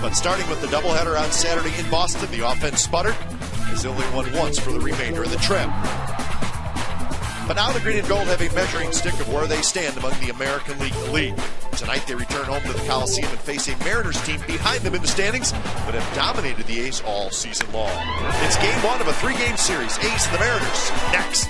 But starting with the doubleheader on Saturday in Boston, the offense sputtered as they only won once for the remainder of the trip. But now the Green and Gold have a measuring stick of where they stand among the American League elite. Tonight they return home to the Coliseum and face a Mariners team behind them in the standings, but have dominated the A's all season long. It's game one of a three-game series. A's and the Mariners next.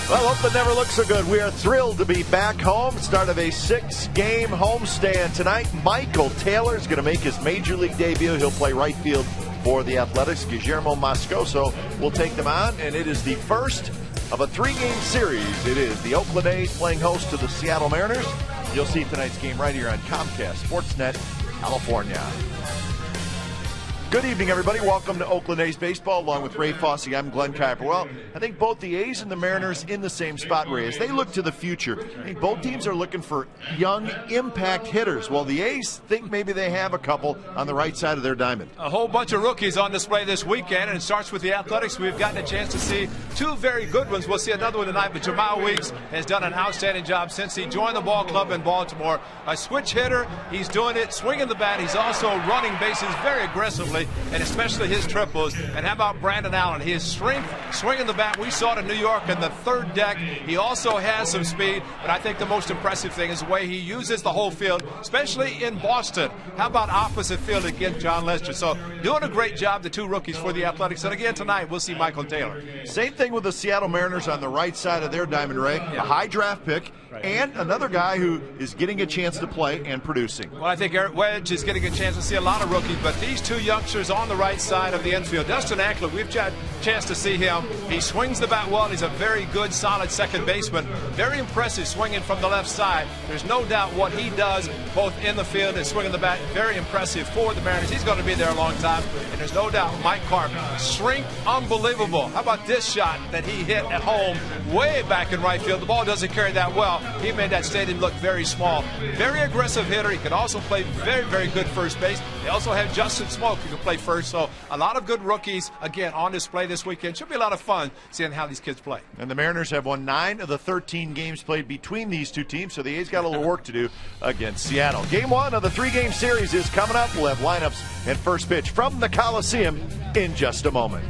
Well, Oakland never looks so good. We are thrilled to be back home. Start of a 6-game homestand tonight. Michael Taylor is going to make his Major League debut. He'll play right field for the Athletics. Guillermo Moscoso will take them on, and it is the first of a 3-game series. It is the Oakland A's playing host to the Seattle Mariners. You'll see tonight's game right here on Comcast Sportsnet, California. Good evening, everybody. Welcome to Oakland A's Baseball. Along with Ray Fosse, I'm Glenn Kuiper. Well, I think both the A's and the Mariners in the same spot, Ray. As they look to the future, I think both teams are looking for young impact hitters. Well, the A's think maybe they have a couple on the right side of their diamond. A whole bunch of rookies on display this weekend, and it starts with the Athletics. We've gotten a chance to see two very good ones. We'll see another one tonight, but Jamal Weeks has done an outstanding job since he joined the ball club in Baltimore. A switch hitter, he's doing it, swinging the bat. He's also running bases very aggressively, and especially his triples. And how about Brandon Allen? His strength, swinging the bat. We saw it in New York in the third deck. He also has some speed, but I think the most impressive thing is the way he uses the whole field, especially in Boston. How about opposite field against John Lester? So doing a great job, the two rookies for the Athletics. And again tonight, we'll see Michael Taylor. Same thing with the Seattle Mariners on the right side of their diamond, Ray. A high draft pick. Right. And another guy who is getting a chance to play and producing. Well, I think Eric Wedge is getting a chance to see a lot of rookies, but these two youngsters on the right side of the infield. Dustin Ackler, we've had a chance to see him. He swings the bat well. He's a very good, solid second baseman. Very impressive swinging from the left side. There's no doubt what he does both in the field and swinging the bat. Very impressive for the Mariners. He's going to be there a long time. And there's no doubt Mike Carp, strength unbelievable. How about this shot that he hit at home way back in right field? The ball doesn't carry that well. He made that stadium look very small. Very aggressive hitter. He can also play very, very good first base. They also have Justin Smoke who can play first. So a lot of good rookies, again, on display this weekend. Should be a lot of fun seeing how these kids play. And the Mariners have won 9 of the 13 games played between these two teams, so the A's got a little work to do against Seattle. Game 1 of the 3-game series is coming up. We'll have lineups and first pitch from the Coliseum in just a moment.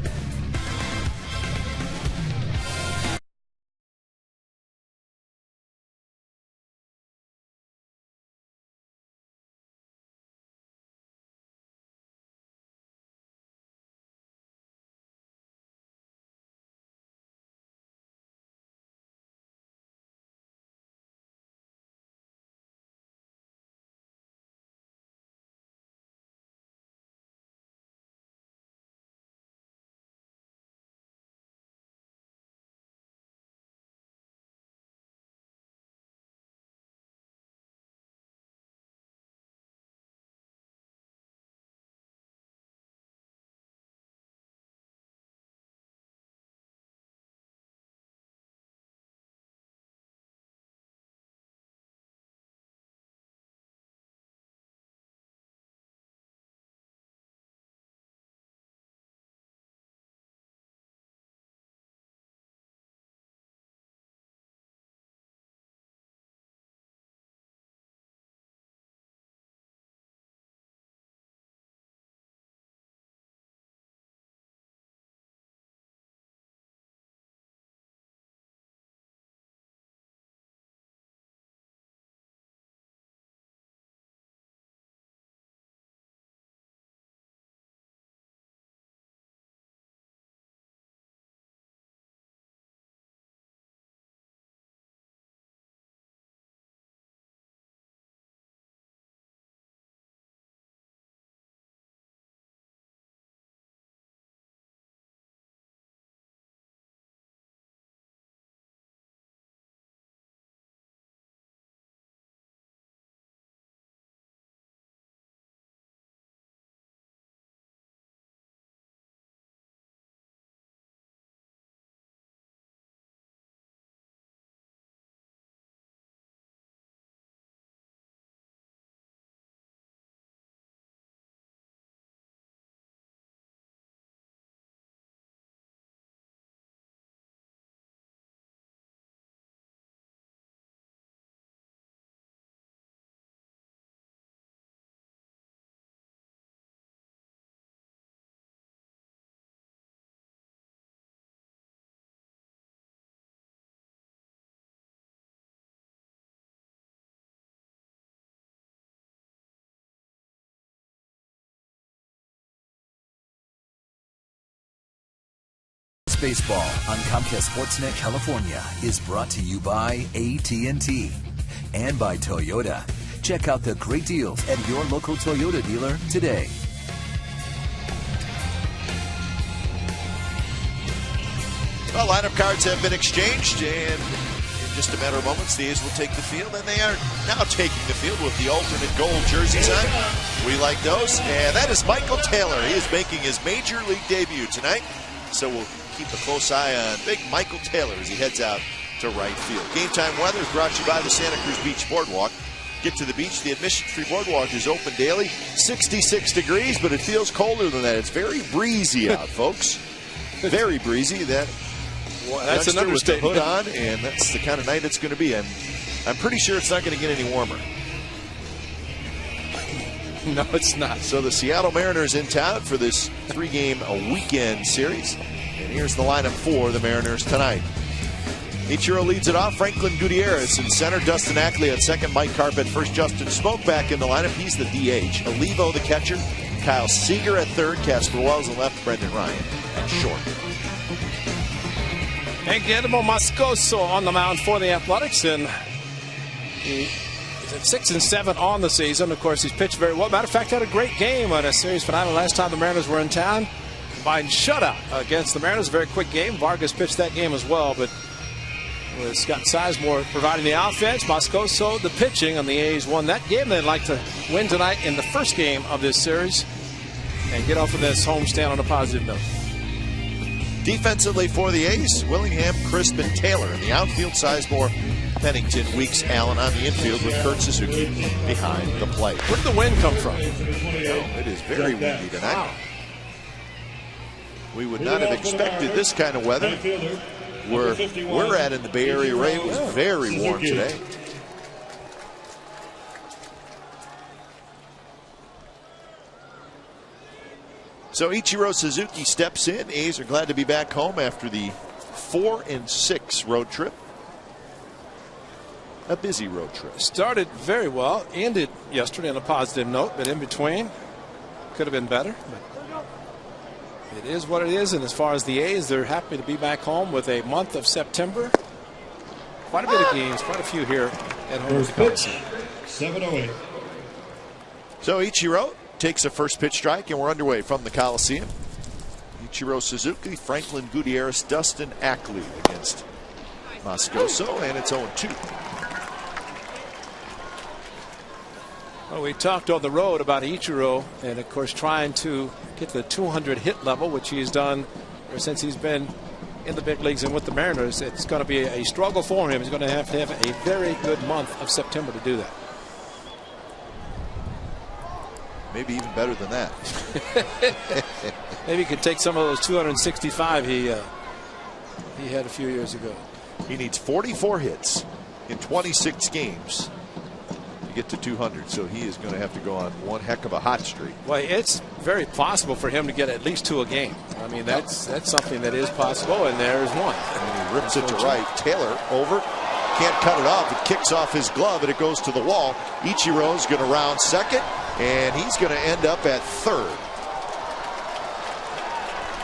Baseball on Comcast Sportsnet California is brought to you by AT&T and by Toyota. Check out the great deals at your local Toyota dealer today. Well, lineup cards have been exchanged, and in just a matter of moments, the A's will take the field, and they are now taking the field with the alternate gold jerseys on. We like those, and that is Michael Taylor. He is making his Major League debut tonight, so we'll keep a close eye on big Michael Taylor as he heads out to right field. Game Time Weather is brought to you by the Santa Cruz Beach Boardwalk. Get to the beach. The admission-free boardwalk is open daily. 66 degrees, but it feels colder than that. It's very breezy out, folks. Very breezy. That's an understatement. Hood on, and that's the kind of night it's going to be. And I'm pretty sure it's not going to get any warmer. No, it's not. So the Seattle Mariners in town for this 3-game weekend series. And here's the lineup for the Mariners tonight. Ichiro leads it off. Franklin Gutierrez in center. Dustin Ackley at second. Mike Carp at first. Justin Smoak back in the lineup. He's the DH. Olivo the catcher. Kyle Seager at third. Casper Wells at left. Brendan Ryan at short. And Guillermo Moscoso on the mound for the Athletics, and he is at 6-7 on the season. Of course, he's pitched very well. Matter of fact, had a great game on a series finale last time the Mariners were in town. Combined shutout against the Mariners. A very quick game. Vargas pitched that game as well, but with Scott Sizemore providing the offense, Moscoso the pitching, and the A's won that game. They'd like to win tonight in the first game of this series and get off of this homestand on a positive note. Defensively for the A's, Willingham, Crisp, and Taylor. In the outfield, Sizemore, Pennington, Weeks, Allen. On the infield with Kurt Suzuki behind the plate. Where did the wind come from? It is very windy tonight. Wow. We would not have expected this kind of weather. Where we're at in the Bay Area, Ray, it was very warm today. So Ichiro Suzuki steps in. A's are glad to be back home after the 4-6 road trip. A busy road trip. Started very well, ended yesterday on a positive note, but in between could have been better. But it is what it is, and as far as the A's, they're happy to be back home with a month of September. Quite a bit of games, quite a few here at home. 7:08. So Ichiro takes a first pitch strike, and we're underway from the Coliseum. Ichiro Suzuki, Franklin Gutierrez, Dustin Ackley against Moscoso, and it's 0-2. Well, we talked on the road about Ichiro, and of course trying to get to the 200 hit level, which he's done ever since he's been in the big leagues and with the Mariners. It's going to be a struggle for him. He's going to have a very good month of September to do that. Maybe even better than that. Maybe he could take some of those 265 he had a few years ago. He needs 44 hits in 26 games to get to 200, so he is going to have to go on one heck of a hot streak. Well, it's very possible for him to get at least 2 a game. I mean, that's something that is possible, and there's one. And he rips it to right. Taylor over. Can't cut it off. It kicks off his glove, and it goes to the wall. Ichiro's going to round second, and he's going to end up at third.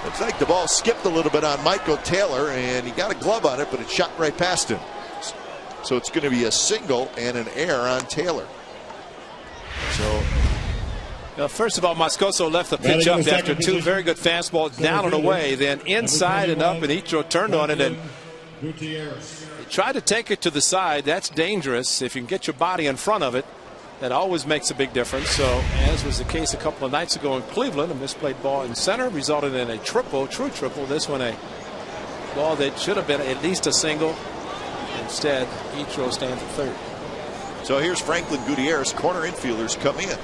Looks like the ball skipped a little bit on Michael Taylor, and he got a glove on it, but it shot right past him. So it's going to be a single and an error on Taylor. So, now, first of all, Moscoso left the pitch up after 2 very good fastballs down and away, then inside and up, and Ichiro turned on it and he tried to take it to the side. That's dangerous. If you can get your body in front of it, that always makes a big difference. So, as was the case a couple of nights ago in Cleveland, a misplayed ball in center resulted in a triple, true triple. This one a ball that should have been at least a single. Instead, Ichiro stands at third. So here's Franklin Gutierrez. Corner infielders come in.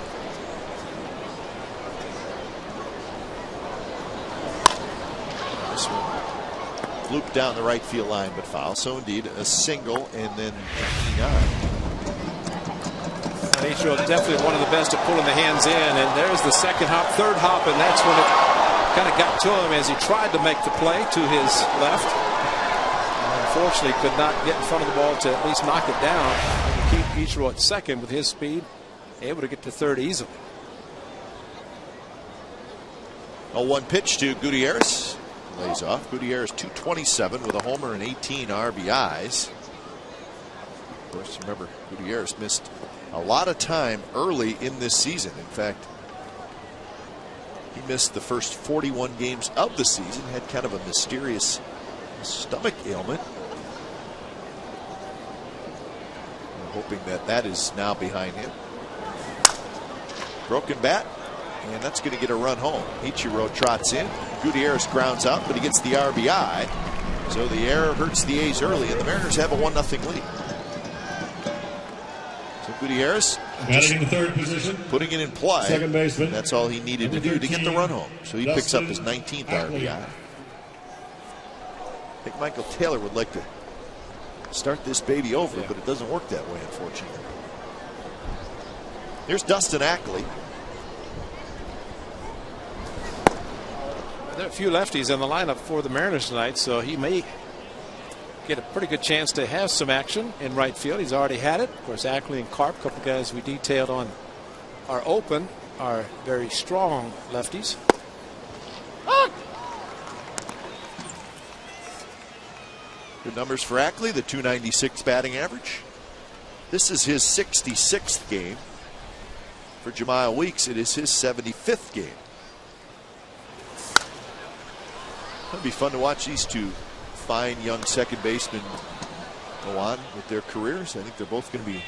This one looped down the right field line, but foul. So indeed, a single and then a 9. Ichiro definitely one of the best at pulling the hands in, and there's the second hop, third hop, and that's when it kind of got to him as he tried to make the play to his left. Unfortunately, could not get in front of the ball to at least knock it down. Keep Ichiro at second with his speed, able to get to third easily. A 1 pitch to Gutierrez. lays off. Gutierrez 227 with a homer and 18 RBIs. Of course, remember, Gutierrez missed a lot of time early in this season. In fact, he missed the first 41 games of the season, had kind of a mysterious stomach ailment. I'm hoping that that is now behind him. Broken bat, and that's going to get a run home. Ichiro trots in. Gutierrez grounds out, but he gets the RBI. So the error hurts the A's early, and the Mariners have a 1-0 lead. So Gutierrez batting in the third position, putting it in play. Second baseman. That's all he needed to do to get the run home. So he picks up his 19th RBI. I think Michael Taylor would like to start this baby over, but it doesn't work that way, unfortunately. Here's Dustin Ackley. There are a few lefties in the lineup for the Mariners tonight, so he may get a pretty good chance to have some action in right field. He's already had it. Of course, Ackley and Carp, a couple guys we detailed on our open, are very strong lefties. Good numbers for Ackley, the 296 batting average. This is his 66th game. For Jemile Weeks, it is his 75th game. It'll be fun to watch these two fine young second basemen go on with their careers. I think they're both going to be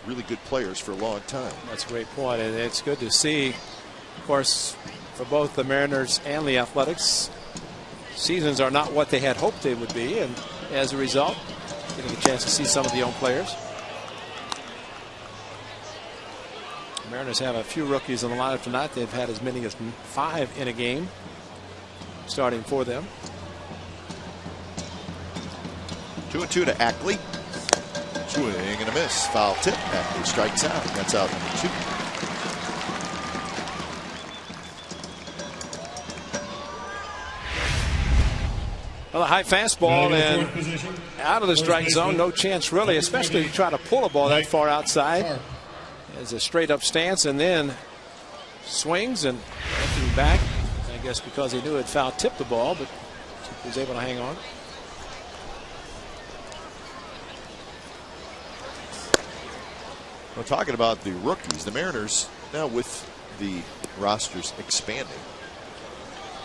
really good players for a long time. That's a great point, and it's good to see, of course, for both the Mariners and the Athletics, seasons are not what they had hoped they would be, and as a result, getting a chance to see some of the young players. The Mariners have a few rookies in the lineup tonight. They've had as many as 5 in a game starting for them. 2-2 to Ackley. Swing and a miss. Foul tip. Ackley strikes out. That's out number 2. Well, a high fastball and out of the strike zone. No chance really, especially to try to pull a ball that far outside. As a straight up stance and then swings and looking back. I guess because he knew it foul tipped the ball, but he was able to hang on. Well, talking about the rookies, the Mariners now with the rosters expanding.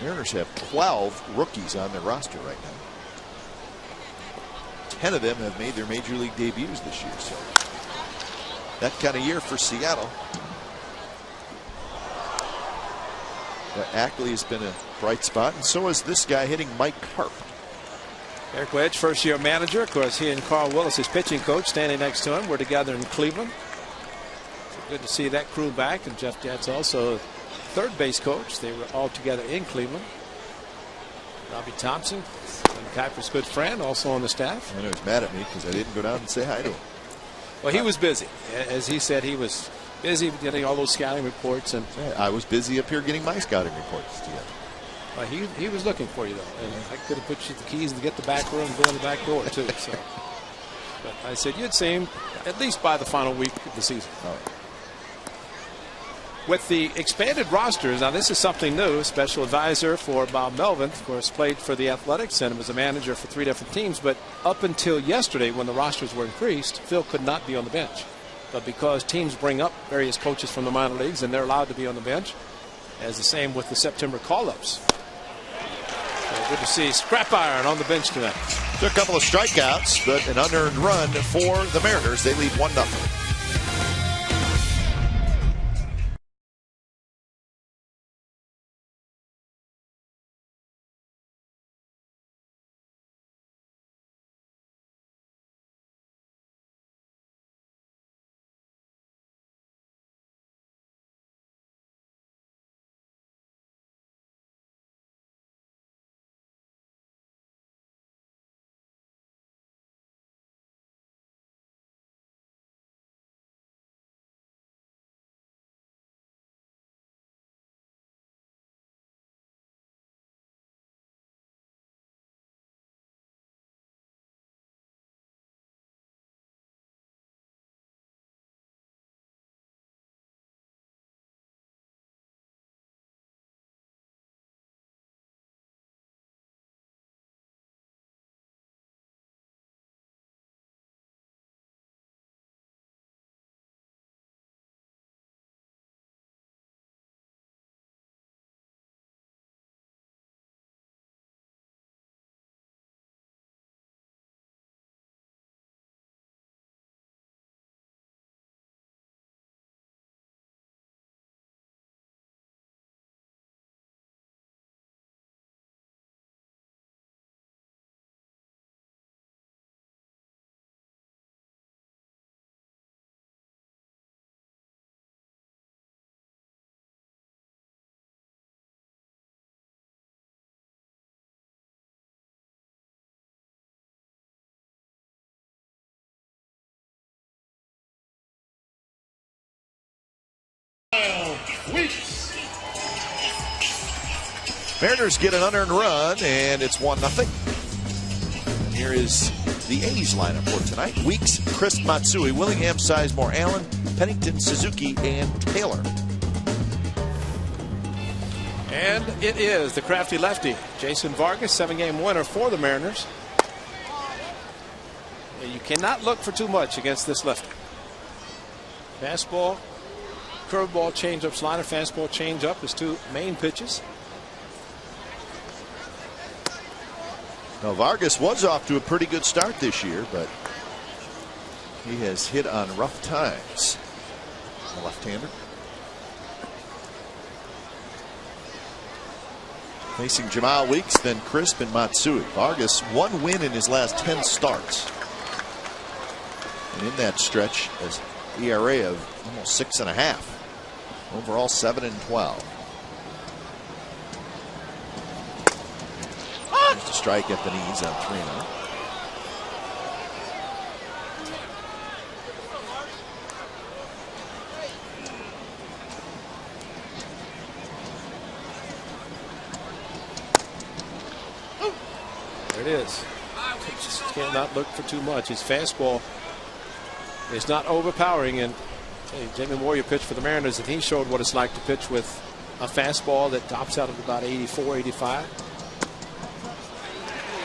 Mariners have 12 rookies on their roster right now. 10 of them have made their major league debuts this year. So that kind of year for Seattle. But Ackley has been a bright spot, and so is this guy hitting Mike Carp. Eric Wedge, first-year manager. Of course, he and Carl Willis, his pitching coach, standing next to him, were together in Cleveland. So good to see that crew back, and Jeff Jatz also third base coach. They were all together in Cleveland. Robbie Thompson, Kuiper's good friend, also on the staff. I know he's mad at me because I didn't go down and say hi to him. Well, he was busy. As he said, he was busy getting all those scouting reports. And I was busy up here getting my scouting reports together. Well, he was looking for you, though. And I could have put you the keys to get the back room and go in the back door, too. So. But I said you'd see him at least by the final week of the season. All right. With the expanded rosters, now this is something new. Special advisor for Bob Melvin, of course, played for the Athletics and was a manager for 3 different teams. But up until yesterday, when the rosters were increased, Phil could not be on the bench. But because teams bring up various coaches from the minor leagues and they're allowed to be on the bench, as the same with the September call-ups. So good to see Scrap Iron on the bench tonight. Took a couple of strikeouts, but an unearned run for the Mariners. They lead 1-0. Mariners get an unearned run, and it's 1-0. And here is the A's lineup for tonight. Weeks, Crisp, Matsui, Willingham, Sizemore, Allen, Pennington, Suzuki, and Taylor. And it is the crafty lefty, Jason Vargas, 7-game winner for the Mariners. And you cannot look for too much against this lefty. Fastball, curveball, changeup, slider, fastball, changeup, his two main pitches. Now, Vargas was off to a pretty good start this year, but he has hit on rough times. The left-hander. Facing Jamal Weeks, then Crisp and Matsui. Vargas, 1 win in his last 10 starts. And in that stretch, has ERA of almost 6.5. Overall, 7-12. Just a strike at the knees on 3-0. There it is. Just cannot look for too much. His fastball is not overpowering. And Jamie Moyer pitched for the Mariners, and he showed what it's like to pitch with a fastball that tops out at about 84, 85.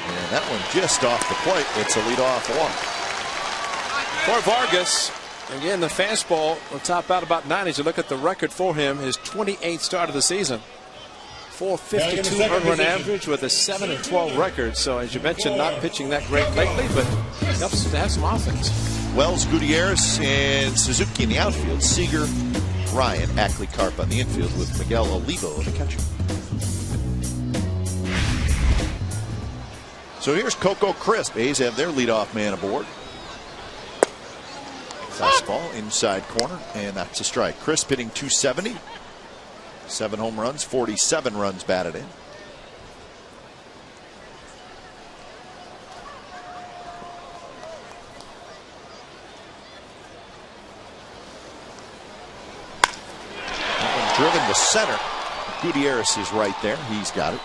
And that one just off the plate. It's a leadoff walk. For Vargas, again, the fastball will top out about 90. As you look at the record for him, his 28th start of the season. 452 earned run average with a 7-12 record. So as you mentioned, not pitching that great lately, but helps to have some offense. Wells, Gutierrez, and Suzuki in the outfield. Seager, Ryan, Ackley, Carp on the infield with Miguel Olivo the catcher. So here's Coco Crisp. A's have their leadoff man aboard. Fastball inside corner, and that's a strike. Crisp hitting .270. 7 home runs, 47 runs batted in. That one driven to center. Gutierrez is right there. He's got it.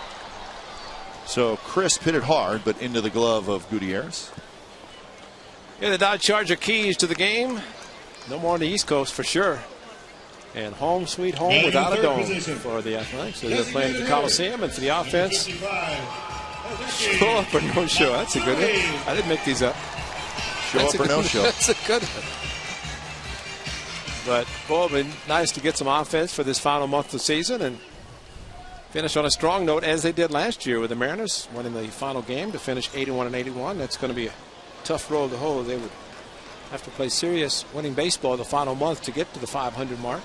So Crisp hit it hard, but into the glove of Gutierrez. Yeah, the Dodge Charger keys to the game. No more on the East Coast for sure. And home sweet home without a dome for the Athletics. So they're playing at the Coliseum, and for the offense, show up or no show. That's a good one. I didn't make these up. Show up or no show. That's a good one. But boy, it'd been nice to get some offense for this final month of the season and finish on a strong note as they did last year with the Mariners winning the final game to finish 81-81. That's going to be a tough road to hoe. They would have to play serious winning baseball the final month to get to the 500 mark.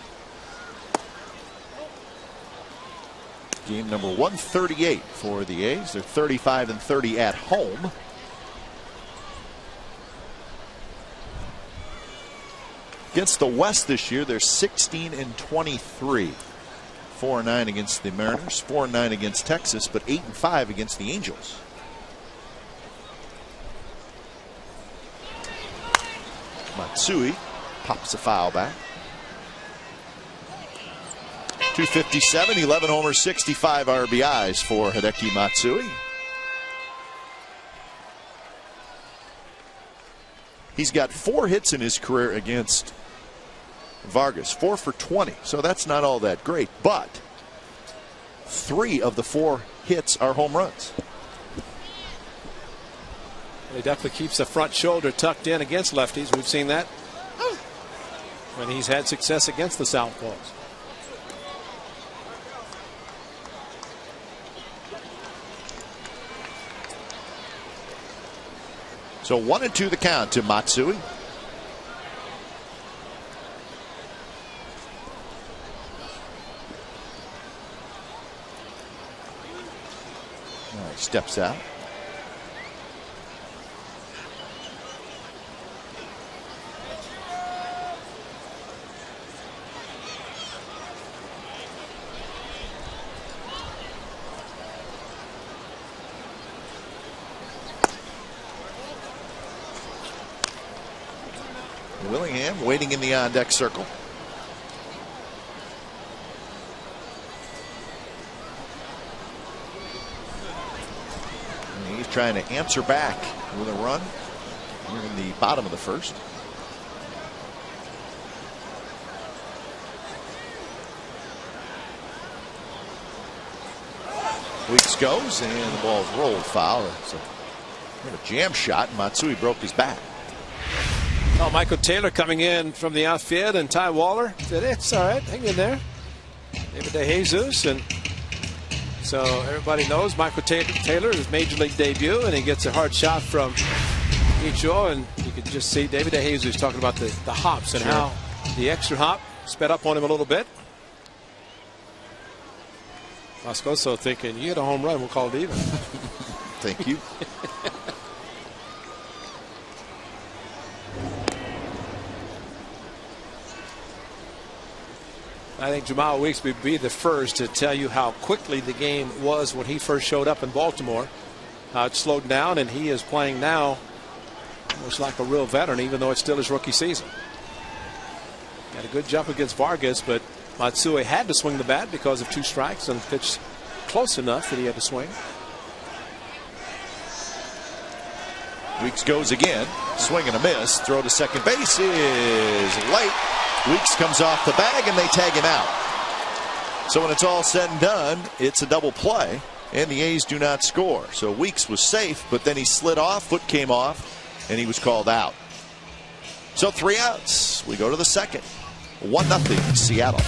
Game number 138 for the A's. They're 35-30 at home. Against the West this year, they're 16-23. 4-9 against the Mariners, 4-9 against Texas, but 8-5 against the Angels. Matsui pops a foul back. 257, 11 homers, 65 RBIs for Hideki Matsui. He's got 4 hits in his career against Vargas, 4 for 20. So that's not all that great, but 3 of the 4 hits are home runs. He definitely keeps the front shoulder tucked in against lefties. We've seen that when he's had success against the southpaws. So 1-2 the count to Matsui. He steps out. Willingham waiting in the on-deck circle. trying to answer back with a run here in the bottom of the first. Weeks goes and the ball's rolled foul. It's a jam shot, and Matsui broke his back. Oh, Michael Taylor coming in from the outfield, and Ty Waller said, it's all right, hang in there. David DeJesus, and so everybody knows Michael Taylor, his major league debut, and he gets a hard shot from Ichiro, and you can just see David DeJesus talking about the hops and how the extra hop sped up on him a little bit. Moscoso thinking, you hit a home run, we'll call it even. Thank you. I think Jamal Weeks would be the first to tell you how quickly the game was when he first showed up in Baltimore. How it slowed down, and he is playing now almost like a real veteran, even though it's still his rookie season. Got a good jump against Vargas, but Matsui had to swing the bat because of 2 strikes and pitched close enough that he had to swing. Weeks goes again. Swing and a miss. Throw to second base is late. Weeks comes off the bag and they tag him out. So when it's all said and done, it's a double play and the A's do not score. So Weeks was safe, but then he slid off, foot came off, and he was called out. So 3 outs. We go to the second. 1-0 Seattle.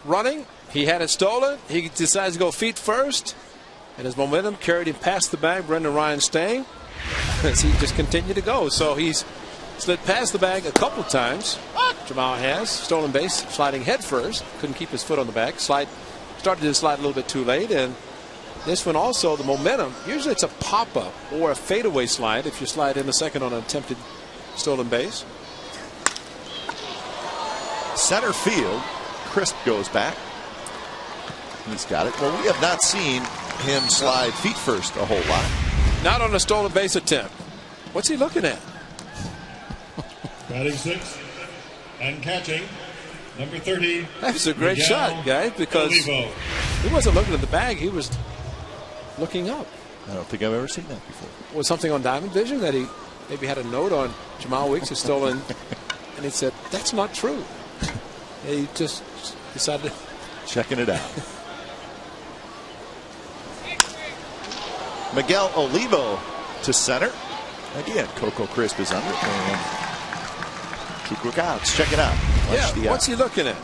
Running, he had it stolen. He decides to go feet first, and his momentum carried him past the bag. Brendan Ryan staying as he just continued to go. So he's slid past the bag a couple times. Jamal has stolen base, sliding head first. Couldn't keep his foot on the bag. Started to slide a little bit too late, and this one also the momentum. Usually it's a pop-up or a fadeaway slide if you slide in a second on an attempted stolen base. Center field. Crisp goes back. He's got it. Well, we have not seen him slide feet first a whole lot. Not on a stolen base attempt. What's he looking at? Batting 6 and catching, number 30. That was a great Miguel shot, guys, because Olivo. he wasn't looking at the bag. He was looking up. I don't think I've ever seen that before. Was something on Diamond Vision that he maybe had a note on Jamal Weeks has stolen, and he said, that's not true. He just decided to checking it out. Miguel Olivo to center. Again, Coco Crisp is under. And 2 quick outs. Check it out. What's he looking at?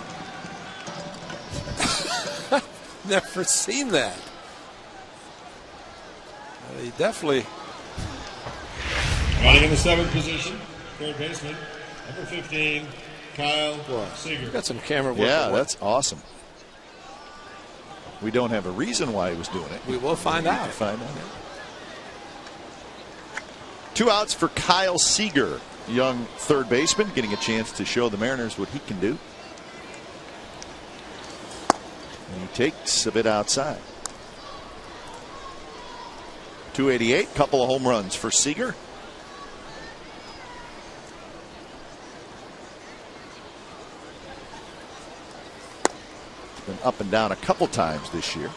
Never seen that. He definitely. Running in the 7th position, third baseman, Number 15, Kyle Seager. Got some camera work. Yeah, that's awesome. We don't have a reason why he was doing it. We will find out. Find out. 2 outs for Kyle Seager, young third baseman, getting a chance to show the Mariners what he can do. And he takes a bit outside. 288, couple of home runs for Seager. Been up and down a couple times this year.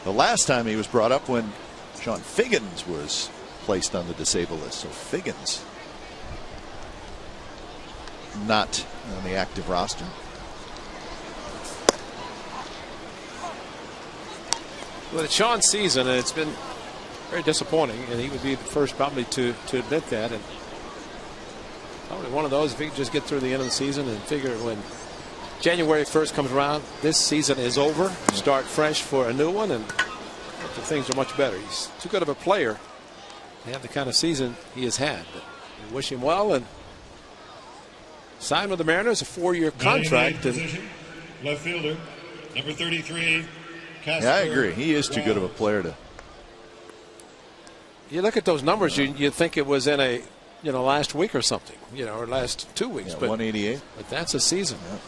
The last time he was brought up when Sean Figgins was placed on the disabled list. So Figgins not on the active roster. Well, it's Sean's season, and it's been very disappointing, and he would be the first probably to admit that. And probably one of those, if he could just get through the end of the season and figure when January 1st comes around, this season is over, start fresh for a new one, and things are much better. He's too good of a player to have the kind of season he has had. But we wish him well, and signed with the Mariners, a 4-year contract. And left fielder, number 33, Casper. Yeah, I agree. He is too good of a player to. You look at those numbers, you think it was in a last week or something, or last 2 weeks. Yeah, but 188. But that's a season. Yeah.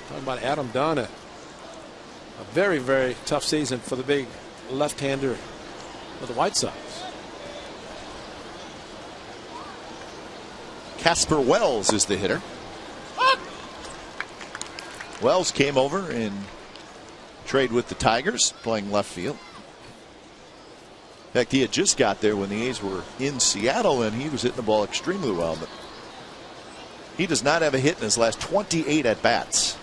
Talking about Adam Dunn, a very, very tough season for the big left-hander for the White Sox. Casper Wells is the hitter. Wells came over in trade with the Tigers, playing left field. In fact, he had just got there when the A's were in Seattle, and he was hitting the ball extremely well. But he does not have a hit in his last 28 at-bats.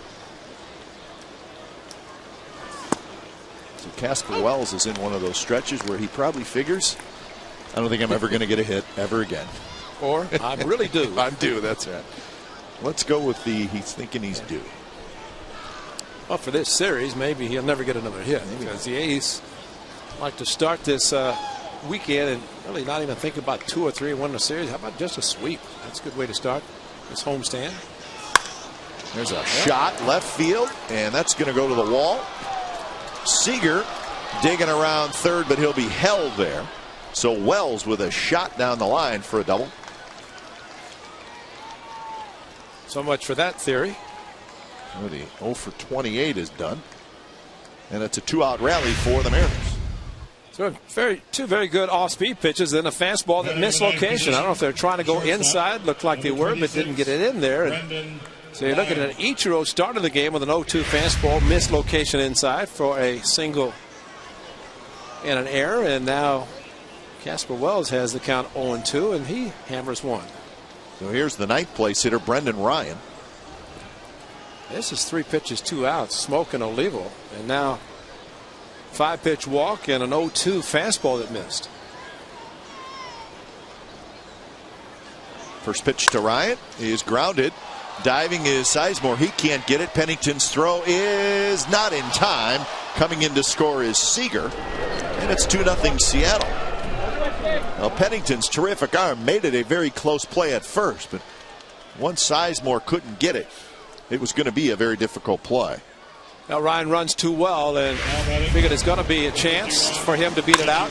So Casper Wells is in one of those stretches where he probably figures, I don't think I'm ever going to get a hit ever again. Or I'm really due. I'm due, that's right. Let's go with he's thinking he's due. Well, for this series, maybe he'll never get another hit, because the A's like to start this weekend and really not even think about 2 or 3 winning a series. How about just a sweep? That's a good way to start this homestand. There's a shot left field, and that's going to go to the wall. Seager digging around third, but he'll be held there. So Wells with a shot down the line for a double. So much for that theory. Well, the 0 for 28 is done. And it's a 2-out rally for the Mariners. So two very good off-speed pitches, then a fastball that missed location. I don't know if they're trying to go inside. Looked like they were, but didn't get it in there. And so you're looking at an Ichiro started the game with an 0-2 fastball, missed location inside for a single and an error. And now Casper Wells has the count 0-2, and he hammers one. So here's the 9th place hitter, Brendan Ryan. This is 3 pitches, 2 outs, Smoke and Olivo. And now 5-pitch walk and an 0-2 fastball that missed. First pitch to Ryan is grounded. Diving is Sizemore. He can't get it. Pennington's throw is not in time. Coming in to score is Seager. And it's 2-0 Seattle. Now Pennington's terrific arm made it a very close play at first, but once Sizemore couldn't get it, it was going to be a very difficult play. Now Ryan runs too well, and figured it's going to be a chance for him to beat it out.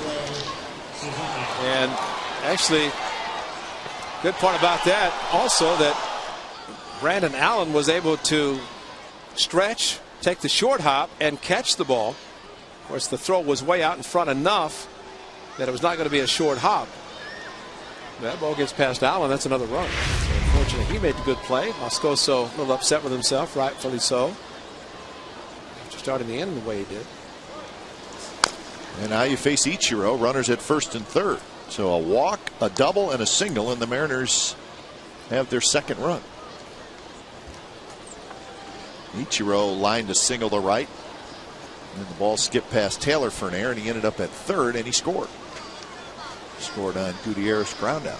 And actually, good part about that also that Brandon Allen was able to stretch, take the short hop, and catch the ball. Of course, the throw was way out in front enough that it was not going to be a short hop. That ball gets past Allen. That's another run. So unfortunately, he made the good play. Moscoso a little upset with himself, rightfully so, after starting the end the way he did. And now you face Ichiro, runners at first and third. So a walk, a double, and a single, and the Mariners have their second run. Ichiro lined a single to right, and the ball skipped past Taylor for an error, and he ended up at third, and he scored. Scored on Gutierrez ground out.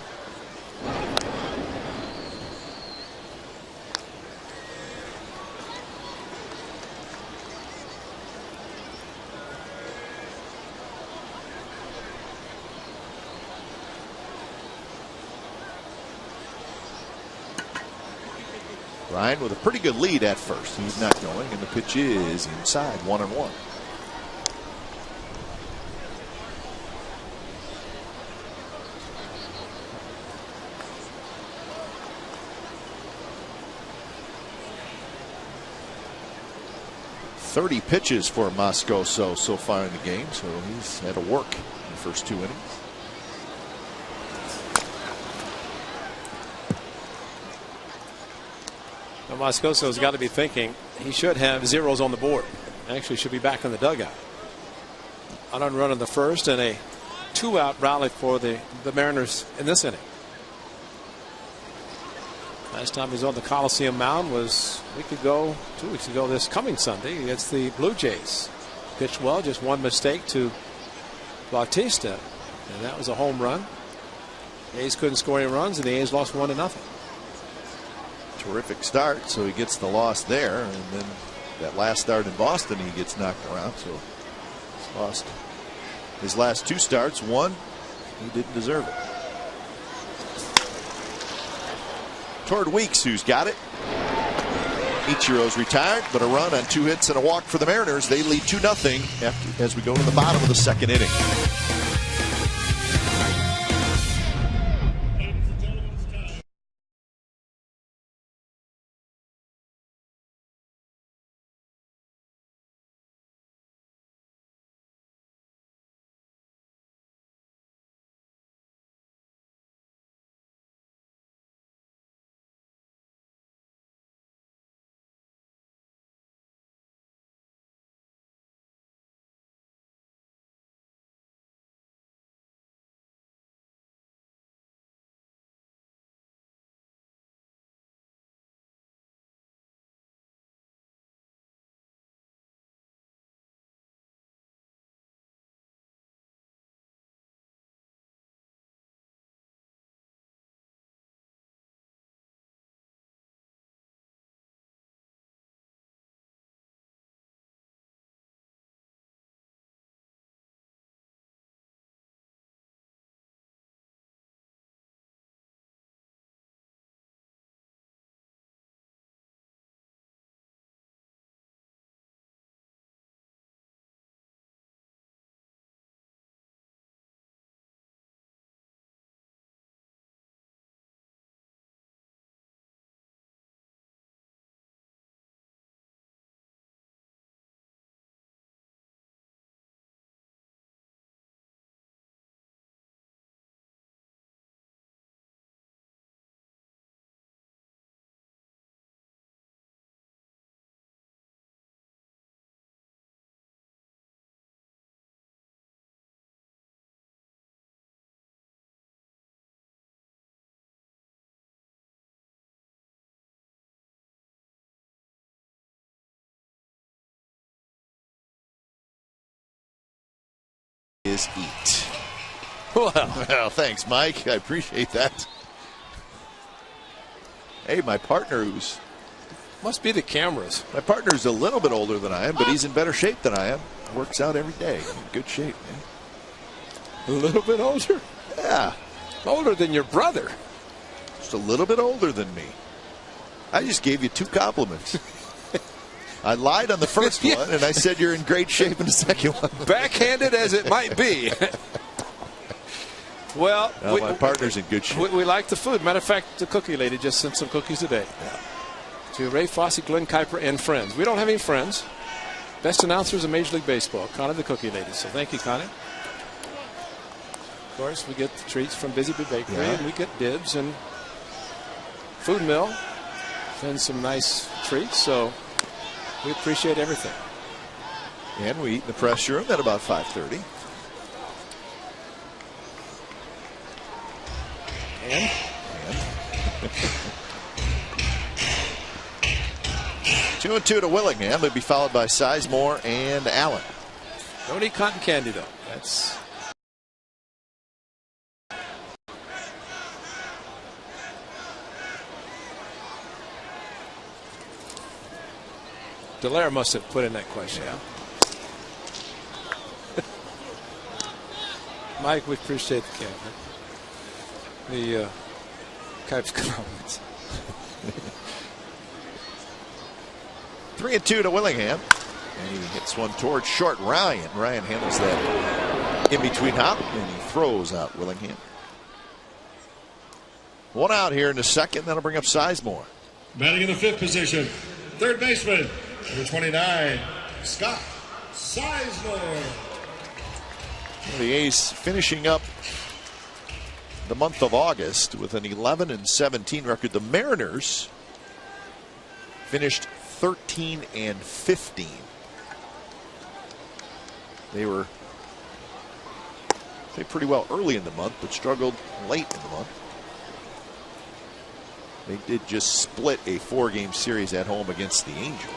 Ryan with a pretty good lead at first. He's not going, and the pitch is inside, 1-1. .30 pitches for Moscoso so far in the game, so he's had to work in the first 2 innings. Well, Moscoso's got to be thinking he should have zeros on the board. Actually should be back in the dugout. An run in the first and a 2-out rally for the Mariners in this inning. Last time he was on the Coliseum mound was 2 weeks ago this coming Sunday against the Blue Jays. Pitched well, just one mistake to Bautista, and that was a home run. The A's couldn't score any runs, and the A's lost 1-0. Terrific start, so he gets the loss there, and then that last start in Boston he gets knocked around, so he's lost his last 2 starts. One, he didn't deserve it. Toward Weeks, who's got it. Ichiro's retired, but a run on 2 hits and a walk for the Mariners. They lead 2-0 as we go to the bottom of the second inning. Is eat. Well, thanks, Mike. I appreciate that. Hey, my partner Must be the cameras. My partner's a little bit older than I am, but he's in better shape than I am. Works out every day. In good shape, man. A little bit older? Yeah. Older than your brother. Just a little bit older than me. I just gave you 2 compliments. I lied on the first one, and I said you're in great shape in the second one. Backhanded as it might be. Well, my partner's in good shape. We like the food. Matter of fact, the cookie lady just sent some cookies today. Yeah. To Ray Fosse, Glenn Kuiper, and friends. We don't have any friends. Best announcers in Major League Baseball, Connie the cookie lady. So thank you, Connie. Of course, we get the treats from Busy Bee Bakery, and we get Dibs and Food Mill. Send some nice treats, so we appreciate everything. And we eat in the press room at about 5:30. And 2-2 to Willingham. They'll be followed by Sizemore and Allen. Don't eat cotton candy, though. That's Dallaire must have put in that question. Yeah. Mike, we appreciate the camera. The Kuip's comments. 3-2 to Willingham. And he hits one towards short Ryan. Ryan handles that in between hop, and he throws out Willingham. One out here in the second. That'll bring up Sizemore. Batting in the 5th position, third baseman, number 29, Scott Sizemore. The A's finishing up the month of August with an 11-17 record. The Mariners finished 13-15. They were played pretty well early in the month, but struggled late in the month. They did just split a 4-game series at home against the Angels.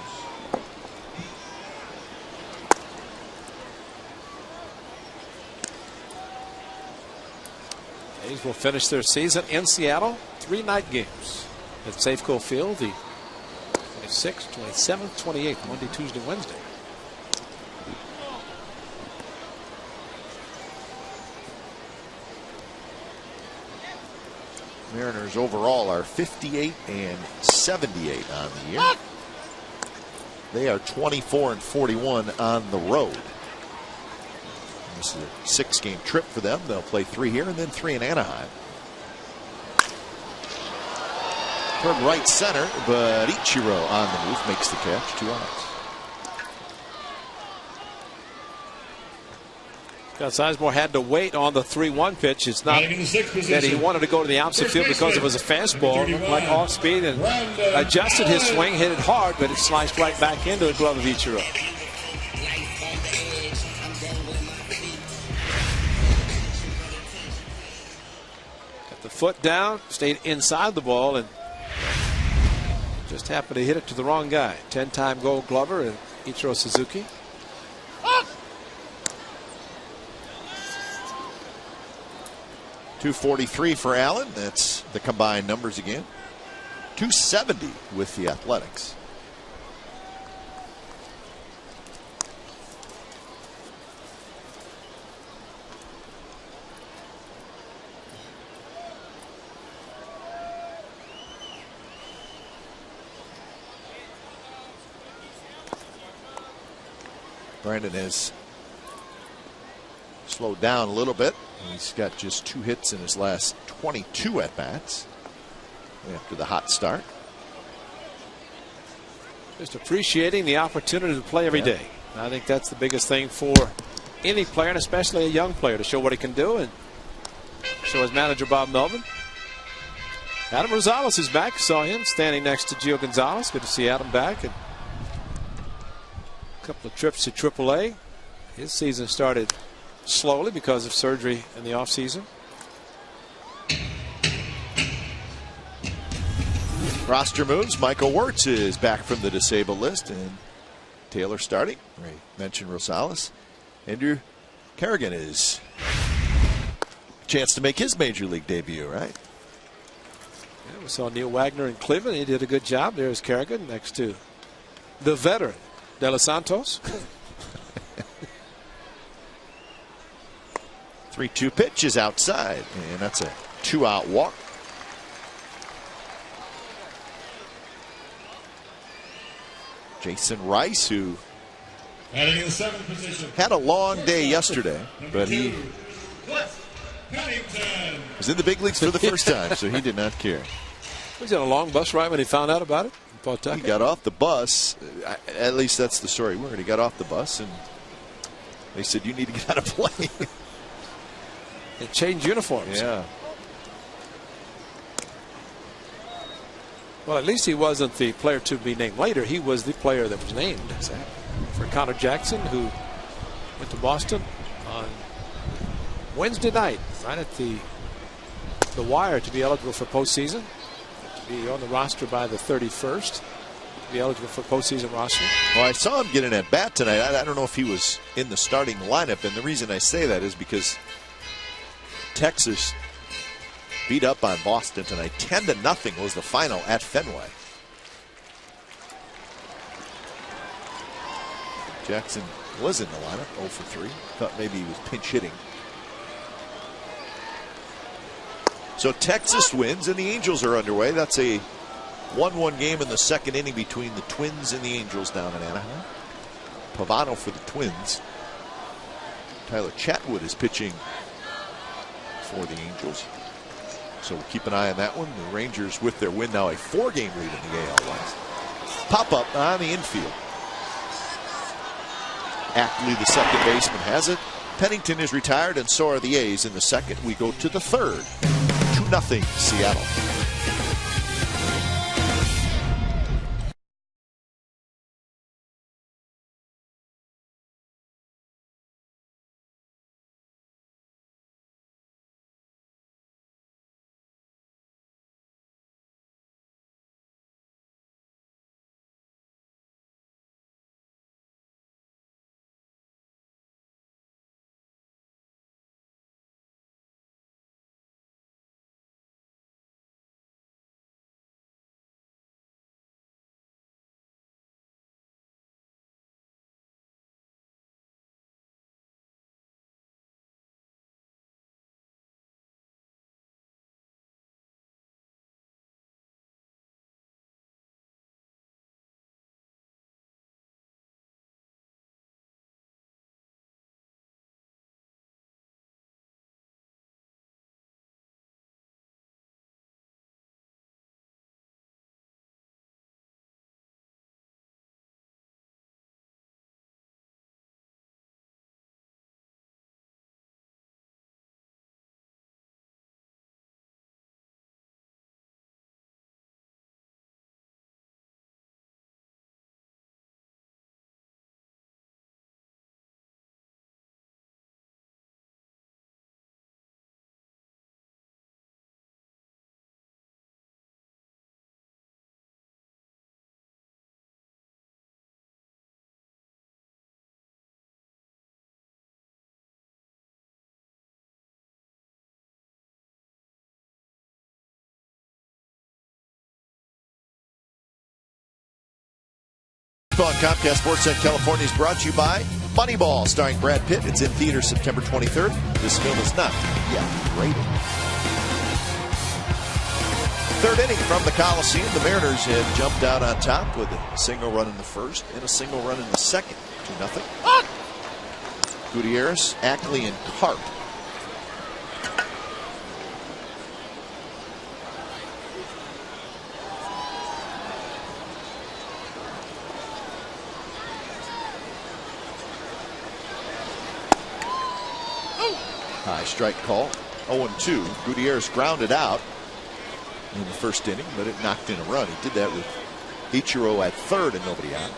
A's will finish their season in Seattle. 3 night games at Safeco Field, the 26th, 27th, 28th, Monday, Tuesday, Wednesday. Mariners overall are 58-78 on the year. They are 24-41 on the road. This is a 6-game trip for them. They'll play 3 here and then 3 in Anaheim. Toward right center, but Ichiro on the move makes the catch. 2 outs. Sizemore had to wait on the 3-1 pitch. It's not that he wanted to go to the opposite field because it was a fastball. Looked like off speed and adjusted his swing, hit it hard, but it sliced right back into the glove of Ichiro. Got the foot down, stayed inside the ball, and just happened to hit it to the wrong guy. 10-time Gold Glover and Ichiro Suzuki. .243 for Allen. That's the combined numbers again. .270 with the Athletics. Brandon has slowed down a little bit. He's got just 2 hits in his last 22 at-bats after the hot start. Just appreciating the opportunity to play every day. I think that's the biggest thing for any player, and especially a young player, to show what he can do and show his manager Bob Melvin. Adam Rosales is back. Saw him standing next to Gio Gonzalez. Good to see Adam back. And a couple of trips to AAA. His season started slowly because of surgery in the offseason. Roster moves. Michael Wirtz is back from the disabled list, and Taylor starting. We mentioned Rosales. Andrew Kerrigan is a chance to make his major league debut, right? Yeah, we saw Neil Wagner in Cleveland. He did a good job. There's Kerrigan next to the veteran De Los Santos. 3-2 pitch is outside, and that's a 2-out walk. Jason Rice, who had a long day yesterday, but he was in the big leagues for the first time, so he did not care. Was he on a long bus ride when he found out about it? He got off the bus. At least that's the story word. He got off the bus, and they said, "You need to get out of play." And change uniforms. Yeah. Well, at least he wasn't the player to be named later. He was the player that was named for Connor Jackson, who went to Boston on Wednesday night, right at the wire to be eligible for postseason, to be on the roster by the 31st, to be eligible for postseason roster. Well, I saw him get an at bat tonight. I don't know if he was in the starting lineup, and the reason I say that is because Texas beat up on Boston tonight. 10-0 was the final at Fenway. Jackson was in the lineup, 0 for 3. Thought maybe he was pinch hitting. So Texas wins, and the Angels are underway. That's a 1-1 game in the second inning between the Twins and the Angels down in Anaheim. Pavano for the Twins. Tyler Chatwood is pitching for the Angels. So we'll keep an eye on that one. The Rangers with their win now a 4-game lead in the AL West. Pop up on the infield. Ackley, the second baseman, has it. Pennington is retired, and so are the A's in the second. We go to the third. 2-0 Seattle. On Comcast Sportsnet California is brought to you by Moneyball, starring Brad Pitt. It's in theaters September 23rd. This film is not yet rated. Third inning from the Coliseum. The Mariners have jumped out on top with a single run in the first and a single run in the second. 2-0. Gutierrez, Ackley, and Carp. High strike call. 0-2. Gutierrez grounded out in the first inning, but it knocked in a run. He did that with Ichiro at third and nobody out.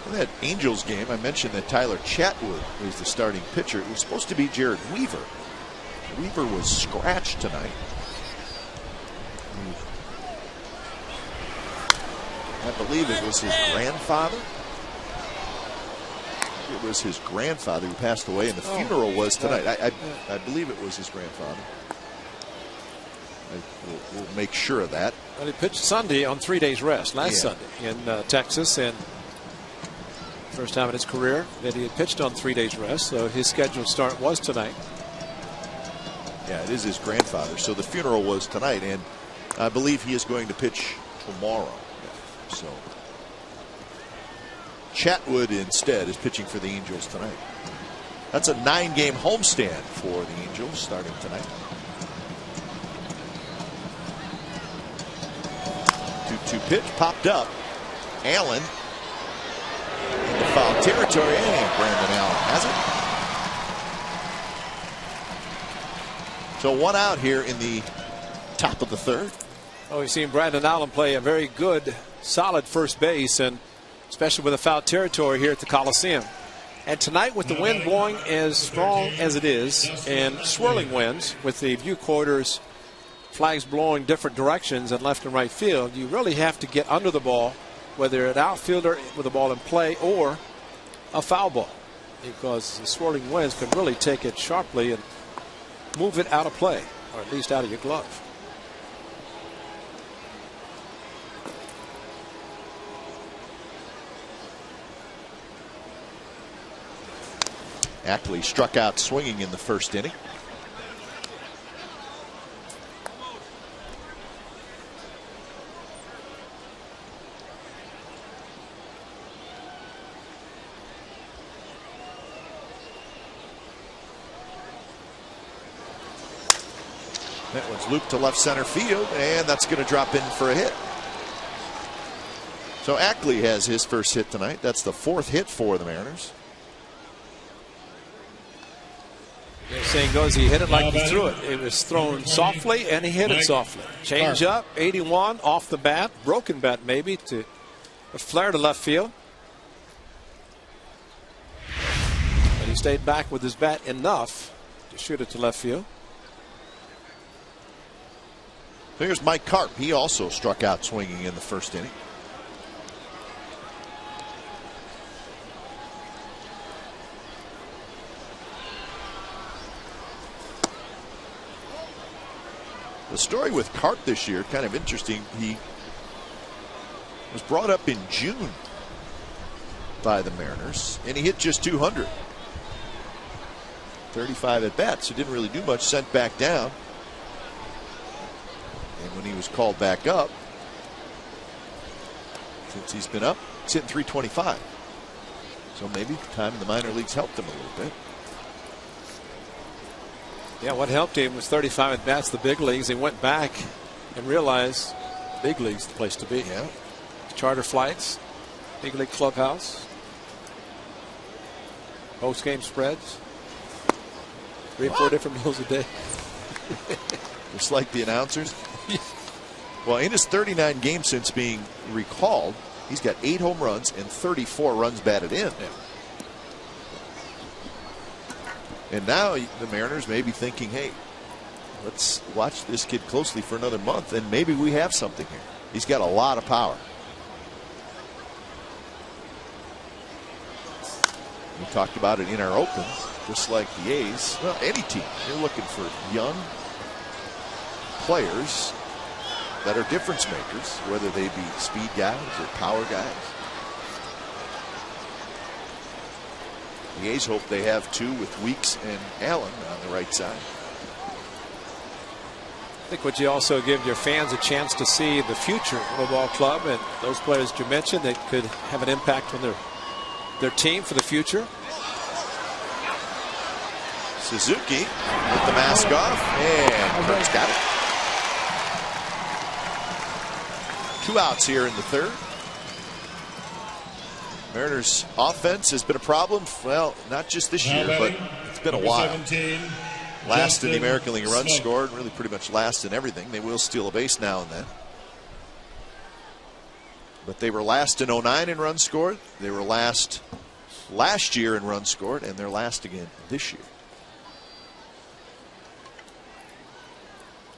In that Angels game, I mentioned that Tyler Chatwood was the starting pitcher. It was supposed to be Jared Weaver. Weaver was scratched tonight. I believe it was his grandfather. It was his grandfather who passed away, and the funeral was tonight. I believe it was his grandfather. We'll make sure of that. Well, he pitched Sunday on 3 days rest last Sunday in Texas, and first time in his career that he had pitched on 3 days rest, so his scheduled start was tonight. Yeah, it is his grandfather. So the funeral was tonight, and I believe he is going to pitch tomorrow. So Chatwood instead is pitching for the Angels tonight. That's a 9-game homestand for the Angels starting tonight. 2-2 pitch popped up. Allen in the foul territory, and Brandon Allen has it. So 1 out here in the top of the third. Oh, we've seen Brandon Allen play a very good, solid first base, and especially with the foul territory here at the Coliseum. And tonight, with the wind blowing as strong as it is, and swirling winds, with the view quarters flags blowing different directions in left and right field, you really have to get under the ball, whether an outfielder with the ball in play or a foul ball, because the swirling winds can really take it sharply and move it out of play, or at least out of your glove. Ackley struck out swinging in the first inning. That one's looped to left center field, and that's going to drop in for a hit. So Ackley has his first hit tonight. That's the 4th hit for the Mariners. The saying goes, he hit it like he threw it. It was thrown softly, and he hit it softly. Change up, 81 off the bat, broken bat maybe, to a flare to left field. But he stayed back with his bat enough to shoot it to left field. Here's Mike Karp. He also struck out swinging in the first inning. The story with Karp this year, kind of interesting. He was brought up in June by the Mariners, and he hit just 200. 35 at bats, so didn't really do much, sent back down. And when he was called back up, since he's been up, he's hitting 325. So maybe time in the minor leagues helped him a little bit. Yeah, what helped him was 35 at bats, the big leagues. He went back and realized big leagues the place to be. Yeah. Charter flights, big league clubhouse, post game spreads, 3 or 4 different meals a day. Just like the announcers. Well, in his 39 games since being recalled, he's got 8 home runs and 34 runs batted in. Yeah. And now the Mariners may be thinking, hey, let's watch this kid closely for another month, and maybe we have something here. He's got a lot of power. We talked about it in our open, just like the A's. Well, any team, they're looking for young players that are difference makers, whether they be speed guys or power guys. The A's hope they have 2 with Weeks and Allen on the right side. I think what you also give your fans a chance to see the future of a ball club, and those players you mentioned that could have an impact on their team for the future. Suzuki with the mask off, and Kurt's got it. 2 outs here in the 3rd. Mariners offense has been a problem. Well, not just this year, but it's been a while. Last in the American League runs scored, really pretty much last in everything. They will steal a base now and then. But they were last in 09 in runs scored. They were last year in runs scored, and they're last again this year.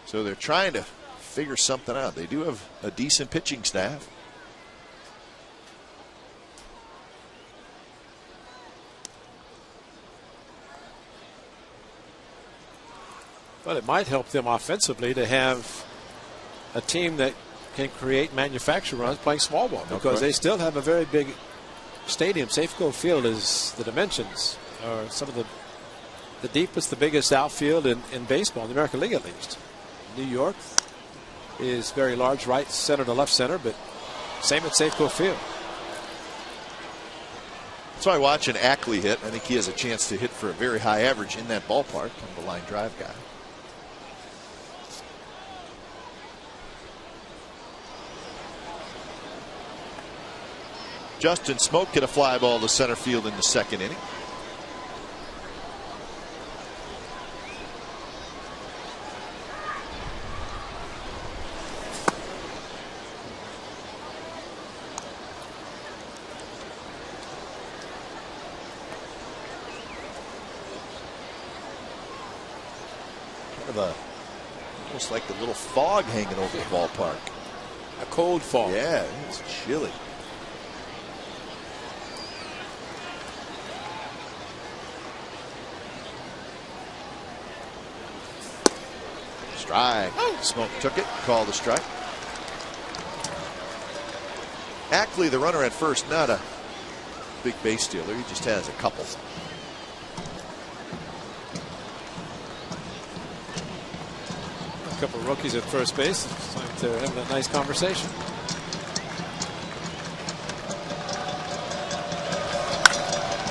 So they're trying to figure something out. They do have a decent pitching staff. But it might help them offensively to have a team that can create manufacture runs playing small ball, because they still have a very big stadium. Safeco Field is, the dimensions are some of the deepest, the biggest outfield in baseball, in the American League at least. New York is very large, right center to left center, but same at Safeco Field. So I watch an Ackley hit. I think he has a chance to hit for a very high average in that ballpark. I'm the line drive guy. Justin Smoak hit a fly ball to center field in the 2nd inning. Almost like the little fog hanging over the ballpark. A cold fog. Yeah, it's chilly. Strike. Smoak took it, called a strike. Ackley, the runner at first, not a big base stealer. He just has a couple. A couple of rookies at first base. It's like they're having a nice conversation.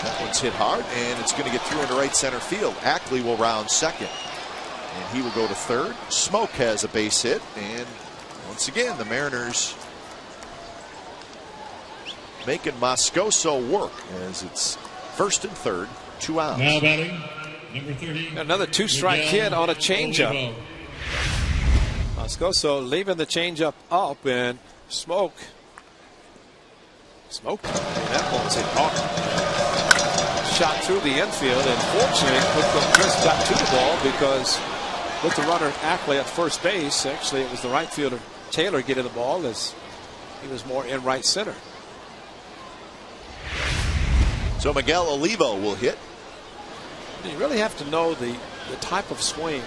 That one's hit hard, and it's going to get through into right center field. Ackley will round second, and he will go to third. Smoke has a base hit, and once again, the Mariners making Moscoso work as it's first and third, 2 outs. Now batting, number 30. Another 2-strike hit on a changeup. Moscoso leaving the changeup up, and Smoke. That ball's hit hard. Shot through the infield, and fortunately, Chris got to the ball because with the runner Ackley at first base, actually it was the right fielder Taylor getting the ball as he was more in right center. So Miguel Olivo will hit. You really have to know the type of swing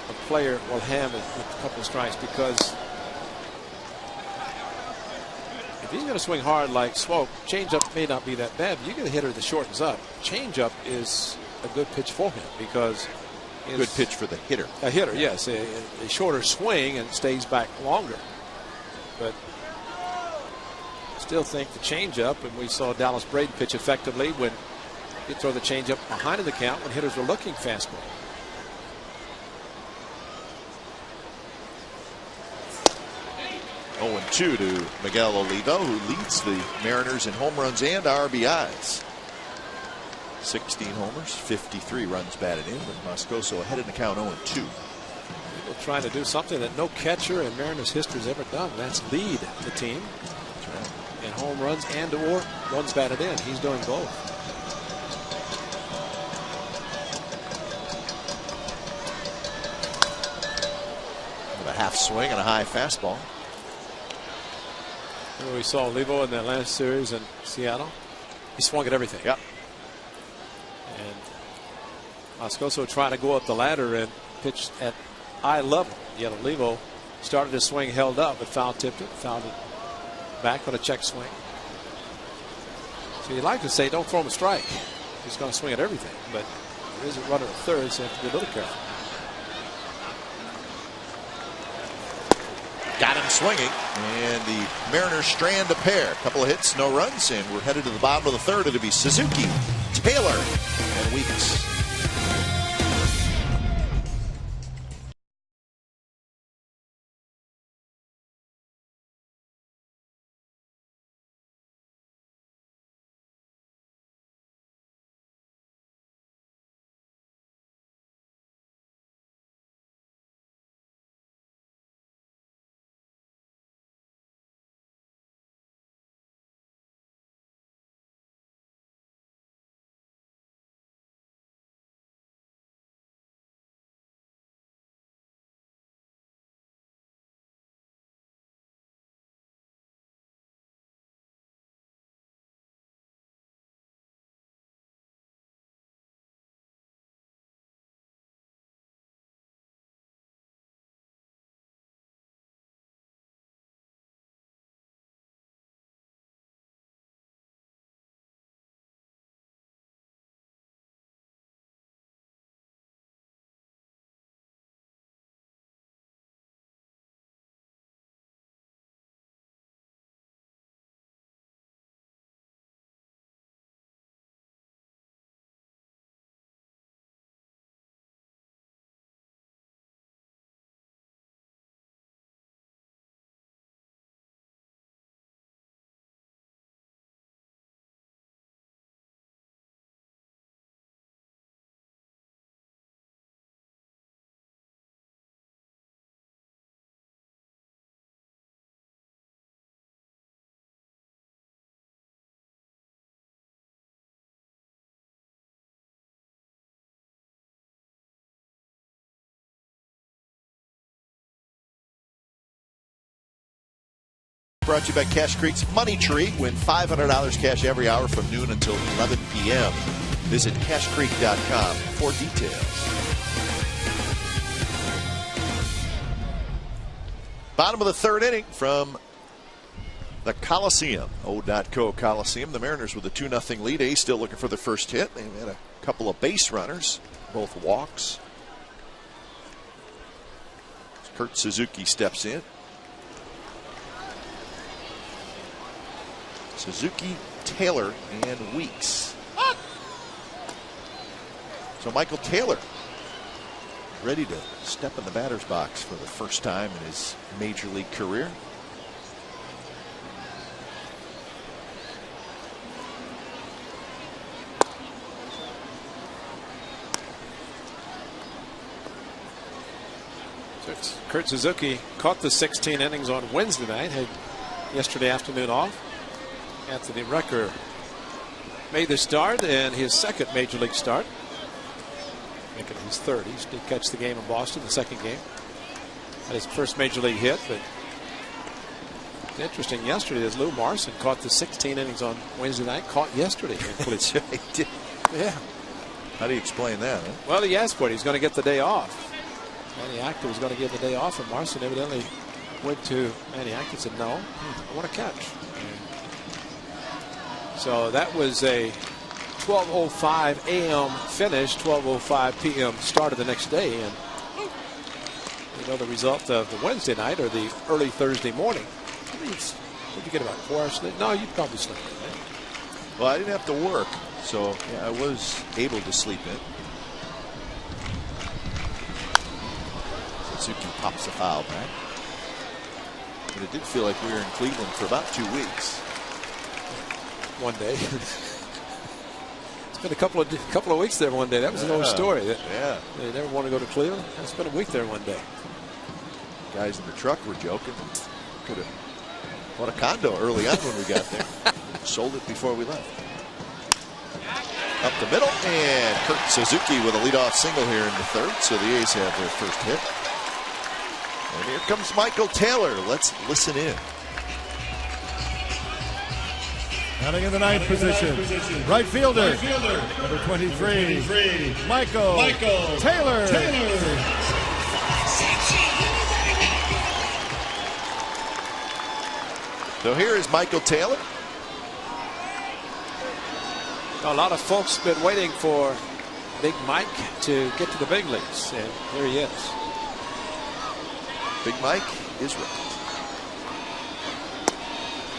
a player will have with a couple of strikes, because if he's going to swing hard like Smoke, changeup may not be that bad. But you get a hitter that shortens up. Changeup is a good pitch for him because good pitch for the hitter. A hitter, yes, a shorter swing and stays back longer. But still think the changeup, and we saw Dallas Braden pitch effectively when he throw the changeup behind in the count when hitters were looking fastball. Oh, 0-2 to Miguel Olivo, who leads the Mariners in home runs and RBIs. 16 homers, 53 runs batted in, but Moscoso ahead in the count 0-2. People trying to do something that no catcher in Mariners history has ever done. That's lead the team. That's right. In home runs and or runs batted in. He's doing both. With a half swing and a high fastball. Remember we saw Olivo in that last series in Seattle. He swung at everything. Yep. And Moscoso trying to go up the ladder and pitch at eye level. Yet Olivo started his swing, held up, but foul tipped it, fouled it back on a check swing. So you like to say don't throw him a strike. He's going to swing at everything, but there is a runner at third, so you have to be a little careful. Got him swinging, and the Mariners strand a pair. A couple of hits, no runs, and we're headed to the bottom of the third. It'll be Suzuki, Taylor, and Weeks. Brought to you by Cache Creek's Money Tree. Win $500 cash every hour from noon until 11 p.m. Visit CacheCreek.com for details. Bottom of the third inning from the Coliseum, O.co Coliseum. The Mariners with a 2-0 lead. A's still looking for the first hit. They've had a couple of base runners, both walks. Kurt Suzuki steps in. Suzuki, Taylor, and Weeks. So Michael Taylor ready to step in the batter's box for the first time in his major league career. Kurt Suzuki caught the 16 innings on Wednesday night, had yesterday afternoon off. Anthony Recker made the start and his second major league start. Making his third. He did catch the game in Boston, the second game. Had his first major league hit, but it's interesting yesterday as Lou Marson caught the 16 innings on Wednesday night, caught yesterday in Cleveland. He did. Yeah. How do you explain that? Huh? Well, he asked for it. He's going to get the day off. Manny Acta was going to give the day off, and Marson evidently went to Manny Acta and said, no, I want to catch. So that was a 12:05 a.m. finish, 12:05 p.m. start of the next day. And you know the result of the Wednesday night or the early Thursday morning. Did you get about 4 hours sleep? No, you probably slept in, man. Well, I didn't have to work, so yeah, I was able to sleep in. Suzuki pops a foul back. But it did feel like we were in Cleveland for about 2 weeks. One day. It's been a couple of weeks there one day. That was an old story. Yeah. They never want to go to Cleveland. I spent a week there one day. Guys in the truck were joking. Could have bought a condo early on when we got there. Sold it before we left. Up the middle, and Kurt Suzuki with a leadoff single here in the third. So the A's have their first hit. And here comes Michael Taylor. Let's listen in. Batting in the ninth position, right fielder, number 23, Michael Taylor. So here is Michael Taylor. A lot of folks have been waiting for Big Mike to get to the big leagues, and here he is. Big Mike is right.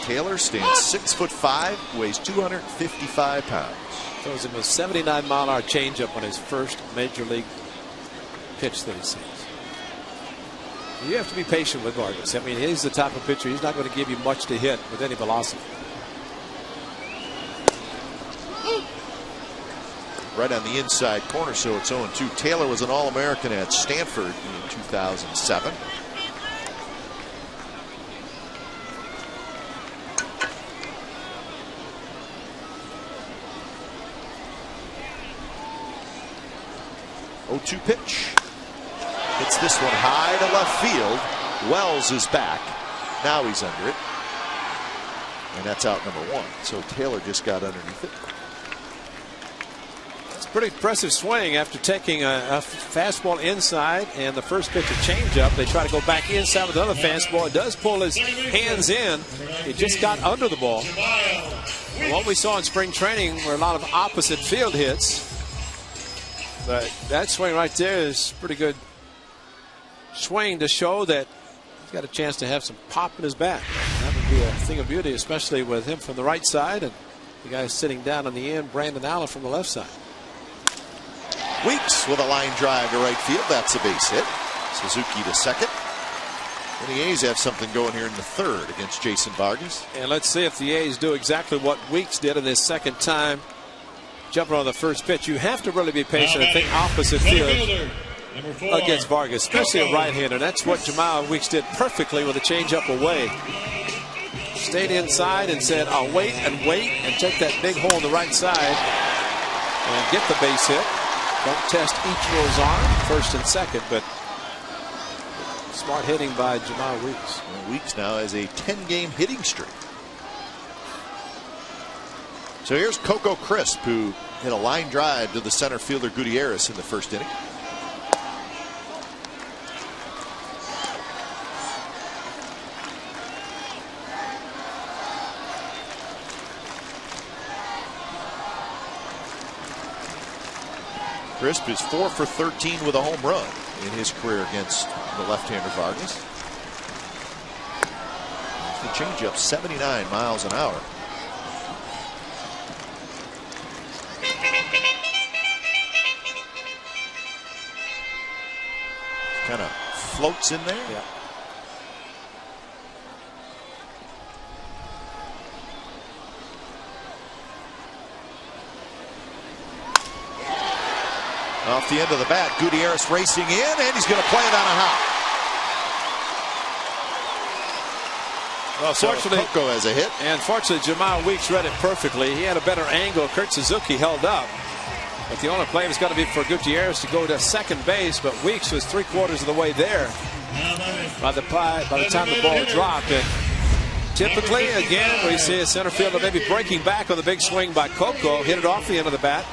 Taylor stands 6'5", weighs 255 pounds. Throws him a 79-mile-an-hour changeup on his first major league pitch that he sees. You have to be patient with Vargas. I mean, he's the type of pitcher. He's not going to give you much to hit with any velocity. Right on the inside corner, so it's 0-2. Taylor was an All-American at Stanford in 2007. .2 pitch. Hits this one high to left field. Wells is back. Now he's under it. And that's out number one. So Taylor just got underneath it. It's a pretty impressive swing after taking a fastball inside and the first pitch a changeup. They try to go back inside with another fastball. It does pull his hands in. It just got under the ball. And what we saw in spring training were a lot of opposite field hits. But that swing right there is pretty good swing to show that he's got a chance to have some pop in his bat. That would be a thing of beauty, especially with him from the right side and the guy sitting down on the end, Brandon Allen, from the left side. Weeks with a line drive to right field. That's a base hit. Suzuki to second. And the A's have something going here in the third against Jason Vargas. And let's see if the A's do exactly what Weeks did in his second time jumping on the first pitch. You have to really be patient and think opposite field against Vargas, especially a right-hander. That's what Jamal Weeks did perfectly with a changeup away. Stayed inside and said, I'll wait and take that big hole on the right side and get the base hit. Don't test Ichiro's arm, first and second, but smart hitting by Jamal Weeks. Well, Weeks now has a 10-game hitting streak. So here's Coco Crisp, who hit a line drive to the center fielder Gutierrez in the first inning. Crisp is 4 for 13 with a home run in his career against the left-hander Vargas. The changeup, 79 miles an hour. Kind of floats in there. Yeah. Off the end of the bat, Gutierrez racing in, and he's going to play it on a hop. Well, fortunately, Coco has a hit. And fortunately, Jamal Weeks read it perfectly. He had a better angle. Kurt Suzuki held up. But the only play was going to be for Gutierrez to go to second base, but Weeks was 3/4 of the way there by the time the ball dropped. And typically, again, we see a center fielder maybe breaking back on the big swing by Coco, hit it off the end of the bat,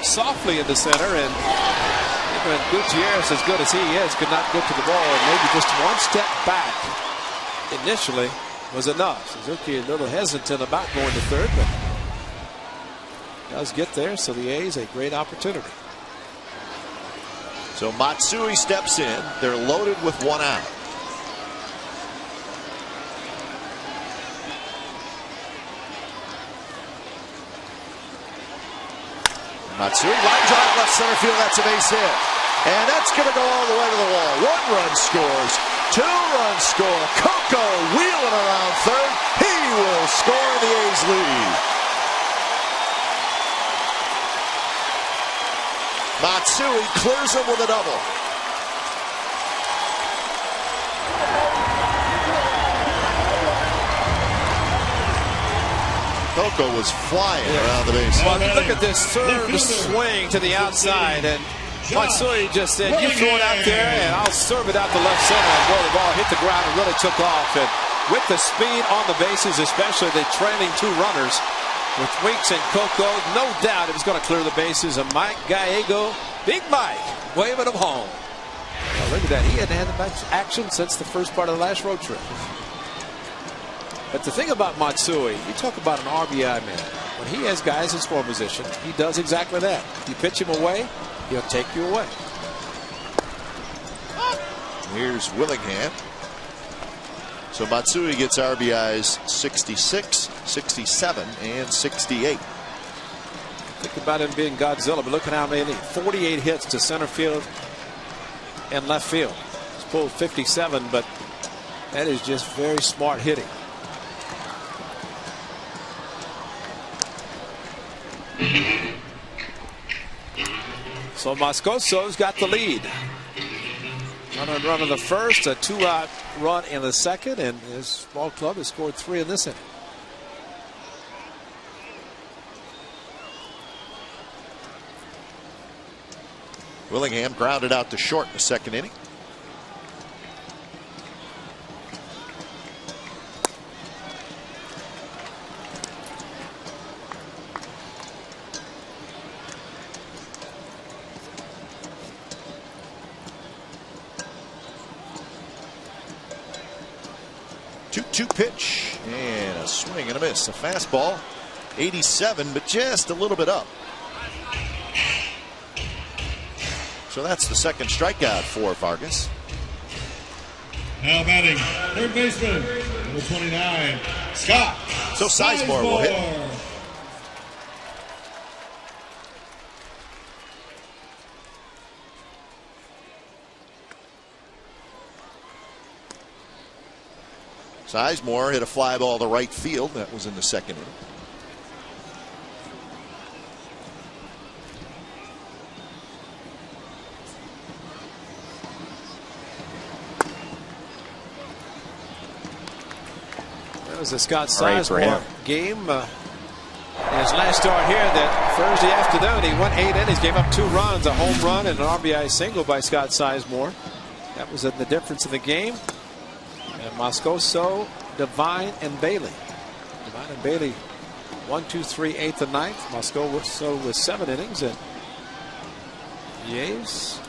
softly into center, and even Gutierrez, as good as he is, could not get to the ball, and maybe just one step back initially was enough. Suzuki a little hesitant about going to third, but does get there, so the A's a great opportunity. So Matsui steps in. They're loaded with one out. Matsui, line drive left center field. That's a base hit. And that's going to go all the way to the wall. 1 run scores. 2 runs score. Coco wheeling around third. He will score the A's lead. Matsui clears him with a double. Coco was flying around the base. Well, look at this third swing to the outside, and Matsui just said, "You throw it out there, and I'll serve it out to left center." And boy, the ball hit the ground and really took off. And with the speed on the bases, especially the trailing 2 runners, with Weeks and Coco, no doubt it was going to clear the bases. And Mike Gallego, Big Mike, waving him home. Well, look at that. He hadn't had action since the first part of the last road trip. But the thing about Matsui, you talk about an RBI man. When he has guys in scoring position, he does exactly that. You pitch him away, he'll take you away. Here's Willingham. So Matsui gets RBIs 66, 67, and 68. Think about him being Godzilla, but look at how many. 48 hits to center field and left field. He's pulled 57, but that is just very smart hitting. So Moscoso's got the lead. Run in the first, a 2-out run in the second, and his ball club has scored 3 in this inning. Willingham grounded out to short in the second inning. Two pitch and a swing and a miss. A fastball, 87, but just a little bit up. So that's the second strikeout for Vargas. Now batting, third baseman, number 29, Scott. So Sizemore will hit. Sizemore hit a fly ball to right field. That was in the second inning. That was a Scott Sizemore game. In his last start here that Thursday afternoon, he went 8 innings, gave up 2 runs, a home run, and an RBI single by Scott Sizemore. That was the difference in the game. And Moscoso, Devine, and Bailey. Devine and Bailey, 1, 2, 3, 8th, and 9th. Moscoso with 7 innings, and the A's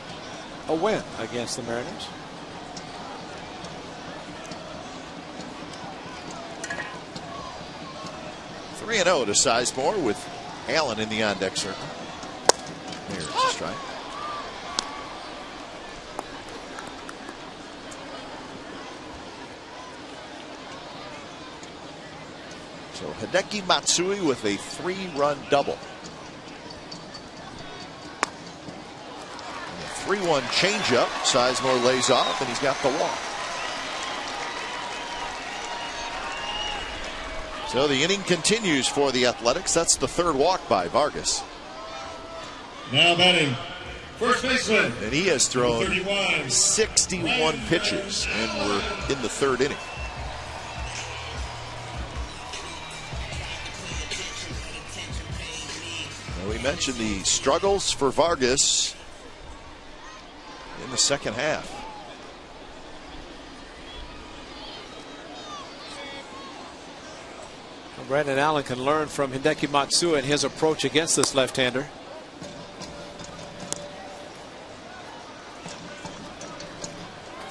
a win against the Mariners. Three 3-0 to Sizemore with Allen in the on-deck circle. Here's the strike. So Hideki Matsui with a 3-run double. 3-1 changeup. Sizemore lays off, and he's got the walk. So the inning continues for the Athletics. That's the third walk by Vargas. Now batting, first baseman. And he has thrown 61 pitches, and we're in the third inning. Now we mentioned the struggles for Vargas in the second half. Brandon Allen can learn from Hideki Matsui and his approach against this left-hander.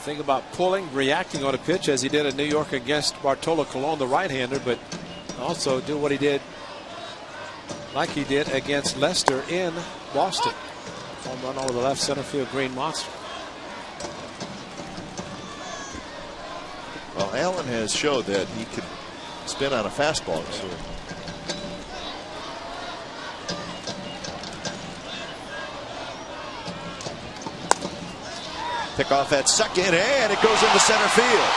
Think about pulling, reacting on a pitch as he did in New York against Bartolo Colon, the right-hander, but also do what he did like he did against Lester in Boston. Home run over the left center field, green monster. Well, Allen has showed that he can spin on a fastball. So. Pick off at second, and it goes into center field.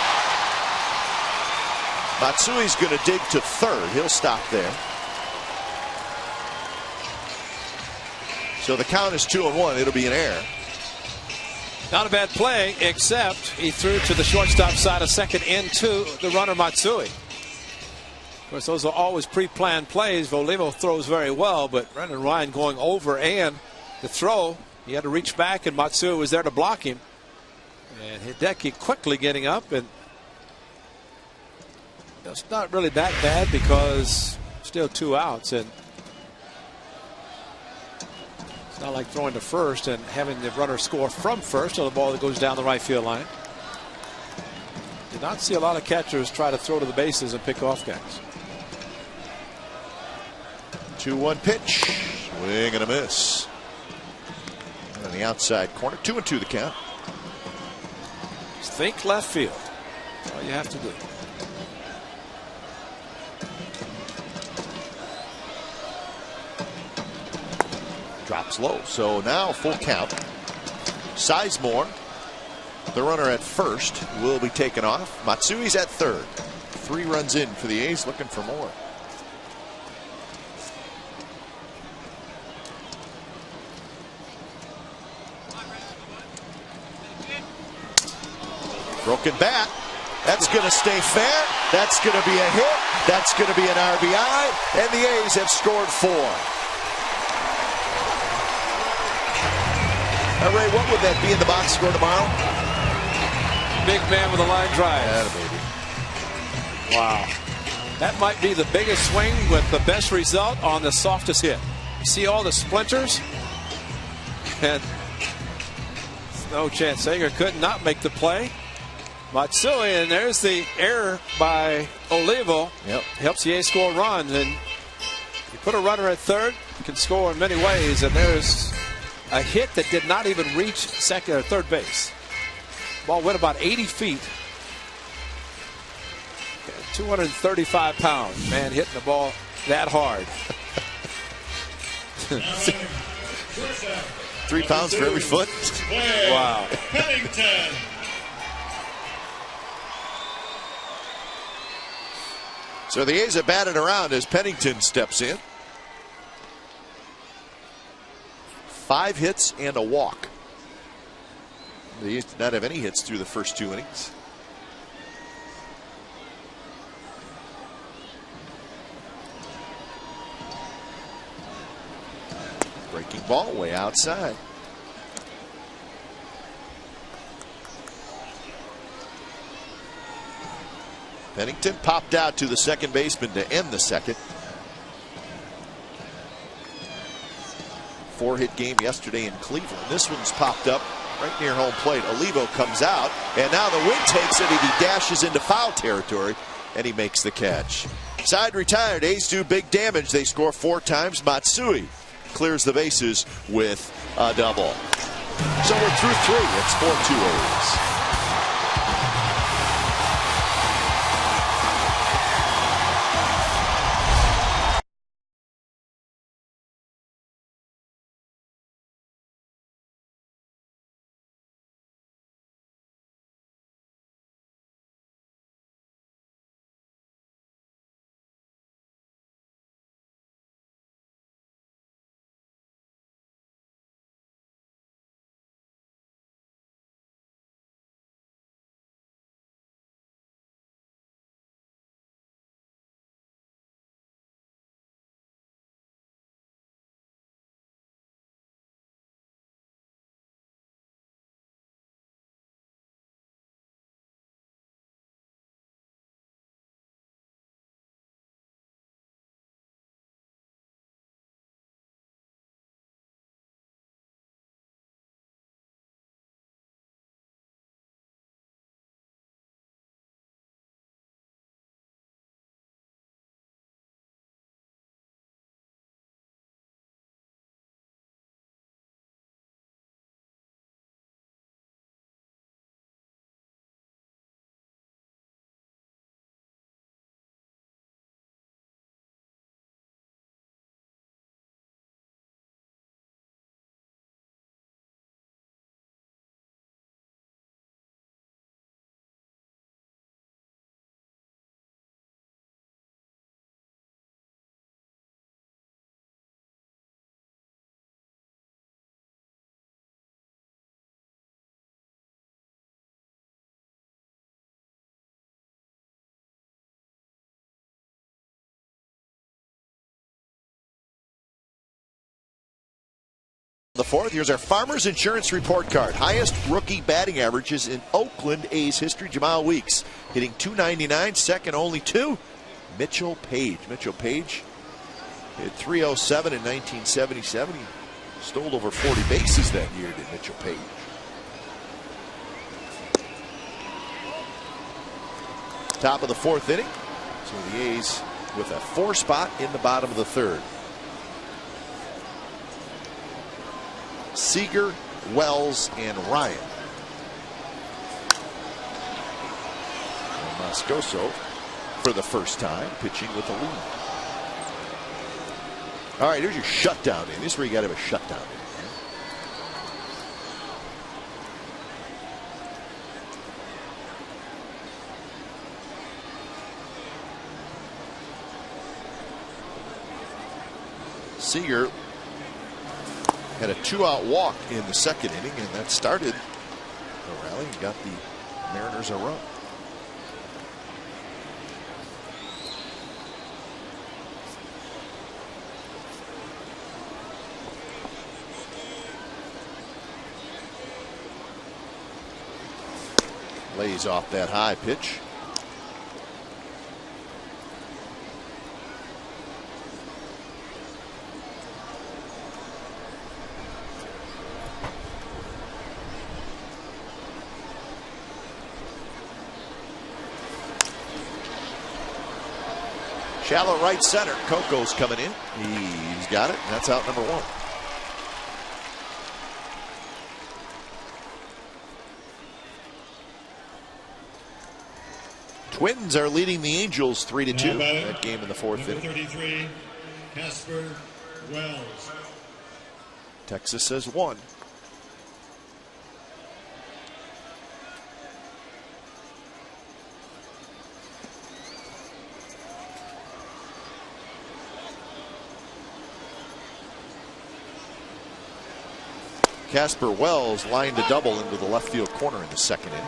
Matsui's going to dig to third. He'll stop there. So the count is 2-1. It'll be an error. Not a bad play, except he threw to the shortstop side of second into the runner Matsui. Of course, those are always pre-planned plays. Olivo throws very well, but Brendan Ryan going over and the throw, he had to reach back, and Matsui was there to block him. And Hideki quickly getting up, and it's not really that bad because still 2 outs, and it's not like throwing to first and having the runner score from first on the ball that goes down the right field line. Did not see a lot of catchers try to throw to the bases and pick off guys. 2-1 pitch. Swing and a miss. On the outside corner. 2-2 the count. Think left field. That's all you have to do. Drops low. So now full count. Sizemore, the runner at first, will be taken off. Matsui's at third. 3 runs in for the A's, looking for more. Broken bat. That's going to stay fair. That's going to be a hit. That's going to be an RBI. And the A's have scored 4. Now, Ray, what would that be in the box score tomorrow? Big man with a line drive. Attababy. Wow. That might be the biggest swing with the best result on the softest hit. You see all the splinters? And no chance. Sager could not make the play. Matsui, and there's the error by Olivo. Yep. Helps the A's score runs, and you put a runner at third, you can score in many ways, and there's a hit that did not even reach second or third base. Ball went about 80 feet. 235 pounds, man, hitting the ball that hard. 3 pounds for every foot. Wow. Pennington. So the A's have batted around as Pennington steps in. 5 hits and a walk. The A's did not have any hits through the first 2 innings. Breaking ball way outside. Pennington popped out to the second baseman to end the second. 4-hit game yesterday in Cleveland. This one's popped up right near home plate. Olivo comes out, and now the wind takes it, and he dashes into foul territory, and he makes the catch. Side retired. A's do big damage. They score 4 times. Matsui clears the bases with a double. So we're through 3. It's 4-2 A's. The fourth, here's our Farmers Insurance Report Card. Highest rookie batting averages in Oakland A's history, Jamal Weeks, hitting .299, second only to Mitchell Page. Mitchell Page hit .307 in 1977. He stole over 40 bases that year, did Mitchell Page. Top of the fourth inning. So the A's with a 4 spot in the bottom of the third. Seager, Wells, and Ryan. And Moscoso, for the first time, pitching with a lead. All right, here's your shutdown inning. This is where you got to have a shutdown inning. Seager had a 2-out walk in the second inning, and that started the rally and got the Mariners a run. Lays off that high pitch. Shallow right center. Coco's coming in. He's got it. That's out number 1. Twins are leading the Angels 3-2. That game in the fourth inning. 33, Casper Wells. Texas has won. Casper Wells lined a double into the left field corner in the second inning.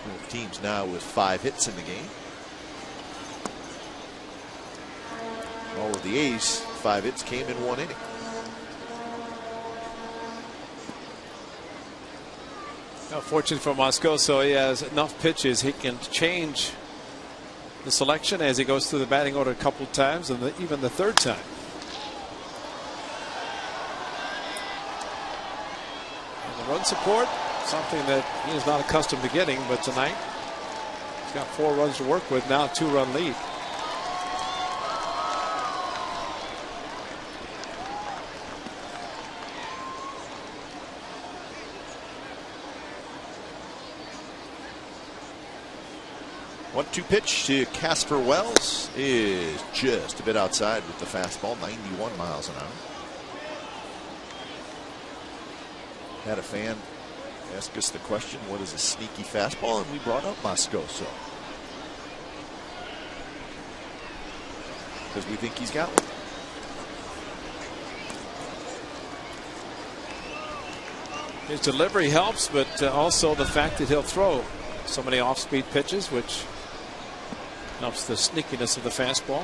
Both teams now with 5 hits in the game. All of the A's 5 hits came in 1 inning. Now, fortunate for Moscoso, he has enough pitches he can change the selection as he goes through the batting order a couple of times, and even the third time. And the run support, something that he is not accustomed to getting, but tonight he's got 4 runs to work with, now a 2-run lead. One-two pitch to Casper Wells is just a bit outside with the fastball, 91 miles an hour. Had a fan ask us the question, what is a sneaky fastball? And we brought up Moscoso, because we think he's got one. His delivery helps, but also the fact that he'll throw so many off-speed pitches, which helps the sneakiness of the fastball.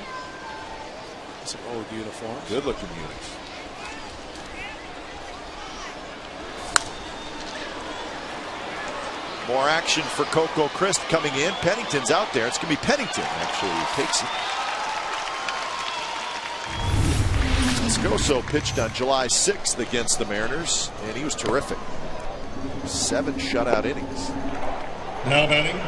Some old uniforms. Good looking units. More action for Coco Christ coming in. Pennington's out there. It's going to be Pennington, actually, who takes it. Moscoso pitched on July 6th against the Mariners, and he was terrific. 7 shutout innings. Now batting.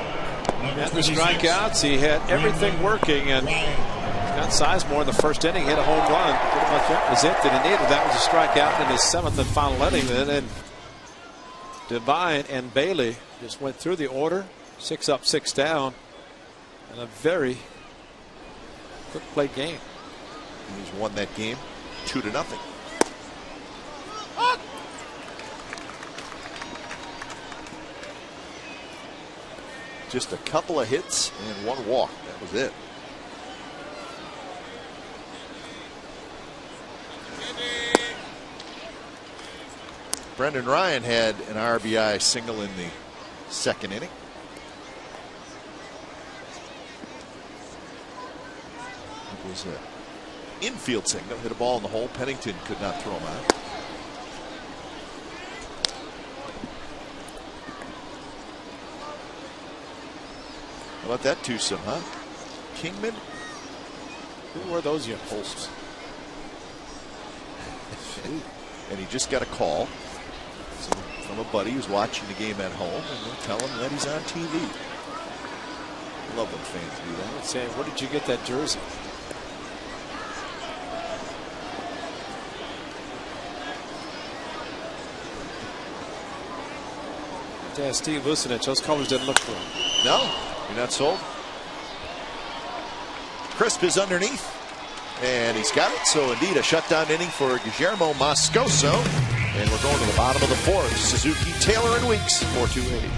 And the strikeouts, he had everything working, and got Sizemore in the first inning, hit a home run. Pretty much that was it that he needed. That was a strikeout in his 7th and final inning. And then Devine and Bailey just went through the order, 6 up, 6 down, and a very quick play game. He's won that game 2-0. Just a couple of hits and 1 walk. That was it. Brendan Ryan had an RBI single in the second inning. It was an infield signal. Hit a ball in the hole. Pennington could not throw him out. How about that twosome, huh? Kingman? Who were those young hosts? And he just got a call from a buddy who's watching the game at home, and they'll tell him that he's on TV. I love when fans do that. I'd say, where did you get that jersey? Yeah, Steve Vucinich, those colors didn't look good. No, you're not sold. Crisp is underneath, and he's got it. So indeed, a shutdown inning for Guillermo Moscoso. And we're going to the bottom of the fourth. Suzuki, Taylor, and Weeks, 4-2-8.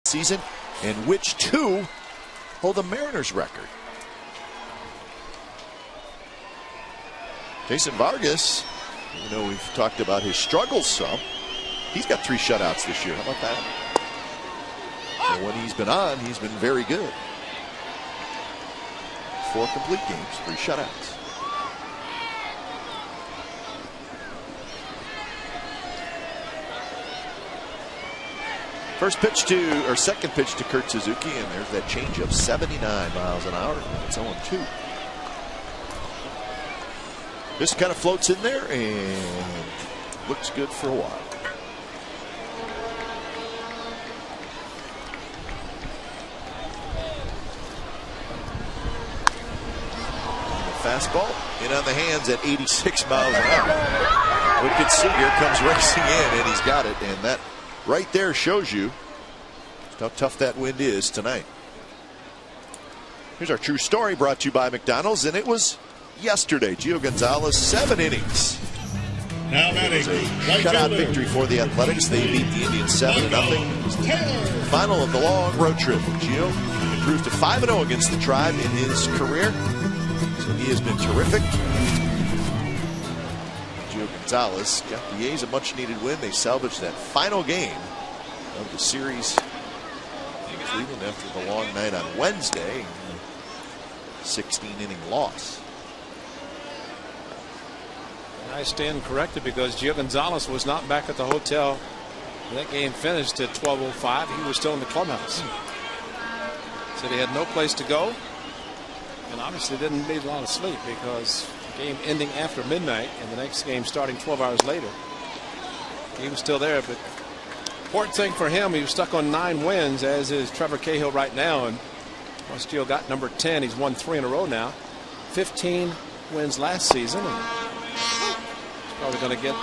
Season, and which two hold the Mariners record? Jason Vargas, you know, we've talked about his struggles some. He's got 3 shutouts this year. How about that? And when he's been on, he's been very good. 4 complete games, 3 shutouts. First pitch to, or second pitch to Kurt Suzuki, and there's that changeup, 79 miles an hour. It's 0-2. This kind of floats in there and looks good for a while. Fastball in on the hands at 86 miles an hour. Wicked Seager comes racing in, and he's got it, and that right there shows you how tough that wind is tonight. Here's our true story brought to you by McDonald's, and it was yesterday. Gio Gonzalez, 7 innings. Now batting, shutout victory for the Athletics. They beat the Indians 7-0. Final of the long road trip. Gio improved to 5-0 against the Tribe in his career. So he has been terrific. Gio Gonzalez got the A's a much needed win. They salvaged that final game of the series in Cleveland after the long night on Wednesday. 16-inning loss. I stand corrected because Gio Gonzalez was not back at the hotel. That game finished at 12:05. He was still in the clubhouse. Said he had no place to go, and obviously didn't need a lot of sleep because the game ending after midnight and the next game starting 12 hours later. He was still there, but important thing for him, he was stuck on 9 wins, as is Trevor Cahill right now. And once Gio got number 10, he's won 3 in a row now. 15 wins last season. And probably going to get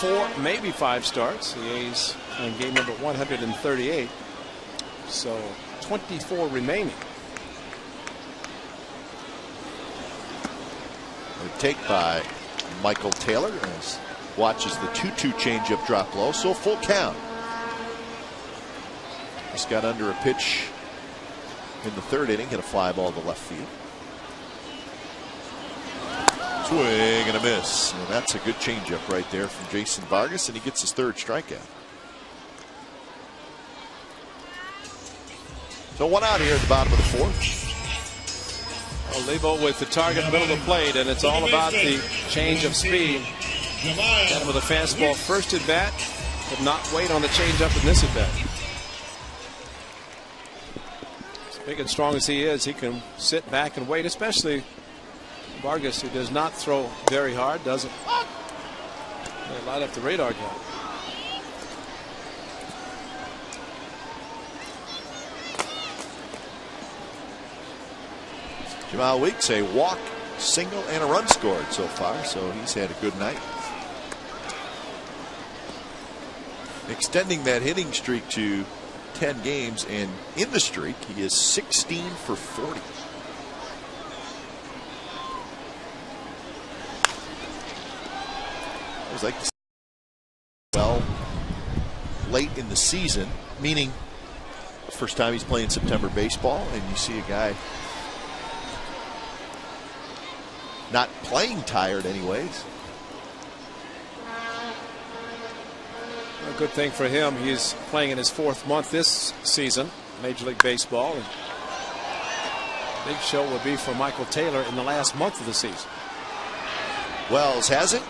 4, maybe 5 starts. The A's in game number 138. So 24 remaining. A take by Michael Taylor as watches the 2-2 changeup drop low. So full count. Just got under a pitch in the 3rd inning. Hit a fly ball to left field. Swing and a miss. And that's a good changeup right there from Jason Vargas, and he gets his 3rd strikeout. So 1 out here at the bottom of the 4th. Olivo with the target middle of the plate, and it's all about the change of speed. Got him with a fastball first at bat, but not wait on the changeup in this at bat. As big and strong as he is, he can sit back and wait, especially Vargas, who does not throw very hard, doesn't really light up the radar gun. Jamal Weeks, a walk, single, and a run scored so far, so he's had a good night. Extending that hitting streak to 10 games, and in the streak, he is 16 for 40. I always like to see well late in the season, meaning the first time he's playing September baseball, and you see a guy not playing tired anyways. A good thing for him. He's playing in his 4th month this season, Major League Baseball. And big show will be for Michael Taylor in the last month of the season. Wells has it.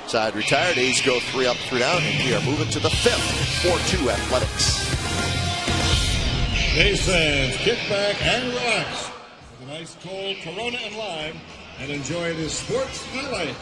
Side retired. A's go 3 up, 3 down, and we are moving to the 5th. 4-2 Athletics. A's fans, kick back and relax with a nice cold Corona and lime, and enjoy this sports highlight.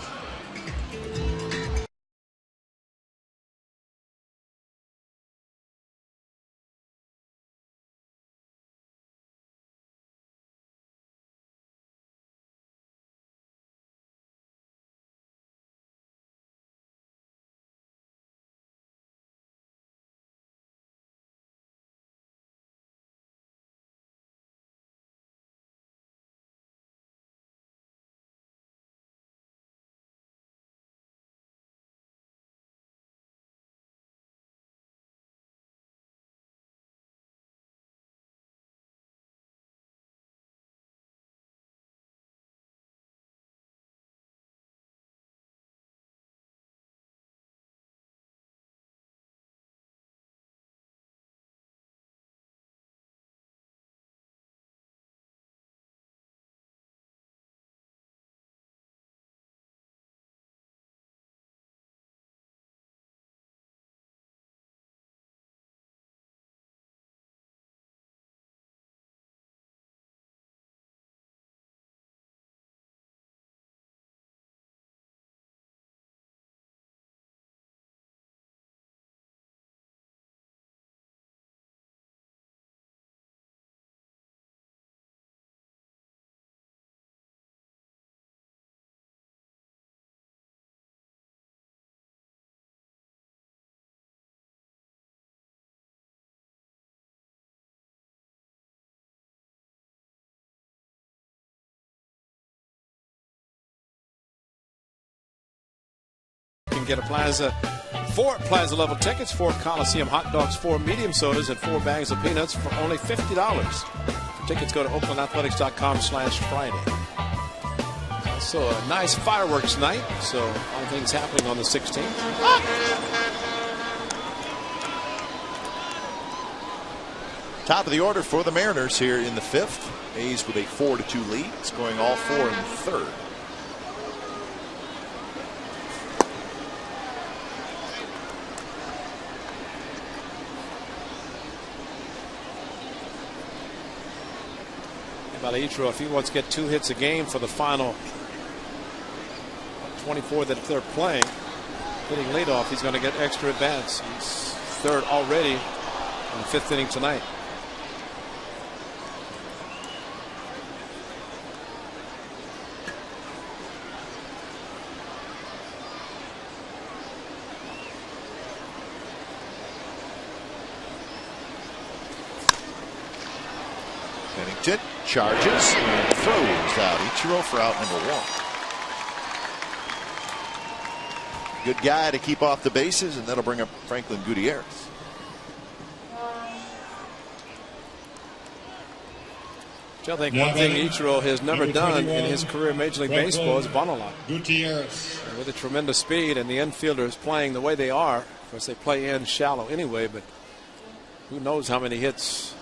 can get a Plaza, 4 Plaza level tickets, 4 Coliseum hot dogs, 4 medium sodas, and 4 bags of peanuts for only $50. For tickets, go to oaklandathletics.com/Friday. Also a nice fireworks night, so all things happening on the 16th. Top of the order for the Mariners here in the 5th. A's with a 4-2 lead, scoring all 4 in the 3rd. Vallejo, if he wants to get 2 hits a game for the final 24 that they're playing, hitting leadoff, he's going to get extra at bats. He's 3rd already in the 5th inning tonight. Pennington charges and throws out Ichiro for out number 1. Good guy to keep off the bases, and that'll bring up Franklin Gutierrez. I think one thing Ichiro has never done in his career in Major League Baseball is bunt a lot. Gutierrez. With the tremendous speed and the infielders playing the way they are, of course they play in shallow anyway, but who knows how many hits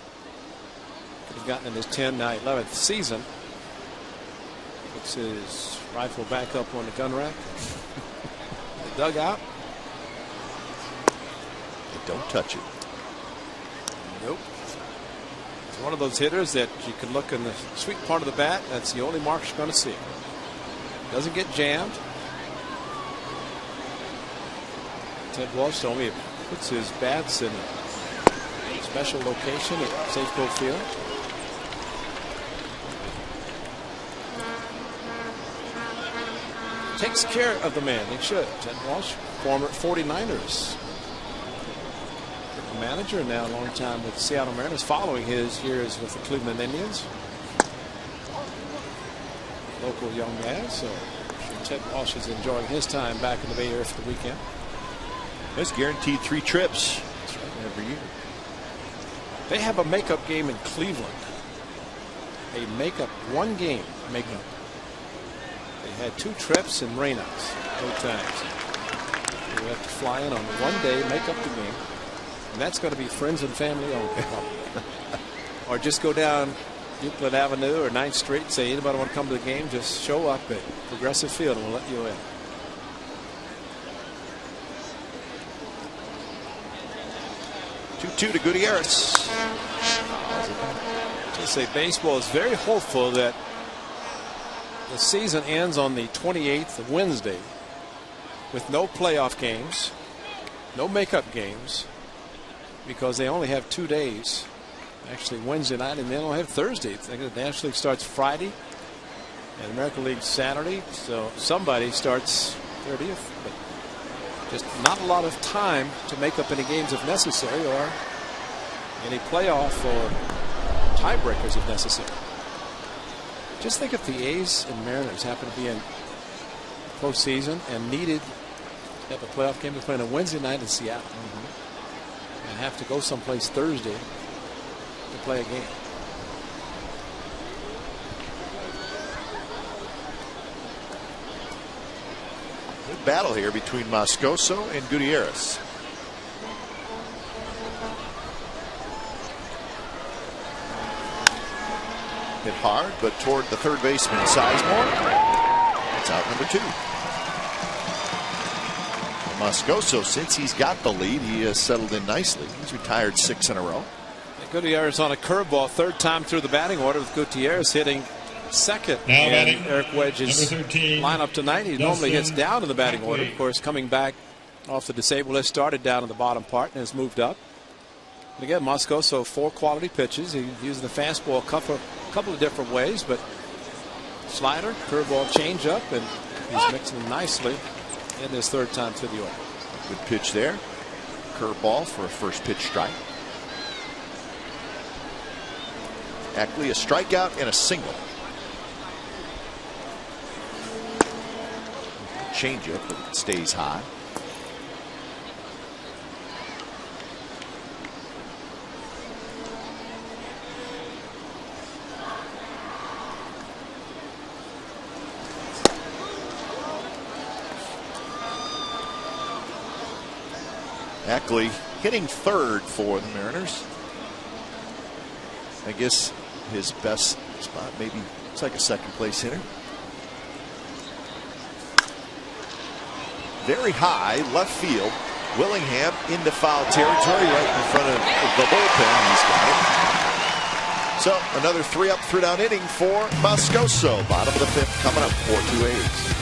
he's gotten in his 10, now 11th season. Puts his rifle back up on the gun rack. The dugout. Don't touch it. Nope. It's one of those hitters that you can look in the sweet part of the bat. That's the only mark you're going to see. Doesn't get jammed. Ted Walsh told me he puts his bats in a special location at Safeco Field. Takes care of the man. He should. Ted Walsh, former 49ers manager, now a long time with the Seattle Mariners, following his years with the Cleveland Indians. Local young man, so Ted Walsh is enjoying his time back in the Bay Area for the weekend. He's guaranteed 3 trips every year. They have a makeup game in Cleveland. A makeup, one game makeup. They had 2 trips and rainouts both times. You have to fly in on one day, make up the game. And that's going to be friends and family only. Or just go down Euclid Avenue or 9th Street and say, anybody want to come to the game, just show up at Progressive Field and we'll let you in. Two to Gutierrez. Just say baseball is very hopeful that the season ends on the 28th of Wednesday with no playoff games, no makeup games, because they only have 2 days, actually Wednesday night, and they don't have Thursday. The National League starts Friday and American League Saturday, so somebody starts 30th, but just not a lot of time to make up any games if necessary, or any playoff or tiebreakers if necessary. Just think if the A's and Mariners happen to be in postseason and needed to have a playoff game to play on a Wednesday night in Seattle. And have to go someplace Thursday to play a game. Good battle here between Moscoso and Gutierrez. Hit hard, but toward the third baseman, Sizemore. That's out number 2. Moscoso, since he's got the lead, he has settled in nicely. He's retired 6 in a row. Gutierrez on a curveball, 3rd time through the batting order, with Gutierrez hitting 2nd now in Eric Wedge's 13, lineup tonight. He normally hits down in the batting order. Of course, coming back off the disabled list, started down in the bottom part and has moved up. And again, Moscoso, 4 quality pitches. He used the fastball a couple of different ways, but slider, curveball, changeup, and he's mixing them nicely in his 3rd time through the order. Good pitch there. Curveball for a first pitch strike. Ackley, a strikeout and a single. Changeup, but it stays high. Ackley hitting 3rd for the Mariners. I guess his best spot, maybe it's like a 2nd place hitter. Very high left field. Willingham into foul territory right in front of the bullpen. He's got it. So another 3-up, 3-down inning for Moscoso. Bottom of the 5th coming up, 4-2 A's.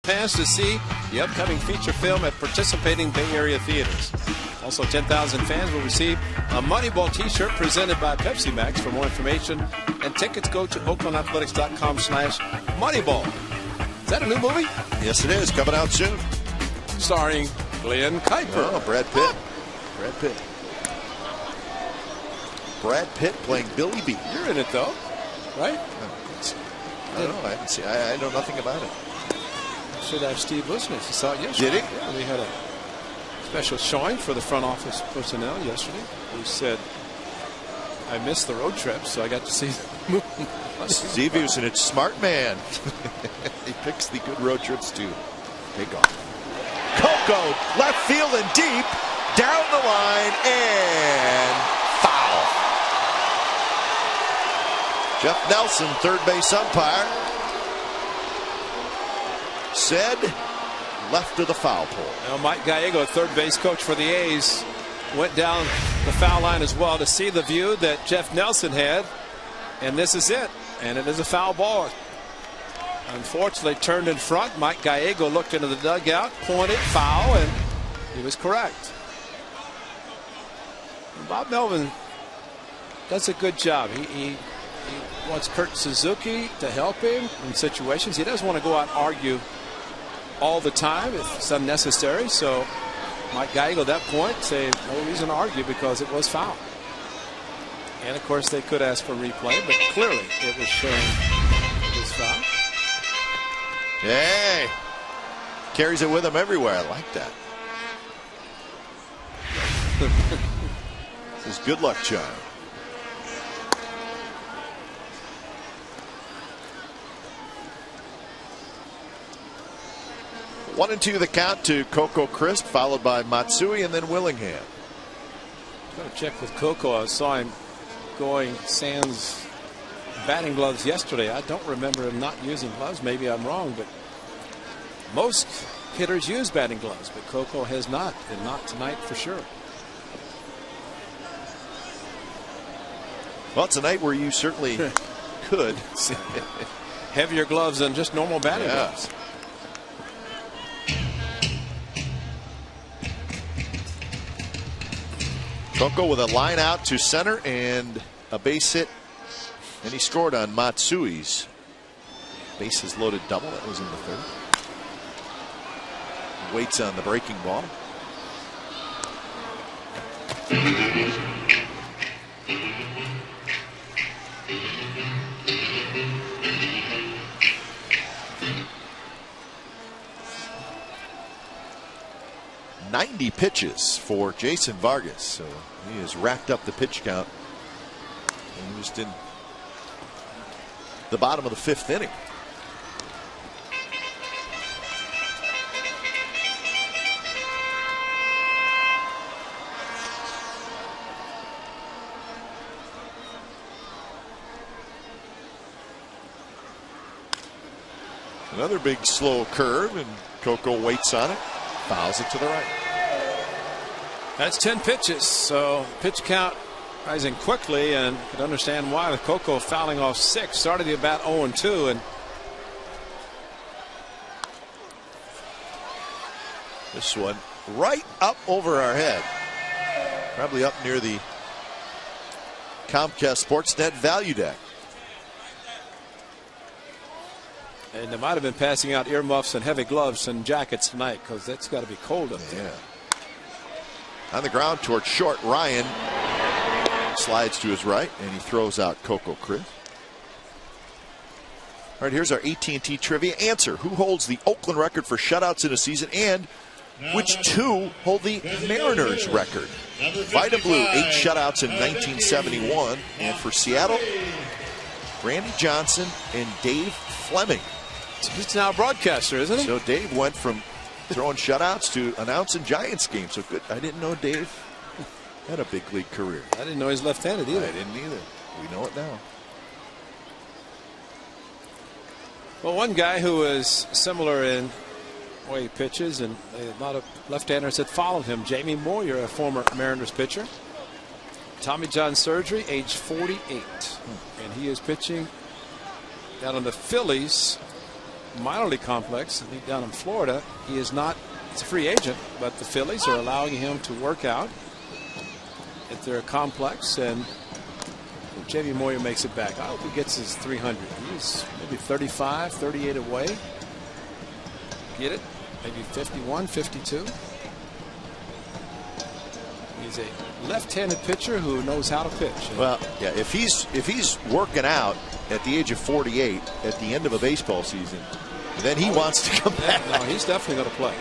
pass to see the upcoming feature film at participating Bay Area theaters. Also, 10,000 fans will receive a Moneyball t-shirt presented by Pepsi Max. For more information and tickets, go to oaklandathletics.com/Moneyball. Is that a new movie? Yes, it is. Coming out soon. Starring Glenn Kuiper. Oh, Brad Pitt. Brad Pitt. Brad Pitt playing Billy B. You're in it, though, right? I don't know. I haven't seen. I know nothing about it. Should have Steve listening. He saw it yesterday. Did he? Yeah, we had a special showing for the front office personnel yesterday. Who said, "I missed the road trip, so I got to see the movie." Steve Houston, it's smart man. He picks the good road trips too. Take off. Coco, left field and deep, down the line, and foul. Jeff Nelson, third base umpire, said left of the foul pole. Now, Mike Gallego, third base coach for the A's, went down the foul line as well to see the view that Jeff Nelson had, and this is it. And it is a foul ball. Unfortunately, turned in front. Mike Gallego looked into the dugout, pointed, foul, and he was correct. And Bob Melvin does a good job. He wants Kurt Suzuki to help him in situations. He doesn't want to go out and argue all the time if it's unnecessary. So Mike Gallego at that point say no reason to argue because it was foul. And of course they could ask for a replay, but clearly it was shown it was foul. Hey, carries it with him everywhere. I like that. This is good luck charm. One and two the count to Coco Crisp, followed by Matsui and then Willingham. I'm going to check with Coco. I saw him going sans batting gloves yesterday. I don't remember him not using gloves. Maybe I'm wrong, but most hitters use batting gloves, but Coco has not, and not tonight for sure. Well, it's a night where you certainly could. Heavier gloves than just normal batting gloves. Coco with a line out to center and a base hit, and he scored on Matsui's bases loaded double. That was in the third. Waits on the breaking ball. .90 pitches for Jason Vargas, so he has racked up the pitch count. And he was in the bottom of the fifth inning. Another big slow curve, and Coco waits on it, fouls it to the right. That's 10 pitches, so pitch count rising quickly, and you can understand why with Coco fouling off 6. Started the at-bat 0-2, and this one right up over our head, probably up near the Comcast Sportsnet value deck. And they might have been passing out earmuffs and heavy gloves and jackets tonight, because that's got to be cold up there. On the ground towards short, Ryan slides to his right, and he throws out Coco Crisp. All right, here's our AT&T trivia answer. Who holds the Oakland record for shutouts in a season, and which two hold the Mariners record? Vida Blue, 8 shutouts in 1971, and for Seattle, Randy Johnson and Dave Fleming. He's now a broadcaster, isn't he? So Dave went from throwing shutouts to announcing Giants games. So good. I didn't know Dave had a big league career. I didn't know he's left-handed either. I didn't either. We know it now. Well, one guy who is similar in the way he pitches, and a lot of left-handers that followed him, Jamie Moyer, a former Mariners pitcher. Tommy John surgery, age 48. And he is pitching down on the Phillies minor league complex, I think down in Florida. He is not, he's a free agent, but the Phillies are allowing him to work out at their complex, and Jamie Moyer makes it back. I hope he gets his 300. He's maybe 35, 38 away. Get it? Maybe 51, 52. He's a left-handed pitcher who knows how to pitch. Well, yeah, if he's working out at the age of 48 at the end of a baseball season, then he wants to come back. No, he's definitely going to play.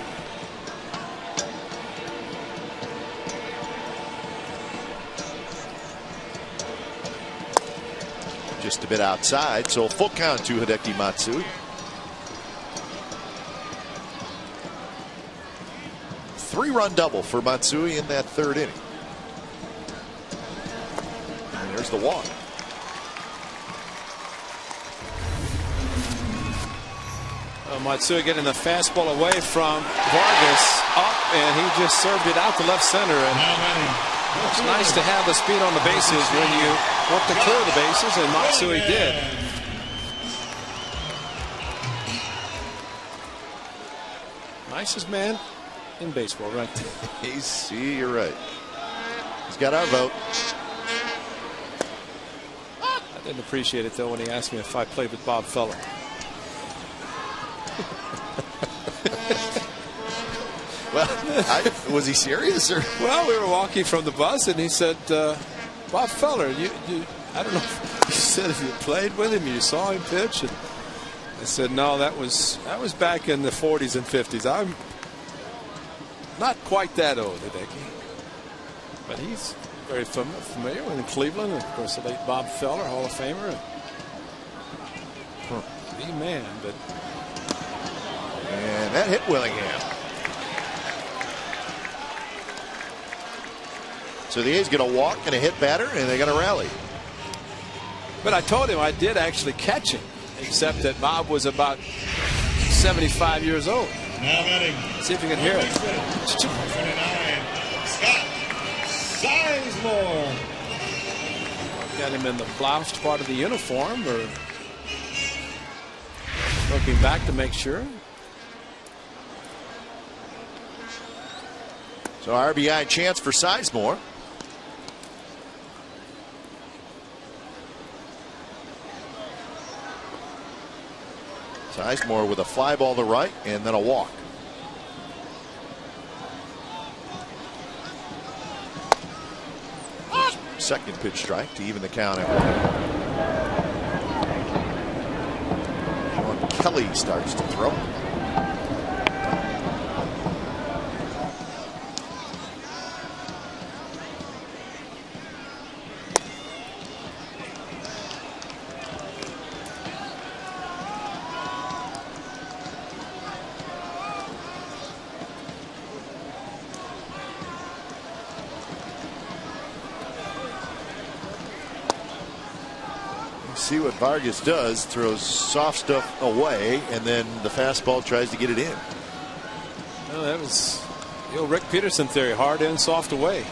Just a bit outside, so full count to Hideki Matsui. Three-run double for Matsui in that third inning. And there's the walk. Matsui getting the fastball away from Vargas up, and he just served it out to left center. And it's nice to have the speed on the bases when you want to clear the bases, and Matsui did. Nicest man in baseball, right there. See, you're right. He's got our vote. I didn't appreciate it, though, when he asked me if I played with Bob Feller. Well, was he serious? Or? Well, we were walking from the bus, and he said, Bob Feller, I don't know if you said if you played with him, you saw him pitch. And I said, no, that was back in the 40s and 50s. I'm not quite that old, Hideki. But he's very familiar with in Cleveland. And of course, the late Bob Feller, Hall of Famer. The man. And that hit Willingham. So the A's going to walk and a hit batter, and they're going to rally. But I told him I did actually catch him, except that Bob was about 75 years old. Now batting. See if you can hear it. 29, Scott Sizemore. Got him in the bloused part of the uniform, or looking back to make sure. So RBI chance for Sizemore. Sizemore with a fly ball to right and then a walk. Second pitch strike to even the count at one. Sean Kelly starts to throw. See what Vargas does, throws soft stuff away, and then the fastball tries to get it in. Well, that was the old Rick Peterson theory, hard in, soft away.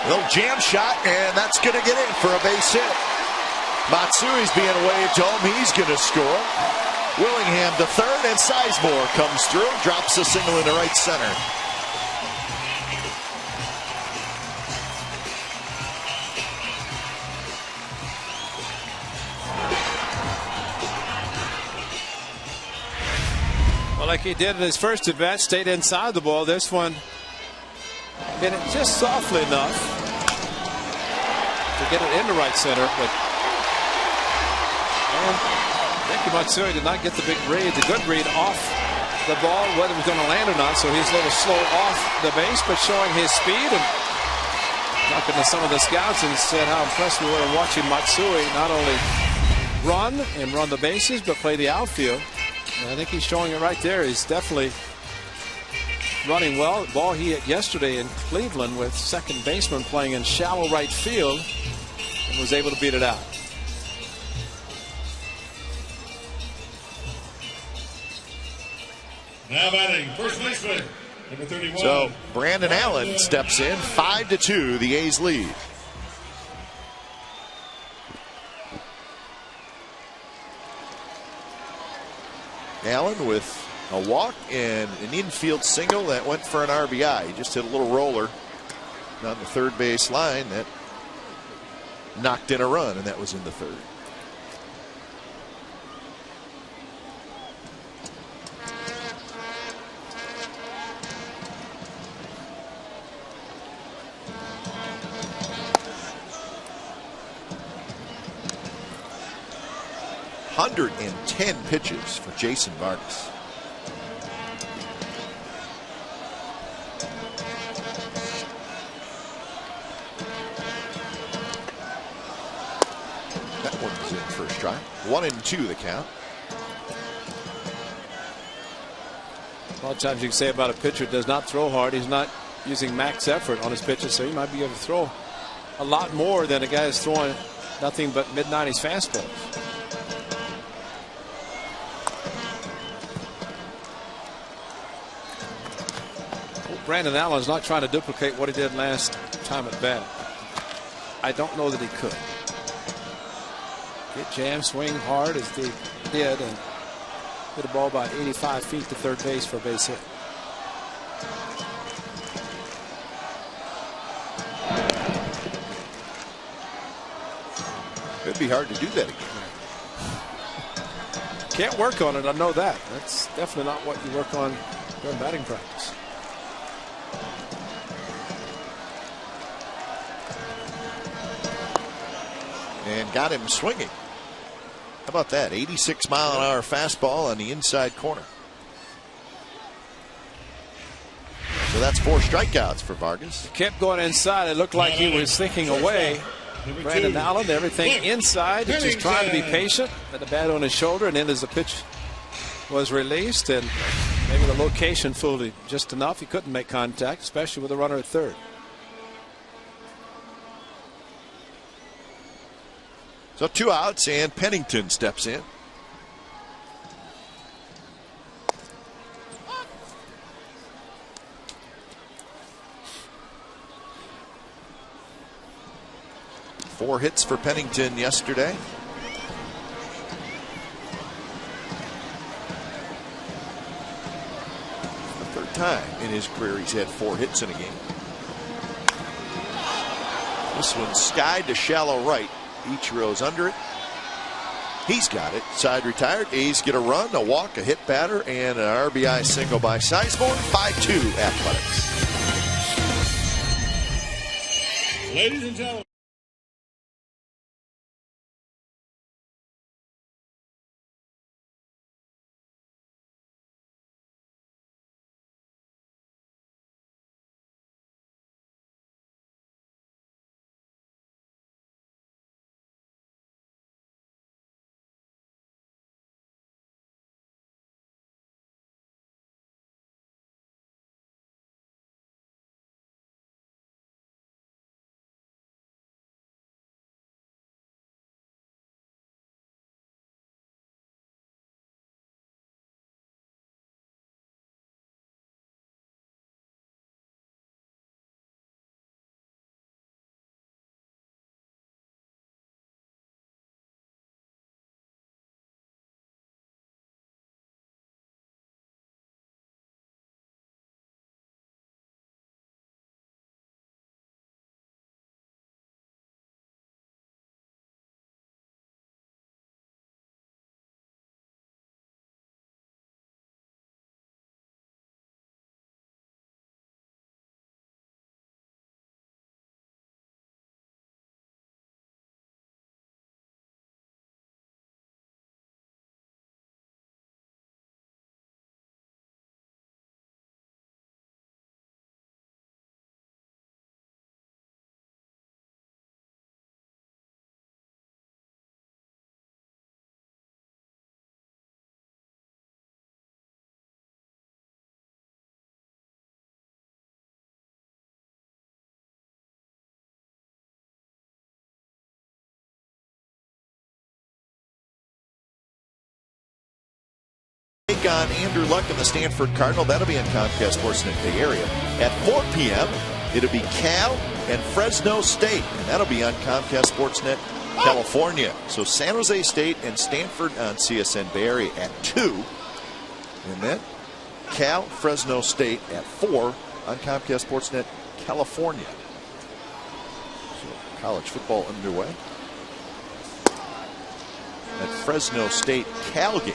Little jam shot, and that's going to get in for a base hit. Matsui's being waved home. He's going to score. Willingham to third, and Sizemore comes through, drops a single into right center. Well, like he did in his first at bat, stayed inside the ball. This one hit it just softly enough to get it into right center, but Hideki Matsui did not get the big read, the good read off the ball, whether it was going to land or not. So he's a little slow off the base, but showing his speed. And talking to some of the scouts and said how impressed we were watching Matsui not only run the bases, but play the outfield. And I think he's showing it right there. He's definitely running well. The ball he hit yesterday in Cleveland with second baseman playing in shallow right field, and was able to beat it out. Now batting, first baseman, Number 31. So Brandon Allen steps in. 5-2, the A's lead. Allen with a walk and an infield single that went for an RBI. He just hit a little roller on the third base line that knocked in a run, and that was in the third. .110 pitches for Jason Vargas. That one's in for a strike. 1-2 the count. A lot of times you can say about a pitcher does not throw hard. He's not using max effort on his pitches, so he might be able to throw a lot more than a guy who's throwing nothing but mid-90s fastballs. Brandon Allen is not trying to duplicate what he did last time at bat. I don't know that he could. Get jammed, swing hard as they did, and hit a ball about 85 feet to third base for a base hit. It'd be hard to do that again. Can't work on it, I know that. That's definitely not what you work on during batting practice. And got him swinging. How about that? 86-mile-an-hour fastball on the inside corner. So that's 4 strikeouts for Vargas. Kept going inside. It looked like he was thinking away. Brandon Allen, everything inside, just trying to be patient. Had the bat on his shoulder, and then as the pitch was released, and maybe the location fooled him just enough. He couldn't make contact, especially with a runner at third. So 2 outs, and Pennington steps in. Four hits for Pennington yesterday. The third time in his career he's had 4 hits in a game. This one's skied to shallow right. Ichiro's under it. He's got it. Side retired. A's get a run, a walk, a hit batter, and an RBI single by Sizemore. 5-2 Athletics. Ladies and gentlemen. take on Andrew Luck and the Stanford Cardinal. That'll be on Comcast Sportsnet Bay Area. At 4 p.m., it'll be Cal and Fresno State, and that'll be on Comcast Sportsnet California. So San Jose State and Stanford on CSN Bay Area at 2. And then Cal, Fresno State at 4 on Comcast Sportsnet California. So college football underway. That Fresno State Cal game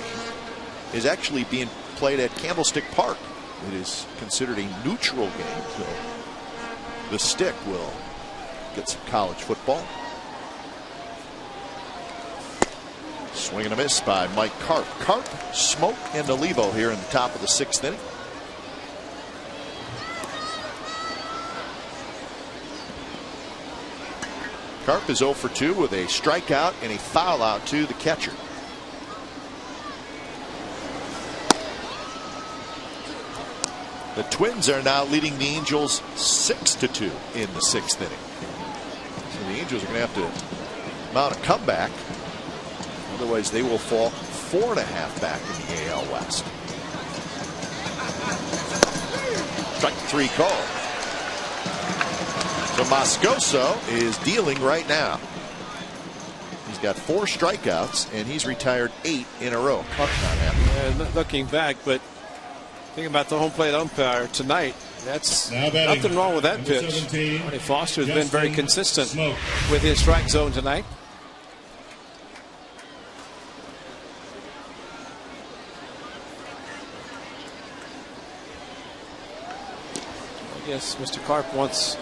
is actually being played at Candlestick Park. It is considered a neutral game, so the Stick will get some college football. Swing and a miss by Mike Karp. Karp, Smoke, and Olivo here in the top of the 6th inning. Karp is 0 for 2 with a strikeout and a foul out to the catcher. The Twins are now leading the Angels 6-2 in the 6th inning. So the Angels are going to have to mount a comeback. Otherwise, they will fall 4.5 back in the AL West. Strike 3 call. So Moscoso is dealing right now. He's got 4 strikeouts, and he's retired 8 in a row. Not happy. Looking back, but thinking about the home plate umpire tonight, that's nothing wrong with that pitch. Ronnie Foster has been very consistent with his strike zone tonight. I guess Mr. Karp wants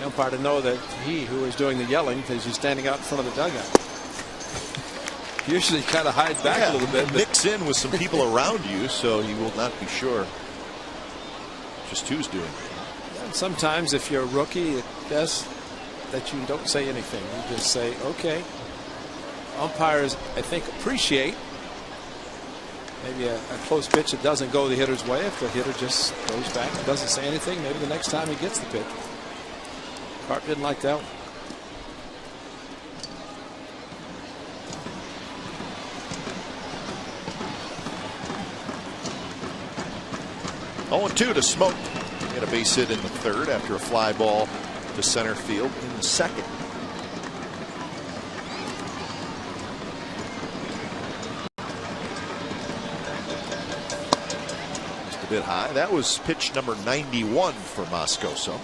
the umpire to know that he who is doing the yelling because he's standing out in front of the dugout. Usually kind of hide back a little bit. Mix in with some people around you so you will not be sure just who's doing it. And sometimes if you're a rookie, it does that you don't say anything. You just say, okay. Umpires, I think, appreciate maybe a close pitch that doesn't go the hitter's way. If the hitter just goes back and doesn't say anything, maybe the next time he gets the pitch. Karp didn't like that one. 0-2 to Smoke. He had a base hit in the 3rd after a fly ball to center field in the 2nd. Just a bit high. That was pitch number 91 for Moscoso.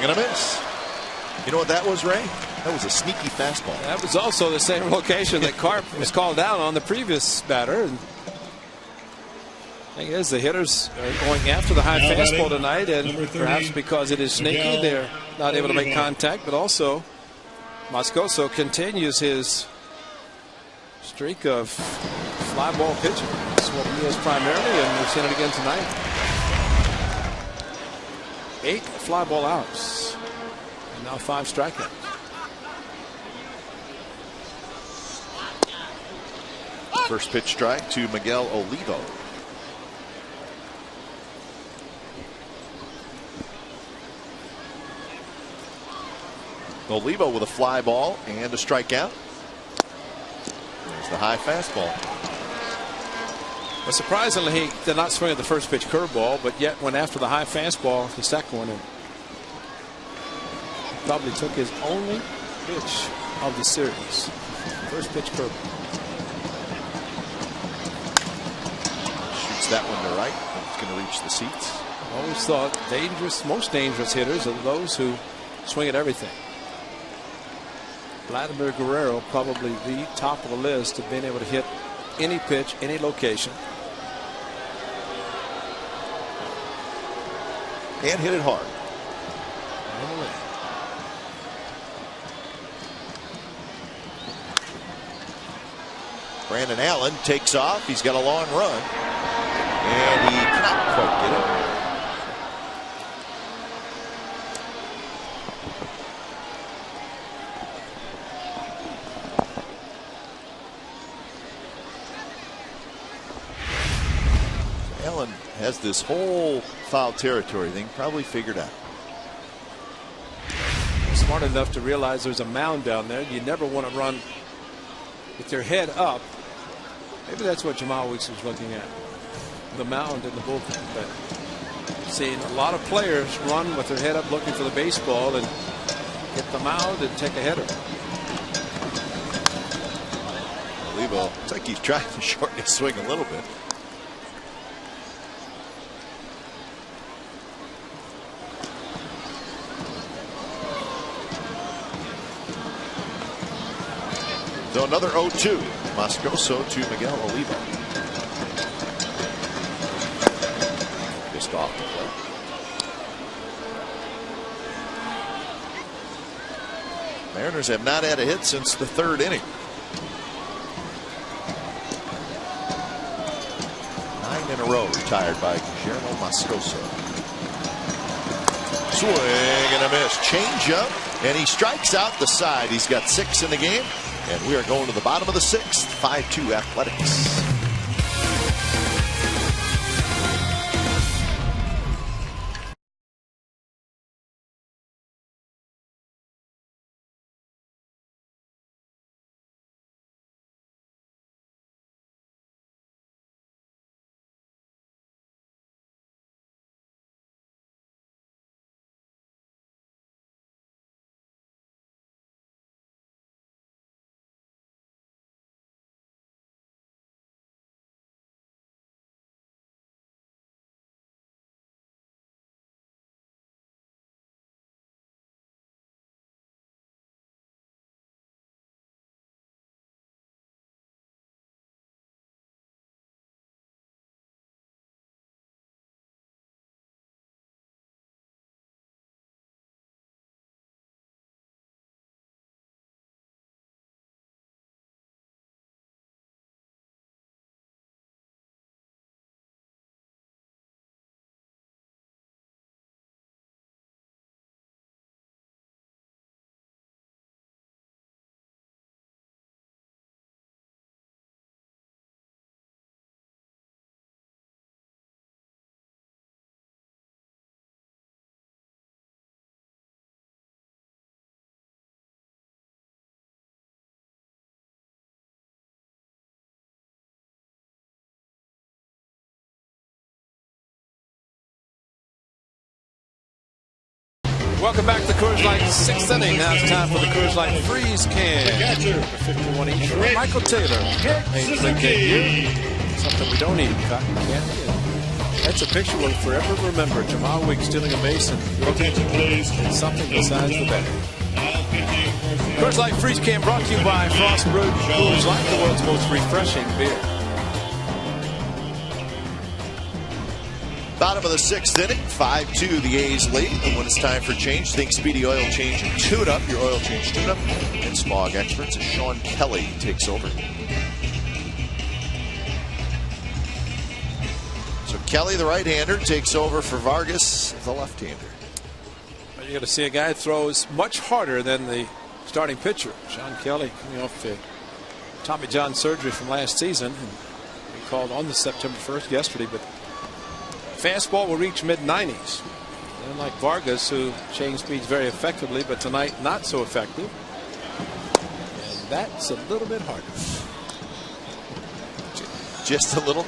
And a miss. You know what that was, Ray? That was a sneaky fastball. That was also the same location that Karp was called down on the previous batter. And thing is, the hitters are going after the high fastball tonight, and perhaps because it is sneaky, they're not able to make contact. But also, Moscoso continues his streak of fly ball pitching. That's what he is primarily, and we've seen it again tonight. 8 fly ball outs, and now 5 strikeouts. First pitch strike to Miguel Olivo. Olivo with a fly ball and a strikeout. There's the high fastball. But surprisingly, he did not swing at the first pitch curveball, but yet went after the high fastball, the second one, and probably took his only pitch of the series. First pitch curveball. Shoots that one to right. It's going to reach the seats. I always thought most dangerous hitters are those who swing at everything. Vladimir Guerrero probably the top of the list of being able to hit any pitch, any location. And hit it hard. Brandon Allen takes off. He's got a long run. And he cannot quite get it. Allen has this whole foul territory thing probably figured out. Smart enough to realize there's a mound down there. You never want to run with your head up. Maybe that's what Jamal Weeks was looking at, the mound in the bullpen. But seeing a lot of players run with their head up looking for the baseball and hit the mound and take a header. Olivo, it's like he's trying to shorten his swing a little bit. So another 0-2. Moscoso to Miguel Olivo. Just off the plate. Mariners have not had a hit since the 3rd inning. 9 in a row retired by Guillermo Moscoso. Swing and a miss. Change up, and he strikes out the side. He's got 6 in the game. And we are going to the bottom of the 6th. 5-2 Athletics. Welcome back to Coors Light 6th inning. Now it's time for the Coors Light Freeze Can. 51 each from Michael Taylor. Something we don't eat. Cotton candy. That's a picture we'll forever remember. Jamal Weeks stealing a base and something besides the bat. Coors Light Freeze Can brought to you by Frost Brewed Coors Light, the world's most refreshing beer. Bottom of the 6th inning, 5-2 the A's lead. And when it's time for change, think Speedy Oil Change and Tune Up. Your oil change tune up and smog experts as Sean Kelly takes over. So Kelly, the right-hander, takes over for Vargas, the left-hander. You're going to see a guy throws much harder than the starting pitcher. Sean Kelly coming off the Tommy John surgery from last season. And he called on the September 1st yesterday, but fastball will reach mid-90s. Unlike Vargas, who changed speeds very effectively, but tonight not so effective. And that's a little bit harder. Just a little.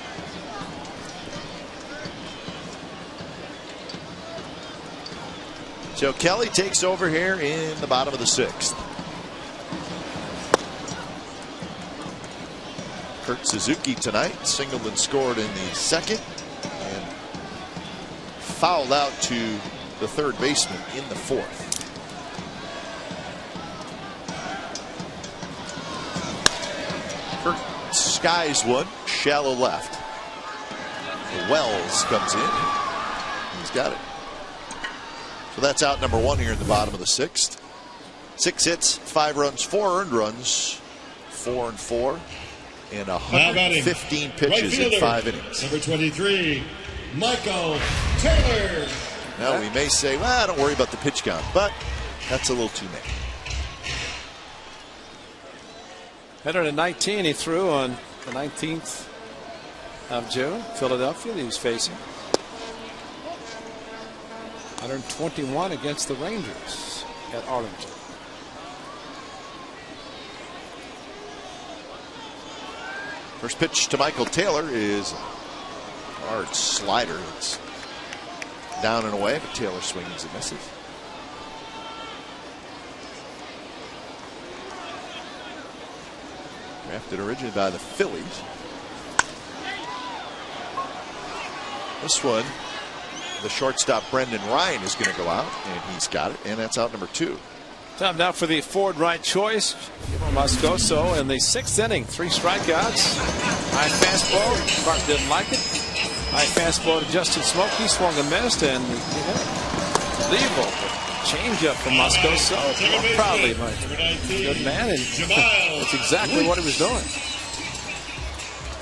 So Kelly takes over here in the bottom of the 6th. Kurt Suzuki tonight singled and scored in the 2nd. Fouled out to the 3rd baseman in the 4th. Kirk skies one, shallow left. Wells comes in. He's got it. So that's out number 1 here in the bottom of the 6th. 6 hits, 5 runs, 4 earned runs, 4 and 4, and 115 pitches in 5 innings. Number 23. Michael Taylor. Now we may say, well, don't worry about the pitch count, but that's a little too many. 119 he threw on the 19th of June. Philadelphia, he was facing. 121 against the Rangers at Arlington. First pitch to Michael Taylor is a hard slider. It's down and away, but Taylor swings and misses. Drafted originally by the Phillies. This one, the shortstop Brendan Ryan is going to go out, and he's got it, and that's out number 2. Time now for the Ford right choice. Moscoso in the 6th inning, 3 strikeouts. High fastball, Clark didn't like it. High fastball to Justin Smoke, he swung and missed, and unbelievable changeup from Moscoso. Proudly, my good man, and that's exactly what he was doing.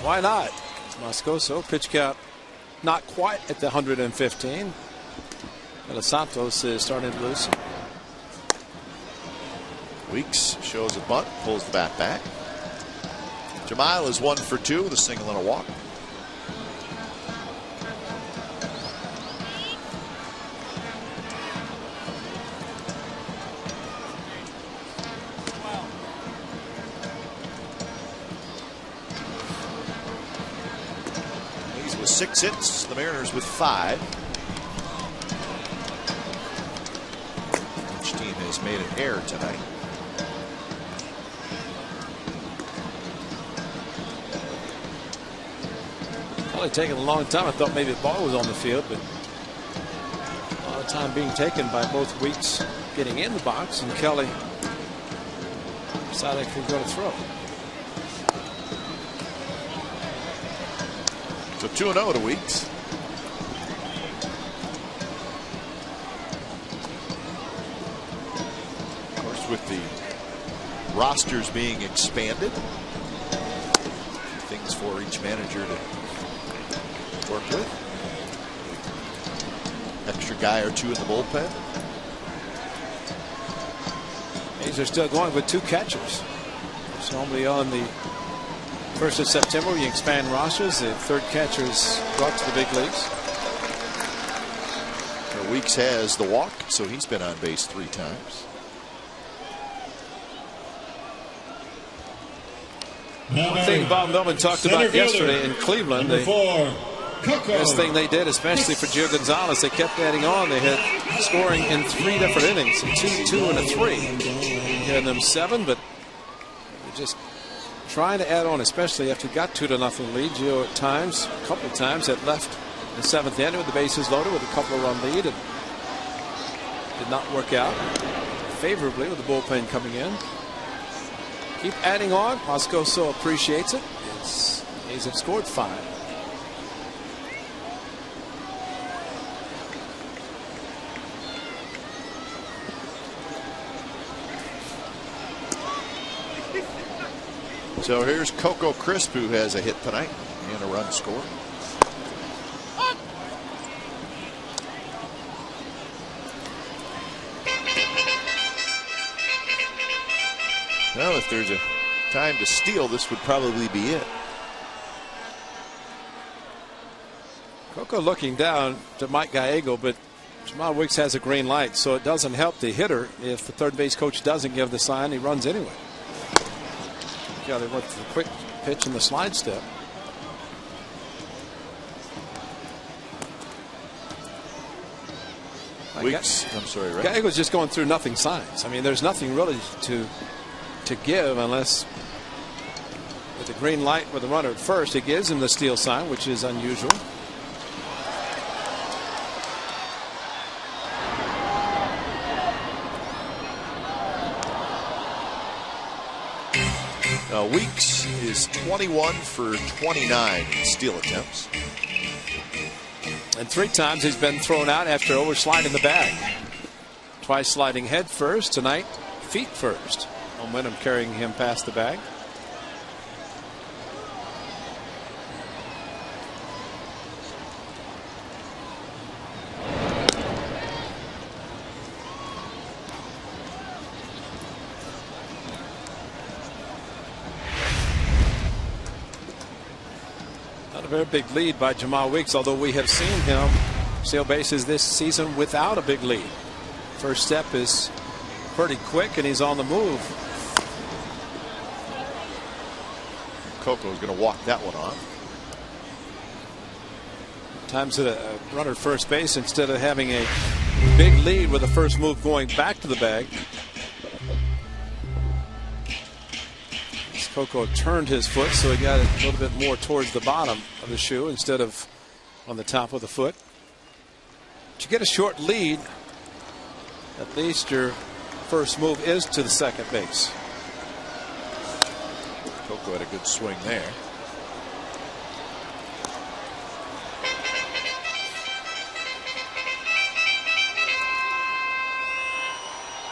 Why not? Moscoso, pitch count not quite at the 115. Los Santos is starting to loosen. Weeks shows a bunt, pulls the bat back. Jemile is 1 for 2 with a single and a walk. He's with 6 hits, the Mariners with 5. Each team has made an error tonight. Probably taken a long time. I thought maybe the ball was on the field, but a lot of time being taken by both Weeks getting in the box and Kelly deciding if he's going to throw. So 2-0 to Weeks. Of course, with the rosters being expanded, things for each manager to work with. Extra guy or 2 in the bullpen. A's are still going with 2 catchers. It's normally on the 1st of September you expand rosters. The 3rd catcher is brought to the big leagues. Weeks has the walk, so he's been on base 3 times. One thing Bob Melvin talked about yesterday in Cleveland, the best thing they did, especially for Gio Gonzalez, they kept adding on. They had scoring in 3 different innings, 2, 2, and a 3. He had them 7, but just trying to add on, especially after he got 2-0 lead. Gio at times, a couple of times, had left the 7th inning with the bases loaded with a couple of run lead, and did not work out favorably with the bullpen coming in. Keep adding on. Moscoso appreciates it. A's have scored 5. So here's Coco Crisp, who has a hit tonight and a run scored. Well, if there's a time to steal, this would probably be it. Coco looking down to Mike Gallego, but Jamal Wicks has a green light, so it doesn't help the hitter if the third base coach doesn't give the sign. He runs anyway. Yeah, they went for the quick pitch and the slide step. Weeks, I'm sorry, right? Gallego's just going through nothing signs. I mean, there's nothing really to give unless with the green light with the runner at first, it gives him the steal sign, which is unusual. Weeks is 21 for 29 in steal attempts. And 3 times he's been thrown out after oversliding the bag. Twice sliding head first, tonight feet first. Momentum carrying him past the bag. a very big lead by Jamal Weeks, although we have seen him steal bases this season without a big lead. First step is pretty quick, and he's on the move. Coco is going to walk that one off. Times that a runner at first base, instead of having a big lead with the first move going back to the bag, Coco turned his foot, so he got it a little bit more towards the bottom of the shoe instead of on the top of the foot. But you get a short lead, at least your first move is to the second base. Coco had a good swing there.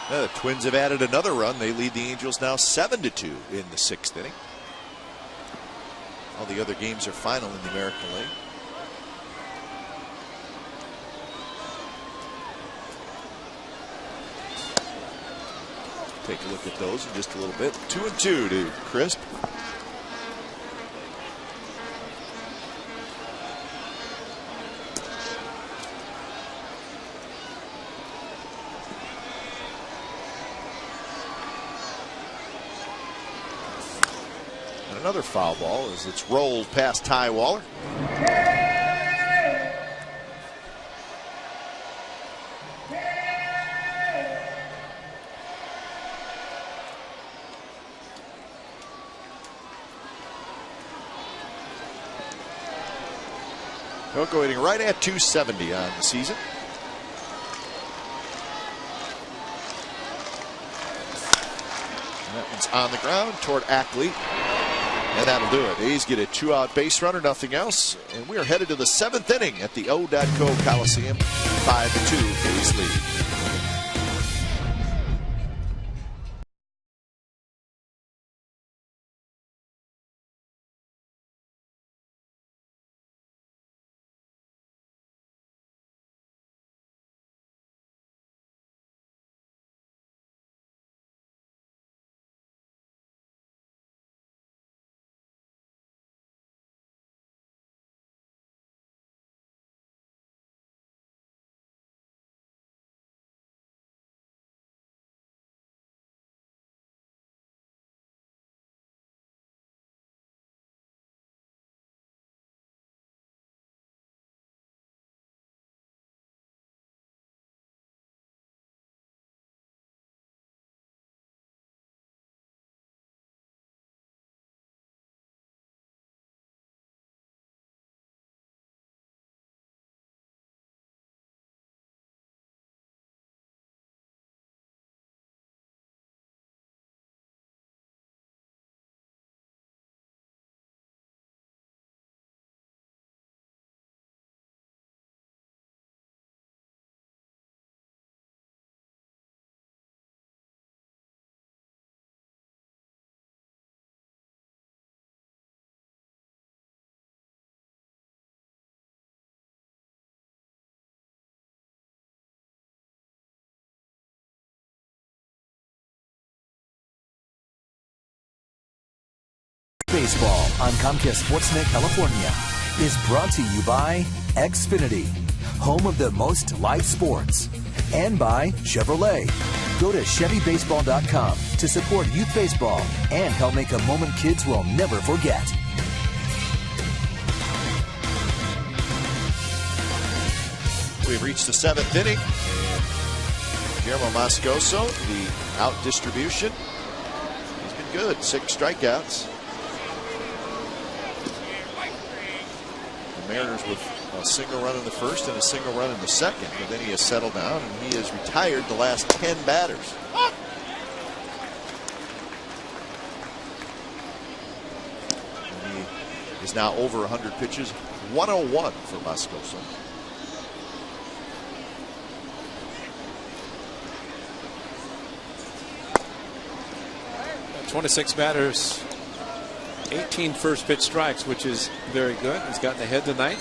Now the Twins have added another run. They lead the Angels now 7-2 in the 6th inning. All the other games are final in the American League. Take a look at those in just a little bit. 2-2 to Crisp. And another foul ball as it's rolled past Ty Waller. Coco hitting right at 270 on the season. And that one's on the ground toward Ackley. And that'll do it. A's get a 2-out base runner, nothing else. And we are headed to the 7th inning at the O.co Coliseum. 5-2 A's lead. Baseball on Comcast Sportsnet California is brought to you by Xfinity, home of the most live sports, and by Chevrolet. Go to ChevyBaseball.com to support youth baseball and help make a moment kids will never forget. We've reached the 7th inning. And Guillermo Moscoso, the out distribution. He's been good. 6 strikeouts. The Mariners with a single run in the first and a single run in the second. But then he has settled down and he has retired the last 10 batters. And he is now over 100 pitches. 101 for Moscoso. 26 batters, 18 first pitch strikes, which is very good. He's gotten ahead tonight.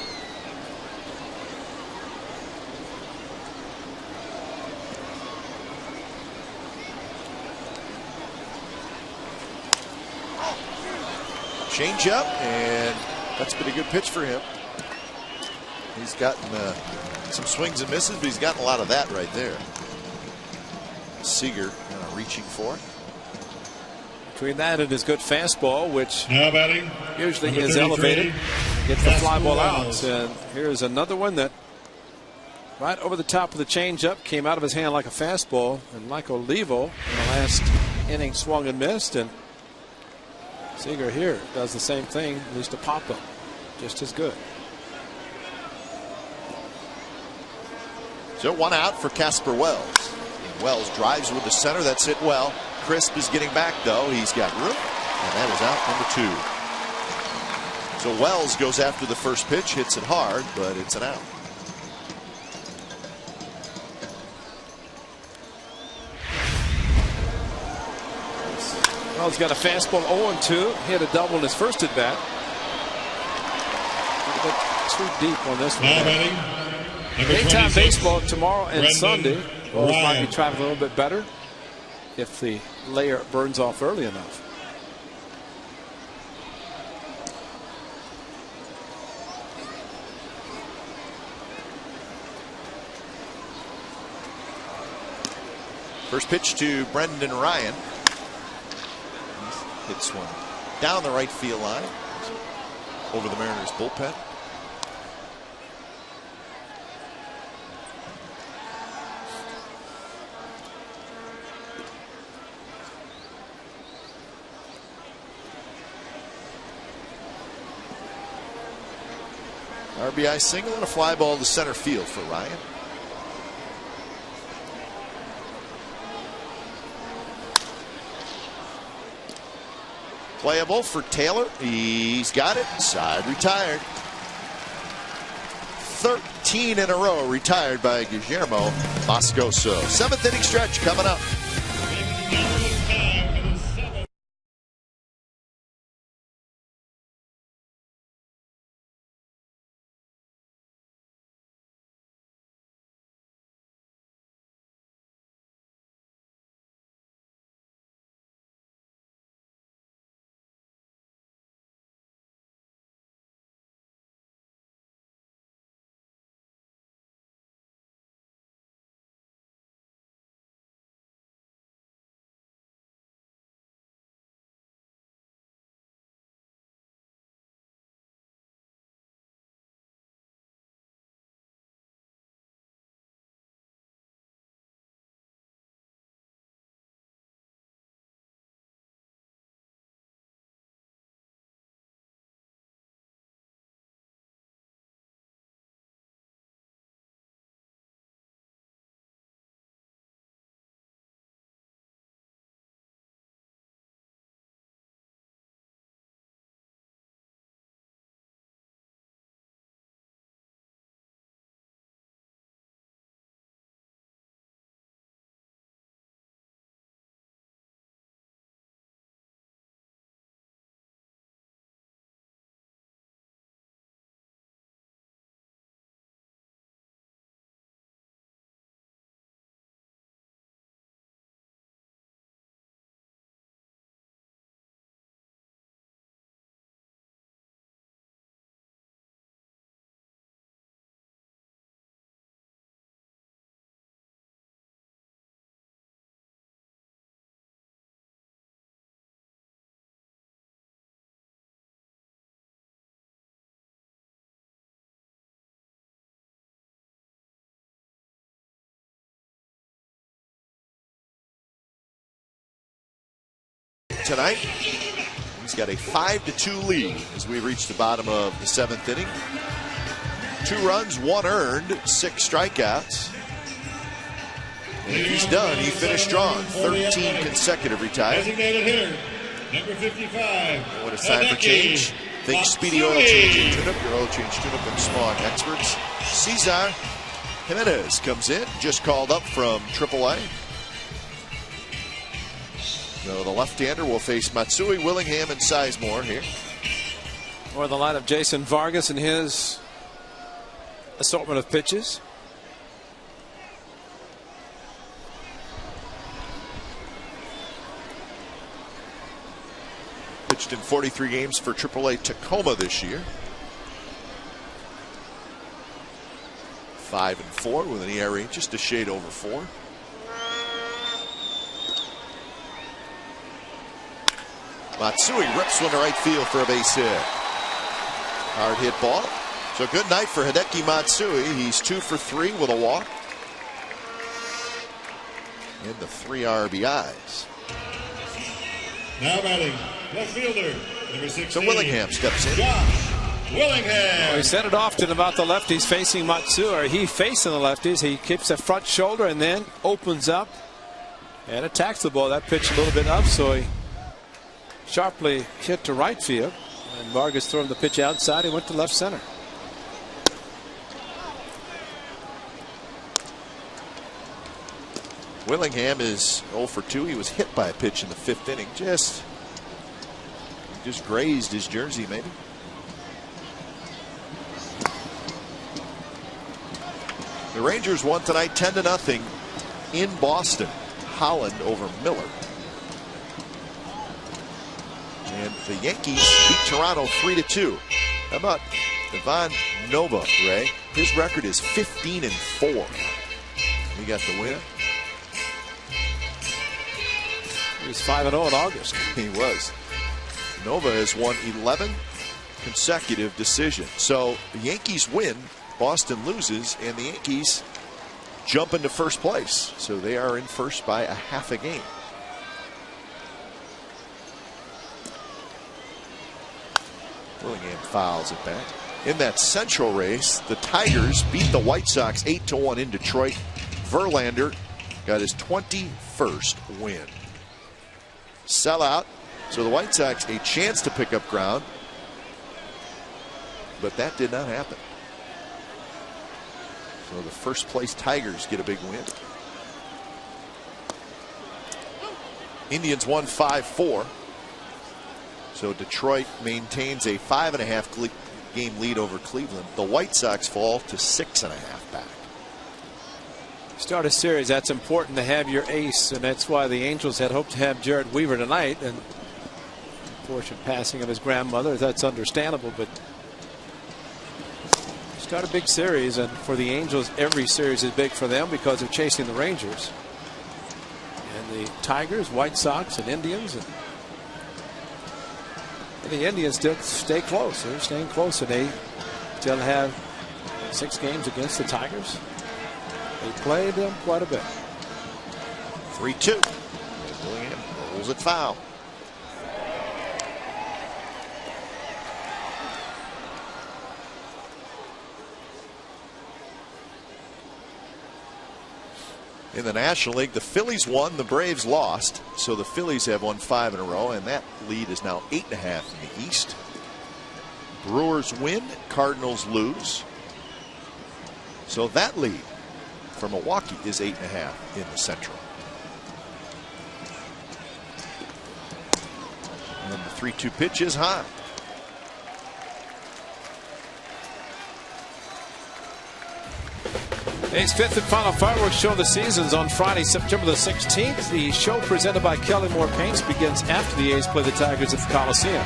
Change up, and That's been a good pitch for him. He's gotten some swings and misses, but he's gotten a lot of that right there. Seager reaching for it. Between that and his good fastball, which now batting, usually is elevated, gets the fly ball out. And here's another one that right over the top of the changeup came out of his hand like a fastball. And Mike Olivo in the last inning swung and missed. And Seager here does the same thing, at least a pop-up, just as good. So 1 out for Casper Wells. And Wells drives with the center. That's hit well. Crisp is getting back, though. He's got room, and that is out number 2. So Wells goes after the first pitch, hits it hard, but it's an out. Wells got a fastball 0-2. Hit a double in his first at bat. Too deep on this one. Daytime baseball tomorrow and Sunday. Wells might be traveling a little bit better if the layer burns off early enough. First pitch to Brendan Ryan. Hits one down the right field line over the Mariners bullpen. RBI single and a fly ball to center field for Ryan. Playable for Taylor. He's got it. Side retired. 13 in a row retired by Guillermo Moscoso. 7th inning stretch coming up. Tonight, he's got a 5-2 lead as we reach the bottom of the 7th inning. 2 runs, 1 earned, 6 strikeouts. And if he's done, he finished strong. 13 consecutive retired. Designated hitter, number 55. What a time for change. Think Speedy Oil Change and Tune-Up, your oil change tune-up and Smog experts. Cesar Jimenez comes in, just called up from AAA. So the left-hander will face Matsui, Willingham, and Sizemore here. Or the line of Jason Vargas and his assortment of pitches. Pitched in 43 games for AAA Tacoma this year. 5-4 with an ERA just a shade over 4. Matsui rips one to right field for a base hit. Hard hit ball. So good night for Hideki Matsui. He's 2 for 3 with a walk. And the 3 RBIs. Now batting, left fielder, number 16. So Willingham steps in. Josh Willingham. Well, he sent it off to about the lefties facing Matsui, or he facing the lefties. He keeps the front shoulder and then opens up and attacks the ball. That pitch a little bit up, so he sharply hit to right field. And Vargas throwing the pitch outside. He went to left center. Willingham is 0 for 2. He was hit by a pitch in the 5th inning. Just grazed his jersey, maybe. The Rangers won tonight 10-0 in Boston. Holland over Miller. And the Yankees beat Toronto 3-2. How about Ivan Nova, Ray? His record is 15-4. He got the win. He was 5-0 in August. He was. Nova has won 11 consecutive decisions. So the Yankees win, Boston loses, and the Yankees jump into first place. So they are in first by a half a game. Willingham fouls it back. In that Central race, the Tigers beat the White Sox 8-1 in Detroit. Verlander got his 21st win. Sellout. So the White Sox a chance to pick up ground, but that did not happen. So the first place Tigers get a big win. Indians won 5-4. So Detroit maintains a 5.5 game lead over Cleveland. The White Sox fall to 6.5 back. Start a series, that's important to have your ace, and that's why the Angels had hoped to have Jared Weaver tonight. And unfortunate passing of his grandmother, that's understandable, but start a big series, and for the Angels every series is big for them because they're chasing the Rangers and the Tigers, White Sox, and Indians. And the Indians still stay close. They're staying close, and they still have 6 games against the Tigers. They played them quite a bit. 3-2. William rolls it foul. In the National League, the Phillies won, the Braves lost. So the Phillies have won 5 in a row, and that lead is now 8.5 in the East. Brewers win, Cardinals lose. So that lead for Milwaukee is 8.5 in the Central. And the 3-2 pitch is high. A's 5th and final fireworks show of the season's on Friday, September the 16th. The show presented by Kelly Moore Paints begins after the A's play the Tigers at the Coliseum.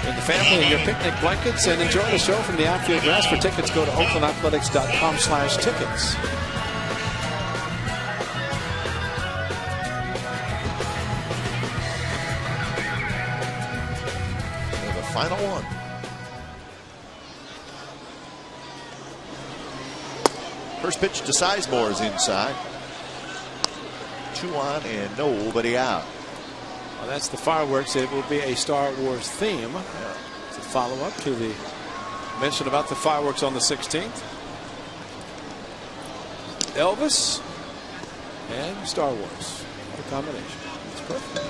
Bring the family and your picnic blankets and enjoy the show from the outfield grass. For tickets, go to oaklandathletics.com/tickets. And the final one. First pitch to Sizemore is inside. 2 on and nobody out. Well, that's the fireworks. It will be a Star Wars theme. It's a follow-up to the mention about the fireworks on the 16th. Elvis and Star Wars. What a combination. It's perfect.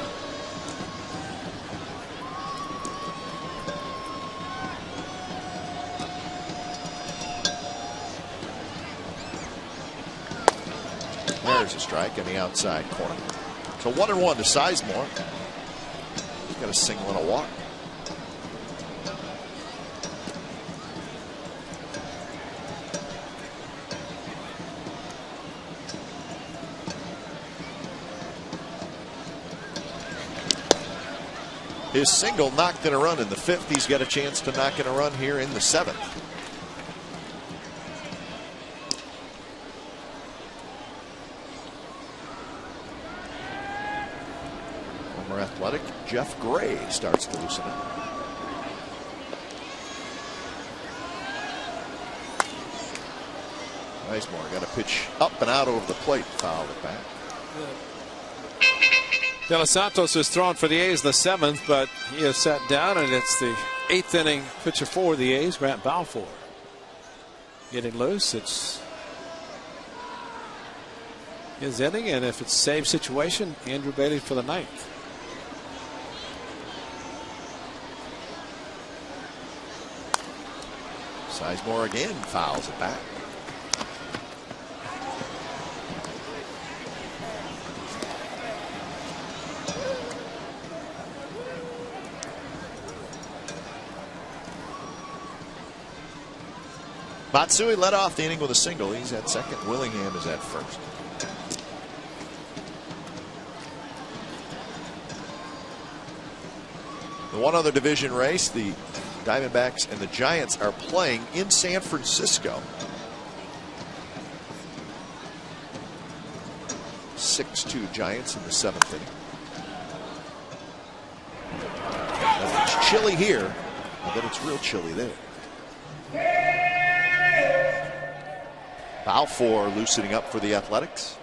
There's a strike in the outside corner. So 1-1 to Sizemore. He's got a single and a walk. His single knocked in a run in the 5th. He's got a chance to knock in a run here in the 7th. Athletic Jeff Gray starts to loosen it. Sizemore got a pitch up and out over the plate, fouled it back. De Los Santos is thrown for the A's the 7th, but he is sat down, and it's the 8th inning pitcher for the A's, Grant Balfour. Getting loose. It's his inning, and if it's save situation, Andrew Bailey for the 9th. Sizemore again fouls it back. Matsui led off the inning with a single. He's at second. Willingham is at first. The one other division race, the Diamondbacks and the Giants are playing in San Francisco. 6-2 Giants in the 7th inning. It's chilly here. I bet it's real chilly there. Balfour loosening up for the Athletics.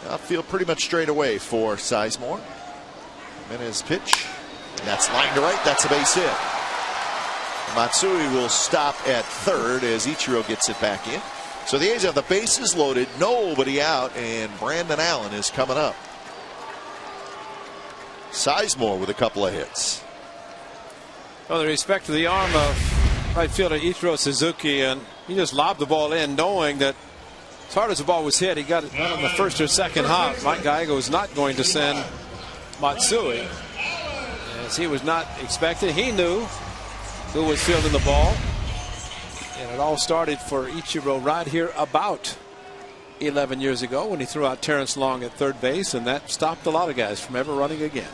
Outfield pretty much straight away for Sizemore. Jimenez pitch. And that's line to right. That's a base hit. Matsui will stop at third as Ichiro gets it back in. So the A's have the bases loaded, nobody out, and Brandon Allen is coming up. Sizemore with a couple of hits. Well, the respect to the arm of right fielder Ichiro Suzuki, and he just lobbed the ball in, knowing that as hard as the ball was hit, he got it on the first or second hop. Mike Gallego was not going to send Matsui, as he was not expected. He knew who was fielding the ball, and it all started for Ichiro right here about 11 years ago when he threw out Terrence Long at third base, and that stopped a lot of guys from ever running again.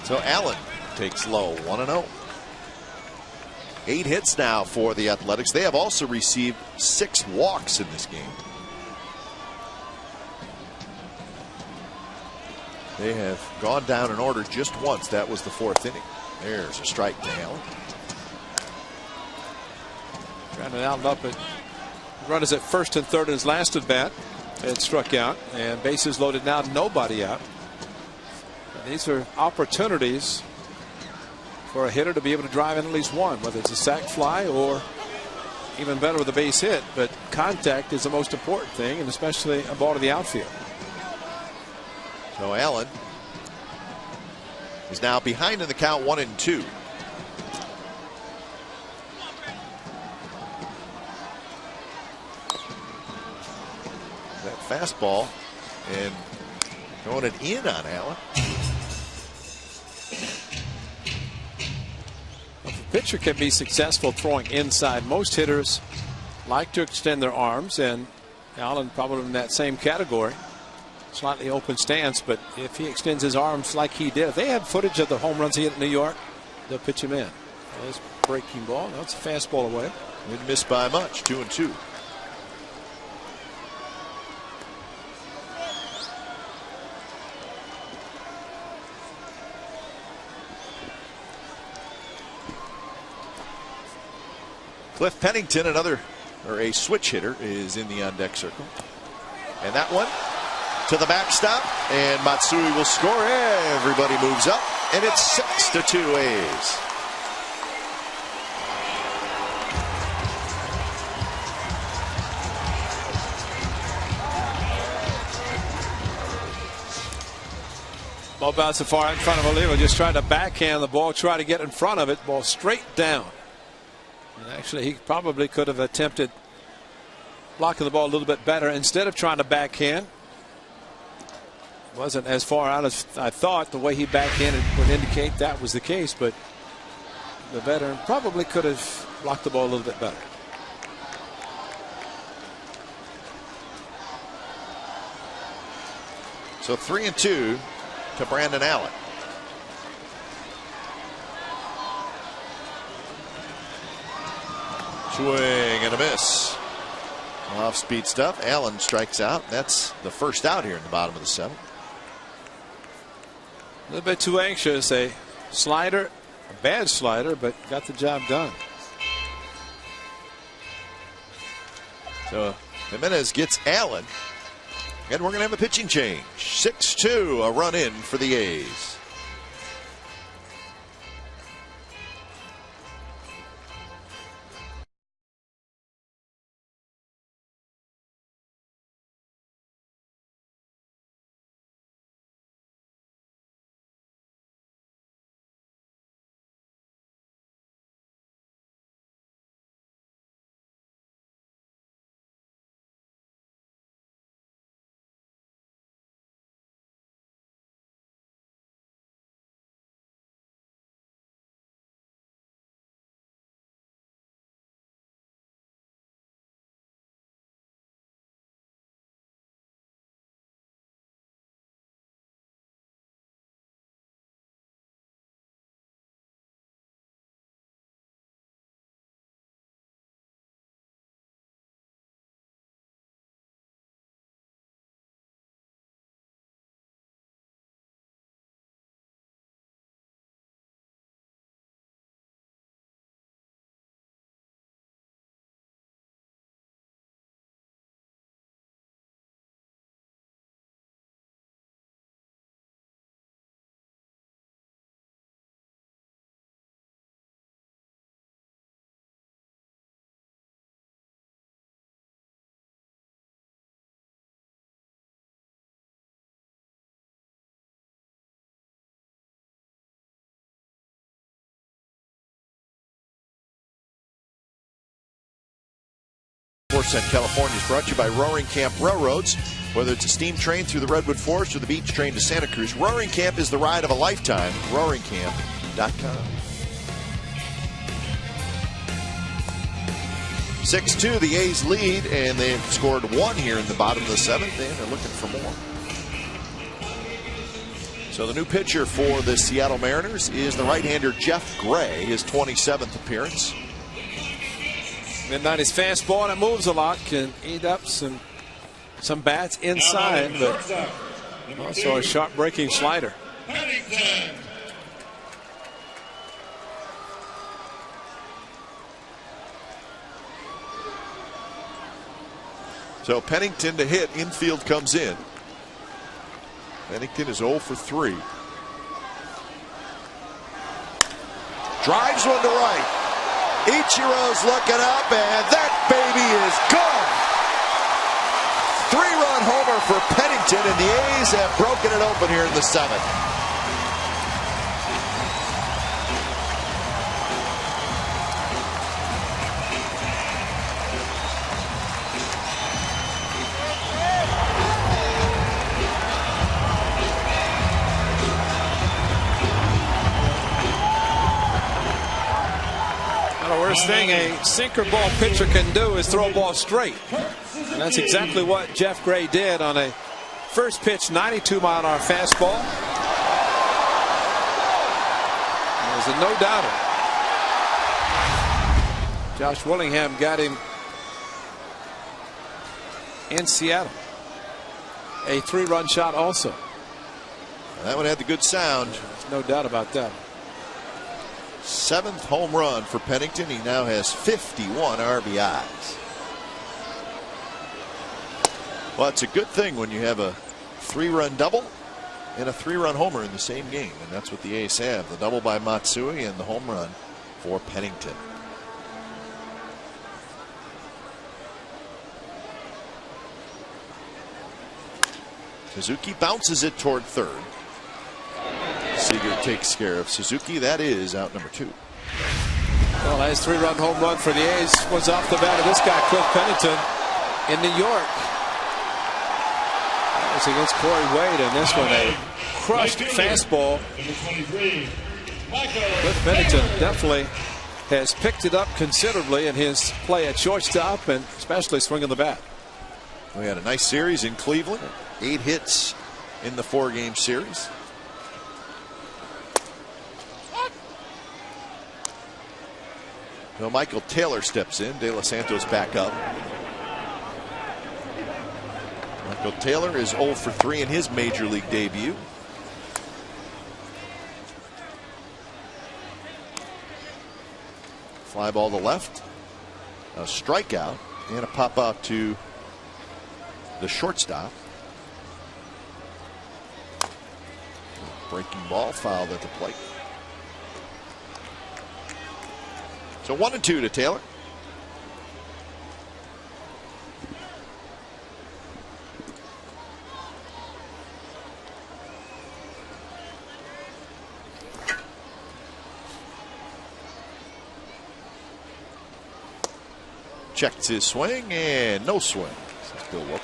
So Allen takes low, 1-0. 8 hits now for the Athletics. They have also received 6 walks in this game. They have gone down in order just once. That was the 4th inning. There's a strike to Allen. Brandon Allen up at runners at first and third in his last at bat. It struck out, and bases loaded now, nobody out. And these are opportunities for a hitter to be able to drive in at least one, whether it's a sac fly or even better with a base hit. But contact is the most important thing, and especially a ball to the outfield. So Allen is now behind in the count, 1-2. That fastball and throwing it in on Allen. If a pitcher can be successful throwing inside, most hitters like to extend their arms, and Allen probably in that same category. Slightly open stance, but if he extends his arms like he did, if they had footage of the home runs he hit in New York, they'll pitch him in. There's a breaking ball. That's a fastball away. Didn't miss by much, 2-2. Cliff Pennington, a switch hitter, is in the on-deck circle. And that one to the backstop, and Matsui will score. Everybody moves up, and it's 6-2 A's. Ball bounced far in front of Oliva, just tried to backhand the ball, try to get in front of it, ball straight down. And actually, he probably could have attempted blocking the ball a little bit better instead of trying to backhand. Wasn't as far out as I thought. The way he backed in would indicate that was the case, but the veteran probably could have blocked the ball a little bit better. So 3-2 to Brandon Allen. Swing and a miss. Off-speed stuff. Allen strikes out. That's the first out here in the bottom of the 7th. A little bit too anxious. A slider, a bad slider, but got the job done. So Jimenez gets Allen. And we're going to have a pitching change. 6-2, a run in for the A's. Sportsnet California is brought to you by Roaring Camp Railroads. Whether it's a steam train through the Redwood Forest or the beach train to Santa Cruz, Roaring Camp is the ride of a lifetime. RoaringCamp.com. 6-2, the A's lead, and they've scored 1 here in the bottom of the 7th, and they're looking for more. So the new pitcher for the Seattle Mariners is the right-hander Jeff Gray, his 27th appearance. Midnight is fastball, and it moves a lot. Can eat up some bats inside, but also a sharp breaking slider. So Pennington to hit, infield comes in. Pennington is 0 for 3. Drives one to right. Ichiro's looking up, and that baby is gone. 3-run homer for Pennington, and the A's have broken it open here in the 7th. The worst thing a sinker ball pitcher can do is throw a ball straight. And that's exactly what Jeff Gray did on a first pitch 92-mile-an-hour fastball. It was a no-doubter. Josh Willingham got him in Seattle. A 3-run shot also. That one had the good sound. There's no doubt about that. 7th home run for Pennington. He now has 51 RBIs. Well, it's a good thing when you have a 3-run double and a 3-run homer in the same game, and that's what the A's have. The double by Matsui and the home run for Pennington. Suzuki bounces it toward third. Seager takes care of Suzuki. That is out number 2. Well, his 3-run home run for the A's was off the bat of this guy, Cliff Pennington, in New York. That was against Corey Wade, and this one a crushed fastball. Cliff Bennington definitely has picked it up considerably in his play at shortstop, and especially swinging the bat. We had a nice series in Cleveland. 8 hits in the 4-game series. Now Michael Taylor steps in. De Los Santos back up. Michael Taylor is 0 for 3 in his major league debut. Fly ball to left. A strikeout and a pop out to the shortstop. Breaking ball fouled at the plate. So 1-2 to Taylor. Checks his swing and no swing. This is Bill Wilkie.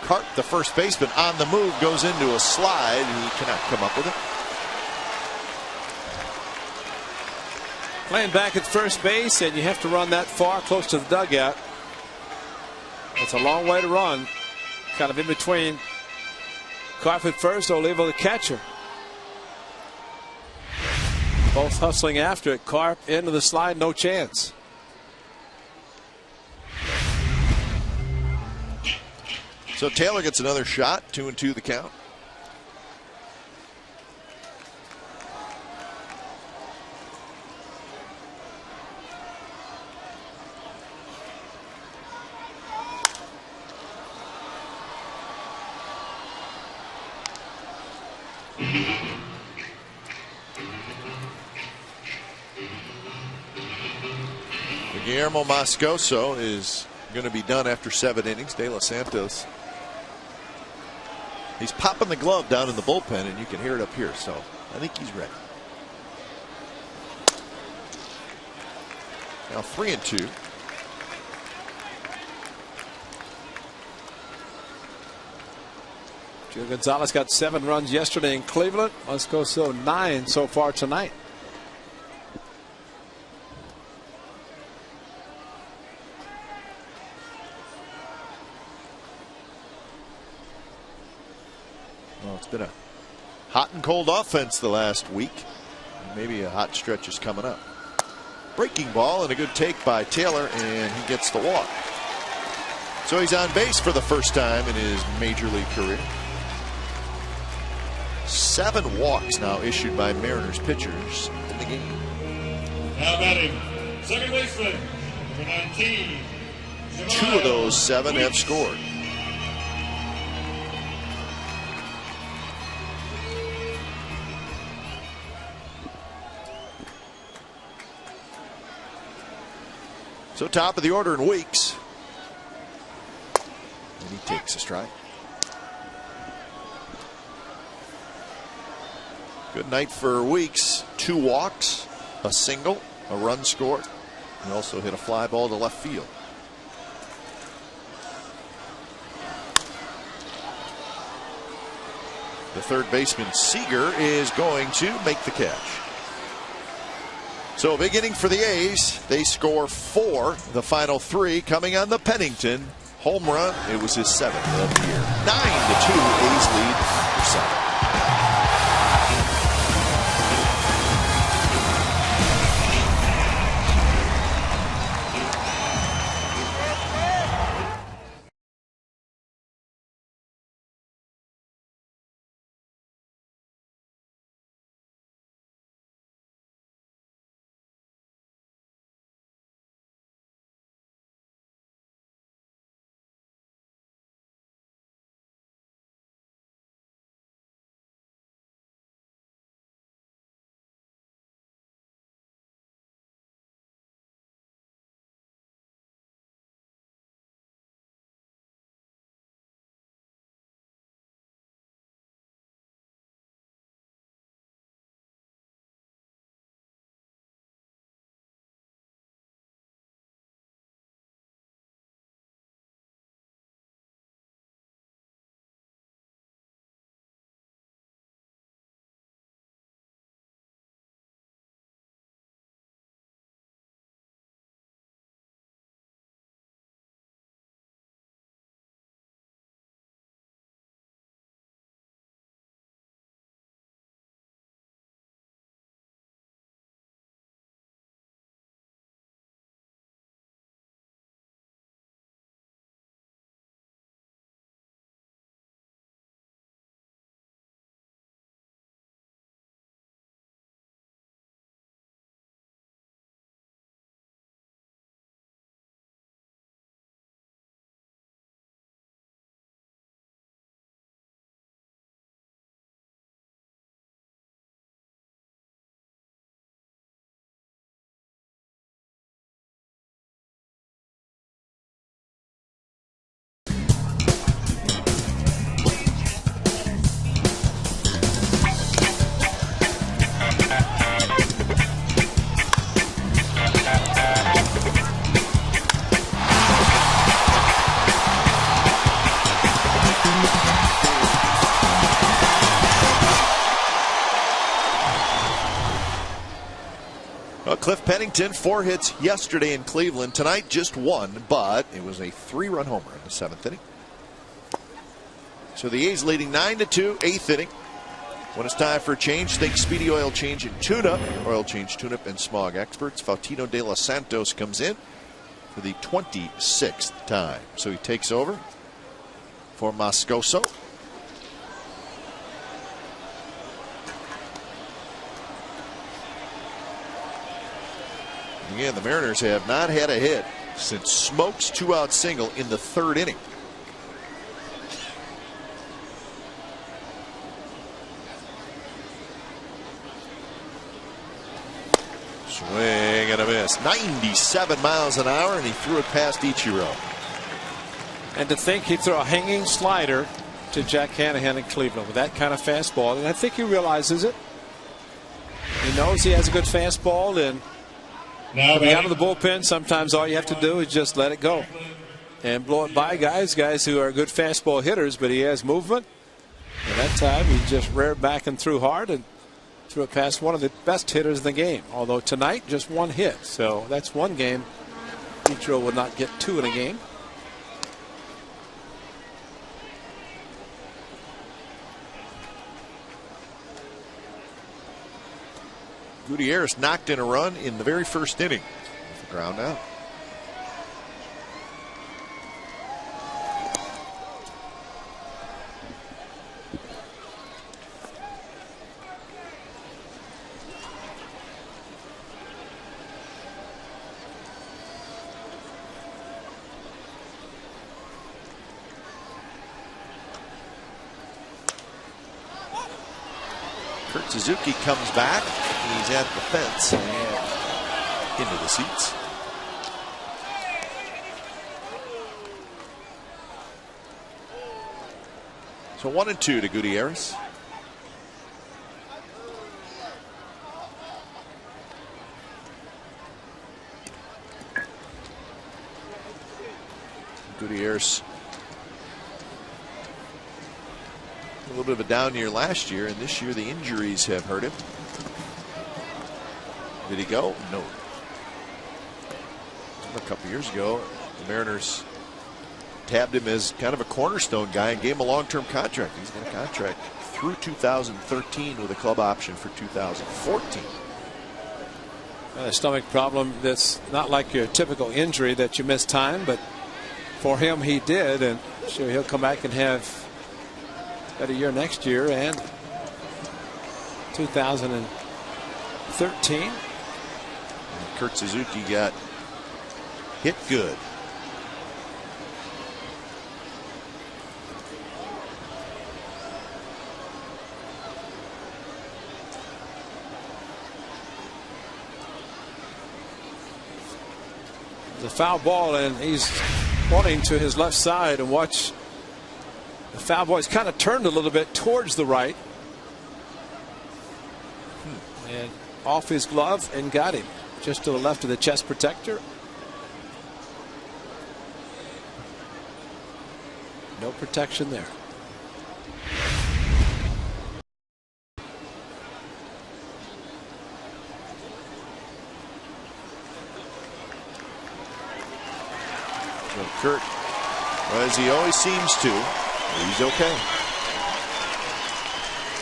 Carp, the first baseman, on the move, goes into a slide. He cannot come up with it. Playing back at first base, and you have to run that far close to the dugout. That's a long way to run. Kind of in between Carp at first, Olivo the catcher. Both hustling after it. Carp into the slide, no chance. So Taylor gets another shot. 2-2 the count. Guillermo Moscoso is going to be done after 7 innings. De Los Santos, he's popping the glove down in the bullpen, and you can hear it up here. So I think he's ready. Now 3-2. Gio Gonzalez got 7 runs yesterday in Cleveland. Moscoso 9 so far tonight. Well, it's been a hot and cold offense the last week. Maybe a hot stretch is coming up. Breaking ball and a good take by Taylor, and he gets the walk. So he's on base for the first time in his major league career. 7 walks now issued by Mariners pitchers in the game. Now batting, second baseman, number 19. 2 of those 7 have scored. So top of the order in Weeks. And he takes a strike. Good night for Weeks. 2 walks, a single, a run scored. He also hit a fly ball to left field. The third baseman, Seager, is going to make the catch. So a big inning for the A's. They score 4. The final 3 coming on the Pennington home run. It was his 7th of the year. 9-2, A's lead for 7. Cliff Pennington, 4 hits yesterday in Cleveland. Tonight, just 1, but it was a 3-run homer in the 7th inning. So the A's leading 9-2, 8th inning. When it's time for a change, think Speedy Oil Change and Tune-Up. Oil Change, Tune-Up, and Smog experts. Faustino de los Santos comes in for the 26th time. So he takes over for Moscoso. Again, the Mariners have not had a hit since Smoke's 2-out single in the 3rd inning. Swing and a miss. 97 miles an hour, and he threw it past Ichiro. And to think he'd throw a hanging slider to Jack Hannahan in Cleveland with that kind of fastball, and I think he realizes it. He knows he has a good fastball, and coming out of the bullpen, sometimes all you have to do is just let it go and blow it by guys who are good fastball hitters, but he has movement. And that time he just reared back and threw hard and threw it past one of the best hitters in the game. Although tonight, just 1 hit. So that's 1 game. Ichiro would not get 2 in a game. Gutierrez knocked in a run in the very 1st inning with the ground out. Kurt Suzuki comes back. He's at the fence and into the seats. So 1-2 to Gutierrez. Gutierrez, a little bit of a down year last year, and this year the injuries have hurt him. Did he go? No. A couple years ago, the Mariners tabbed him as kind of a cornerstone guy and gave him a long-term contract. He's got a contract through 2013 with a club option for 2014. A stomach problem that's not like your typical injury that you miss time, but for him he did, and sure he'll come back and have a year next year and 2013. Kurt Suzuki got hit good. The foul ball, and he's pointing to his left side, and watch the foul ball. He's kind of turned a little bit towards the right and off his glove and got him just to the left of the chest protector. No protection there. So Kurt, as he always seems to, he's okay.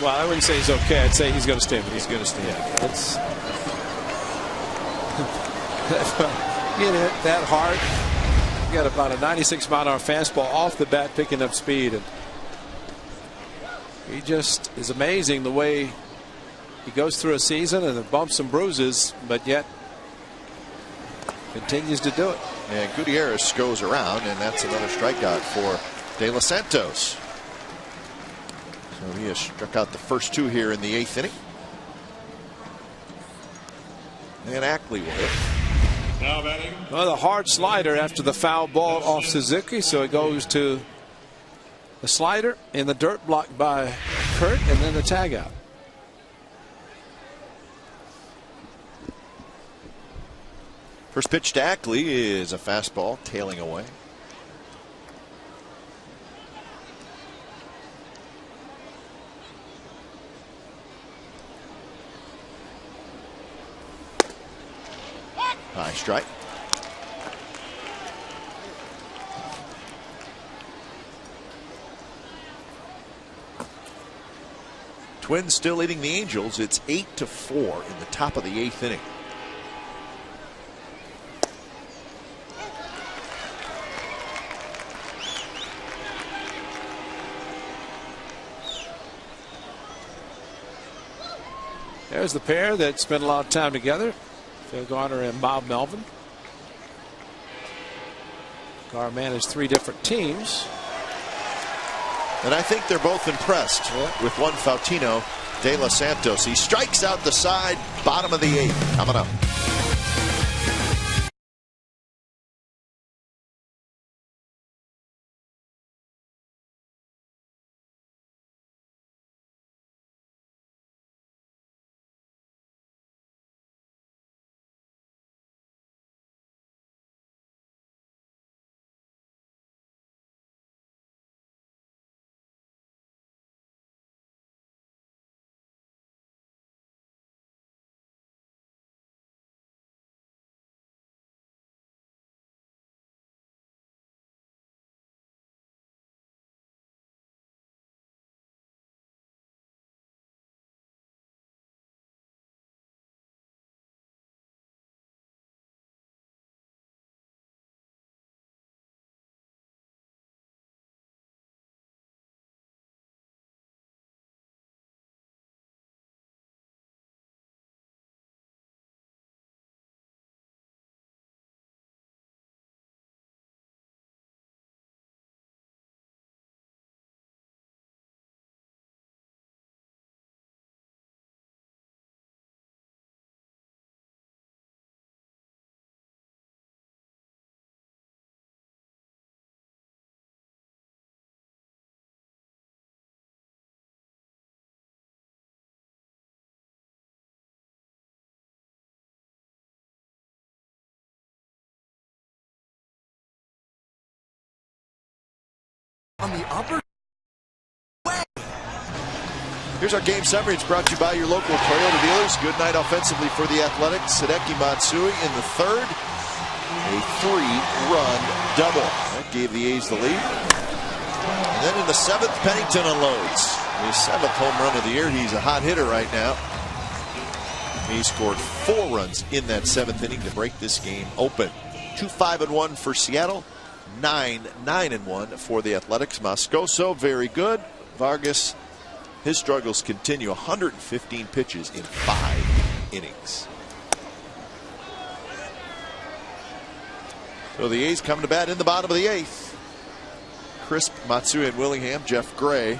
Well, I wouldn't say he's okay. I'd say he's going to stand. He's going to stand. Yeah, it's get hit that hard. You got about a 96-mile-an-hour fastball off the bat, picking up speed, and he just is amazing the way he goes through a season and the bumps and bruises, but yet continues to do it. And Gutierrez goes around, and that's another strikeout for De Los Santos. So he has struck out the first 2 here in the 8th inning. And Ackley will hit. Now batting. Well, the hard slider after the foul ball off Suzuki, so it goes to the slider in the dirt blocked by Kurt, and then the tag out. First pitch to Ackley is a fastball tailing away. High strike. Twins still leading the Angels. It's 8-4 in the top of the 8th inning. There's the pair that spent a lot of time together, Phil Garner and Bob Melvin. Garner managed 3 different teams. And I think they're both impressed with one Fautino de los Santos. He strikes out the side, bottom of the 8th. Coming up. On the upper. Here's our game summary. It's brought to you by your local Toyota dealers. Good night offensively for the Athletics. Hideki Matsui in the 3rd. A 3-run double. That gave the A's the lead. And then in the 7th, Pennington unloads. His 7th home run of the year. He's a hot hitter right now. He scored 4 runs in that 7th inning to break this game open. 2-5-1 for Seattle. 9-9-1 for the Athletics. Moscoso, very good. Vargas, his struggles continue. 115 pitches in 5 innings. So the A's come to bat in the bottom of the 8th. Crisp, Matsui, and Willingham. Jeff Gray,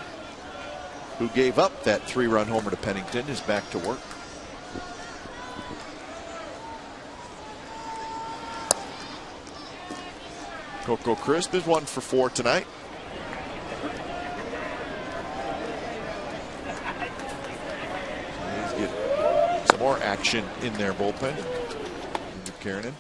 who gave up that 3-run homer to Pennington, is back to work. Coco Crisp is 1 for 4 tonight. He's getting some more action in their bullpen. Kiernan.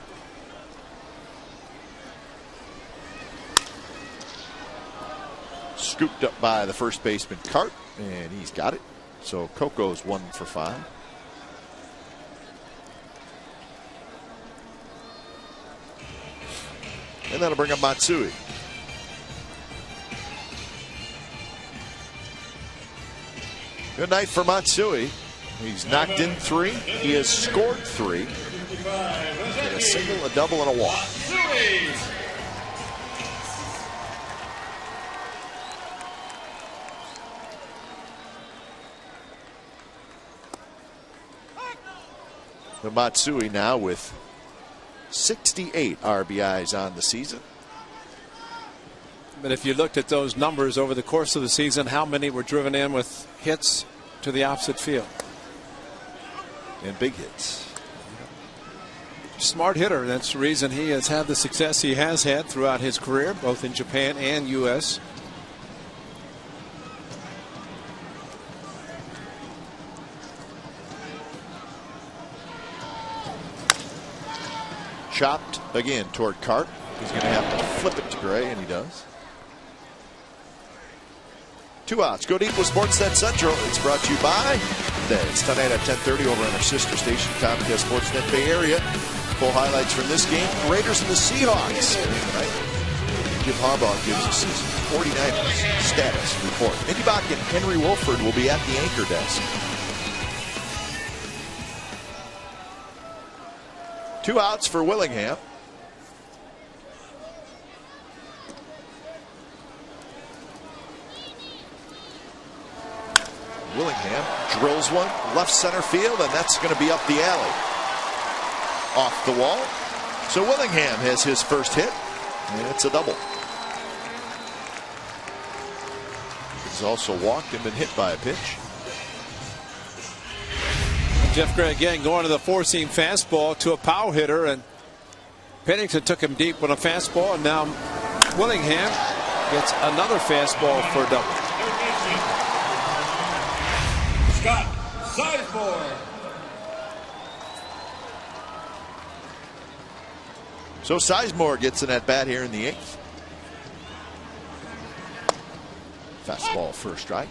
Scooped up by the first baseman Cart, and he's got it. So Coco's 1 for 5. And that'll bring up Matsui. Good night for Matsui. He's knocked in 3. He has scored 3. A single, a double, and a walk. The Matsui now with 68 RBIs on the season. But if you looked at those numbers over the course of the season, how many were driven in with hits to the opposite field? And big hits. Smart hitter. That's the reason he has had the success he has had throughout his career, both in Japan and U.S. Chopped again toward Cart. He's going to have to flip it to Gray, and he does. 2 outs. Go deep with Sportsnet Central. It's brought to you by It's tonight at 10:30 over on our sister station, Comcast Sportsnet Bay Area. couple highlights from this game. Raiders and the Seahawks. Right? Jim Harbaugh gives us his 49ers status report. Mindy Bach and Henry Wolford will be at the anchor desk. 2 outs for Willingham. Willingham drills one left center field, and that's going to be up the alley. Off the wall. So Willingham has his first hit, and it's a double. He's also walked and been hit by a pitch. Jeff Gray again going to the four-seam fastball to a power hitter, and Pennington took him deep with a fastball, and now Willingham gets another fastball for a double. Scott Sizemore. So Sizemore gets an at-bat here in the 8th. Fastball for a strike.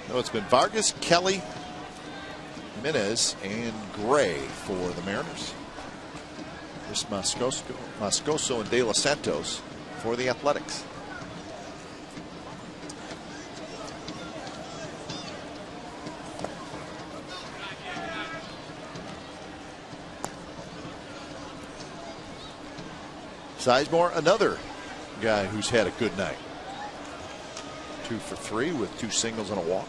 So it's been Vargas, Kelly, Jimenez, and Gray for the Mariners. There's Moscoso and De Los Santos for the Athletics. Sizemore, another guy who's had a good night. 2 for 3 with 2 singles and a walk.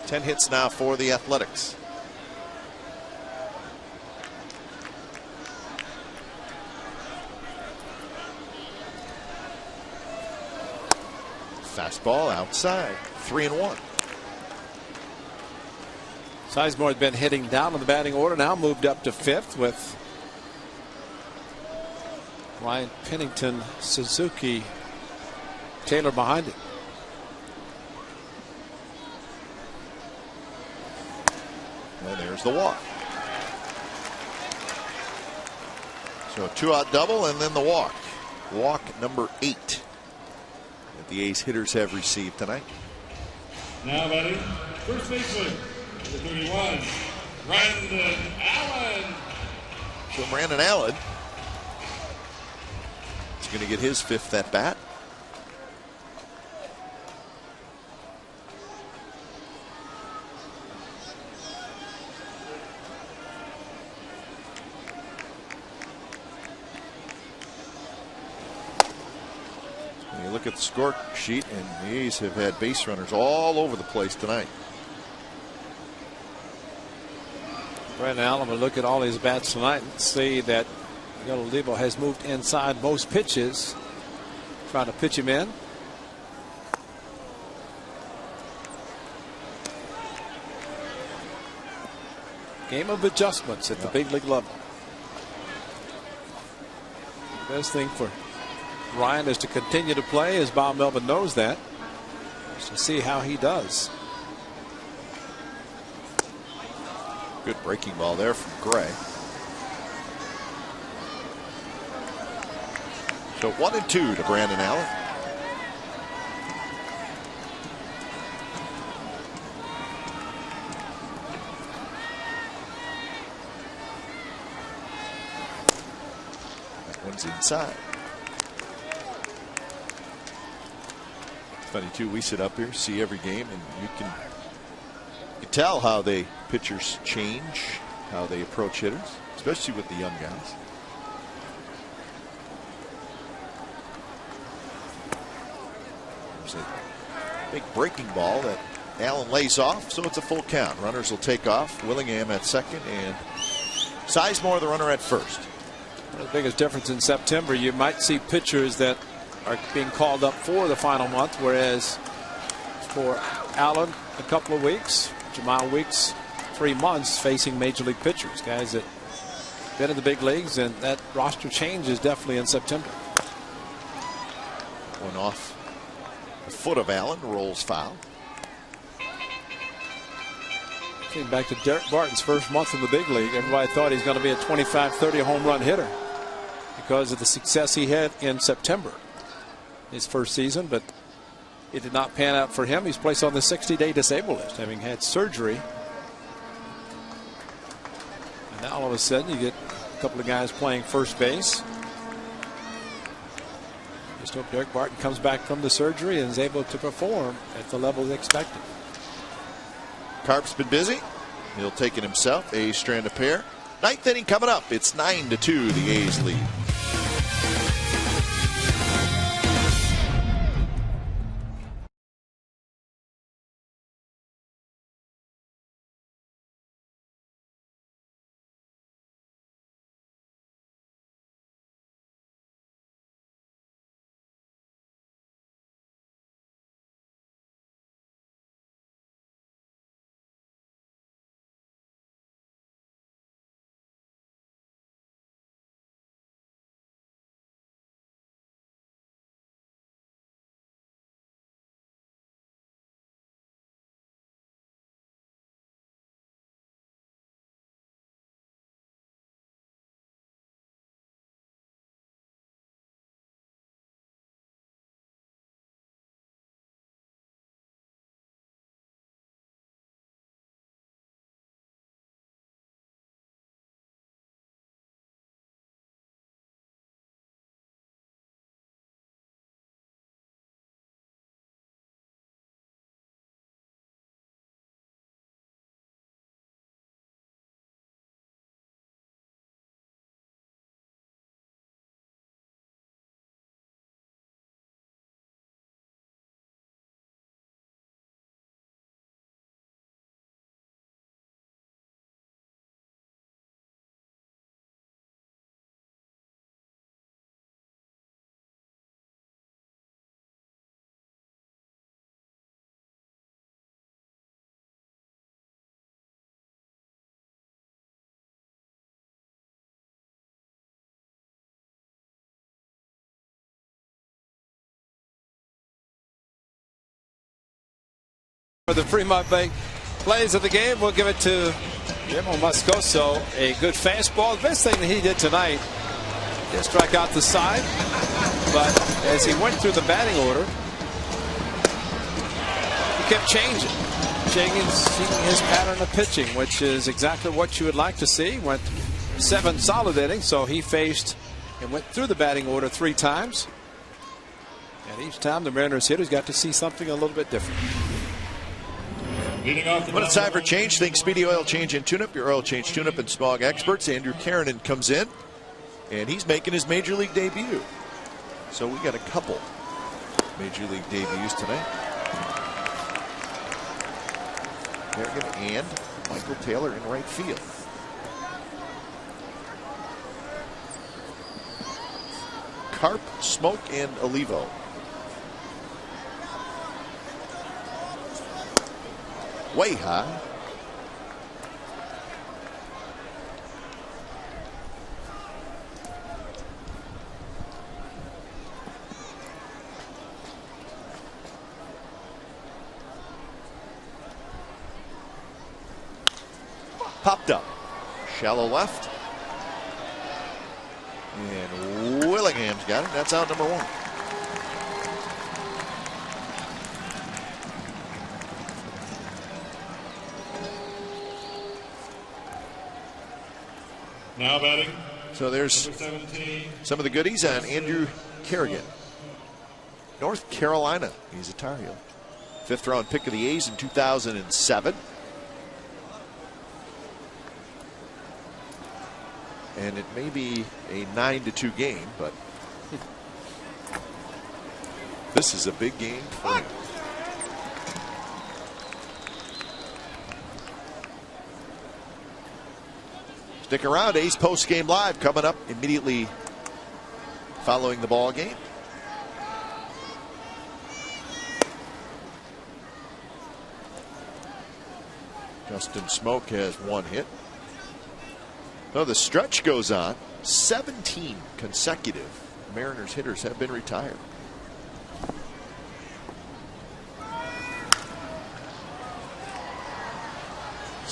10 hits now for the Athletics. Fastball outside. 3-1. Sizemore has been hitting down in the batting order, now moved up to 5th with Ryan Pennington, Suzuki, Taylor behind it. And there's the walk. So a 2-out double and then the walk. Walk number 8 that the A's hitters have received tonight. Now batting, first baseman, number 31, Brandon Allen. So Brandon Allen is going to get his 5th at bat. Look at the score sheet, and the A's have had base runners all over the place tonight. Brandon Allen will look at all his bats tonight and see that Miguel Olivo has moved inside most pitches, trying to pitch him in. Game of adjustments at the big league level. The best thing for Ryan is to continue to play, as Bob Melvin knows that. Just to see how he does. Good breaking ball there from Gray. So 1-2 to Brandon Allen. That one's inside. Funny too, we sit up here, see every game, and you can tell how pitchers change, how they approach hitters, especially with the young guys. There's a big breaking ball that Allen lays off, so it's a full count. Runners will take off. Willingham at second, and Sizemore the runner at first. The biggest difference in September, you might see pitchers that are being called up for the final month, whereas for Allen a couple of weeks, Jamal Weeks 3 months facing major league pitchers, guys that been in the big leagues, and that roster change is definitely in September. One off the foot of Allen, rolls foul. Getting back to Derek Barton's first month in the big league, everybody thought he's going to be a 25-30 home run hitter because of the success he had in September, his first season, but it did not pan out for him. He's placed on the 60-day disabled list, having had surgery. And now all of a sudden you get a couple of guys playing first base. Just hope Derek Barton comes back from the surgery and is able to perform at the level expected. Carp's been busy. He'll take it himself. A's strand a pair. Ninth inning coming up. It's 9-2, the A's lead. For the Fremont Bank plays of the game, we'll give it to Guillermo Moscoso. A good fastball. The best thing that he did tonight is strike out the side, but as he went through the batting order, he kept changing his pattern of pitching, which is exactly what you would like to see. Went 7 solid innings, so he faced and went through the batting order 3 times, and each time the Mariners hitters got to see something a little bit different. When it's time for change, think Speedy Oil Change and Tune-Up, your oil change tune-up and smog experts. Andrew Karanen comes in, and he's making his Major League debut. So we got a couple Major League debuts tonight. Kerrigan and Michael Taylor in right field. Carp, Smoke, and Olivo. Way high. Popped up. Shallow left. And Willingham's got it. That's out number 1. Now batting. So there's some of the goodies on Andrew Kerrigan. North Carolina, he's a Tar Heel. 5th round pick of the A's in 2007. And it may be a 9-2 game, but this is a big game for him. Stick around. A's Post Game Live coming up immediately following the ball game. Justin Smoke has 1 hit. So the stretch goes on. 17 consecutive Mariners hitters have been retired.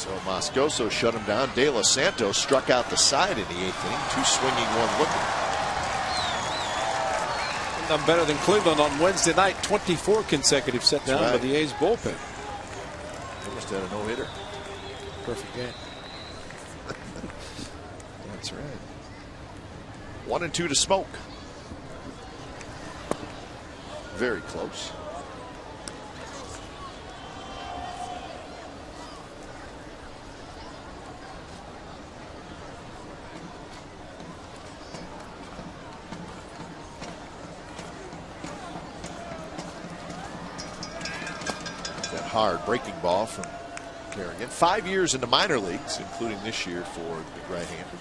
So Moscoso shut him down. De Los Santos struck out the side in the 8th inning. 2 swinging, 1 looking. Done better than Cleveland on Wednesday night. 24 consecutive set down by the A's bullpen. They must have had a no-hitter. Perfect game. That's right. 1 and 2 to Smoke. Very close. That hard breaking ball from Kerrigan. 5 years in the minor leagues, including this year for the right-hander.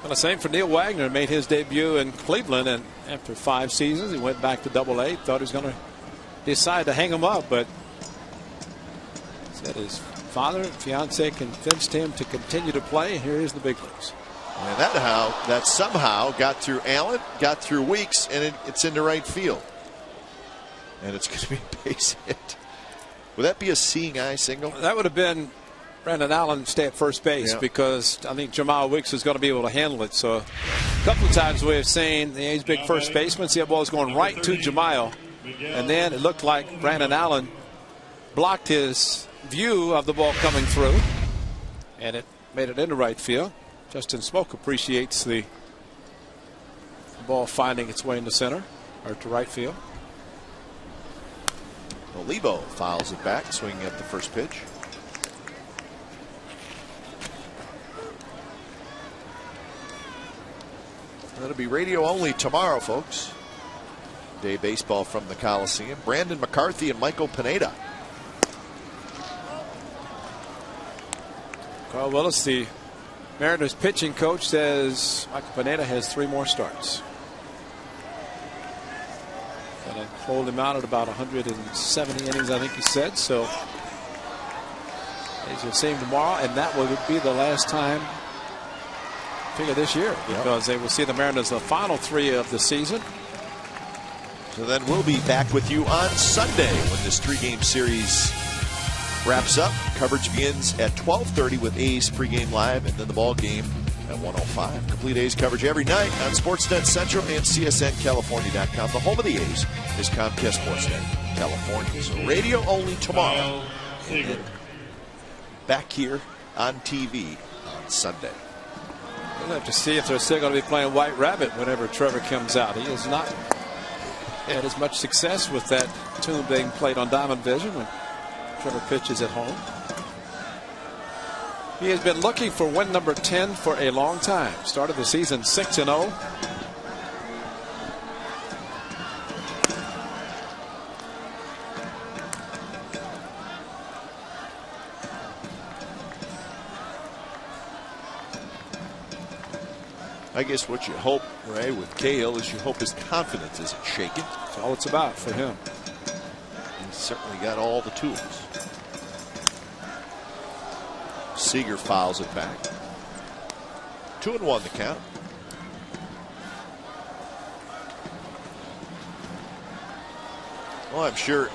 Well, the same for Neil Wagner. Made his debut in Cleveland, and after 5 seasons, he went back to Double-A. Thought he was going to decide to hang him up, but said his father and fiance convinced him to continue to play. And here is the big leagues. And that somehow got through Allen, got through Weeks, and it's into right field. And it's going to be a base hit. Would that be a seeing eye single? That would have been Brandon Allen stay at first base, because I think Jamal Weeks is going to be able to handle it. So a couple of times we have seen the A's big first baseman see that ball was going right to Jamal, and then it looked like Brandon Allen blocked his view of the ball coming through, and it made it into right field. Justin Smoke appreciates the ball finding its way into center or to right field. Olivo fouls it back, swinging at the first pitch. That'll be radio only tomorrow, folks. Day baseball from the Coliseum. Brandon McCarthy and Michael Pineda. Carl Willis, the Mariners pitching coach, says Michael Pineda has 3 more starts. Gonna hold him out at about 170 innings, I think he said. So A's will see him tomorrow, and that will be the last time figure this year, because they will see the Mariners the final 3 of the season. So then we'll be back with you on Sunday when this 3-game series wraps up. Coverage begins at 12:30 with A's pregame live, and then the ball game at 1:05. Complete A's coverage every night on Sportsnet Central and CSNCalifornia.com. The home of the A's is Comcast Sportsnet California. So radio only tomorrow. And then back here on TV on Sunday. We'll have to see if they're still going to be playing White Rabbit whenever Trevor comes out. He has not had as much success with that tune being played on Diamond Vision when Trevor pitches at home. He has been looking for win number 10 for a long time. Started the season 6-0. I guess what you hope, Ray, with Cahill is you hope his confidence isn't shaken. That's all it's about for him. He's certainly got all the tools. Seager fouls it back. 2-1 the count. Well, I'm sure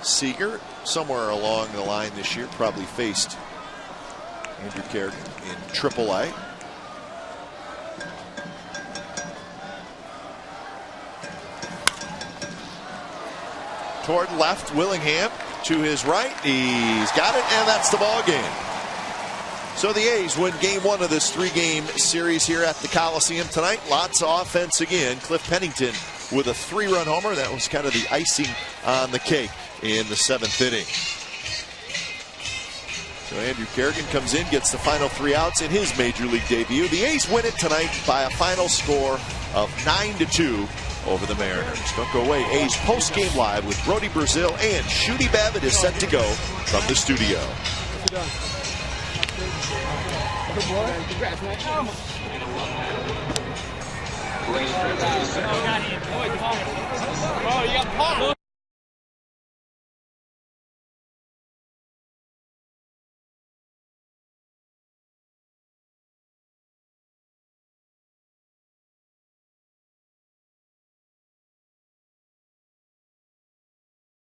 Seager, somewhere along the line this year, probably faced Andrew Kerrigan in AAA. Toward left, Willingham to his right. He's got it, and that's the ball game. So the A's win game 1 of this 3-game series here at the Coliseum tonight. Lots of offense again. Cliff Pennington with a 3-run homer. That was kind of the icing on the cake in the 7th inning. So Andrew Kerrigan comes in, gets the final 3 outs in his major league debut. The A's win it tonight by a final score of 9-2 over the Mariners. Don't go away. A's post-game live with Brody Brazil and Shooty Babbitt is set to go from the studio. Oh, you got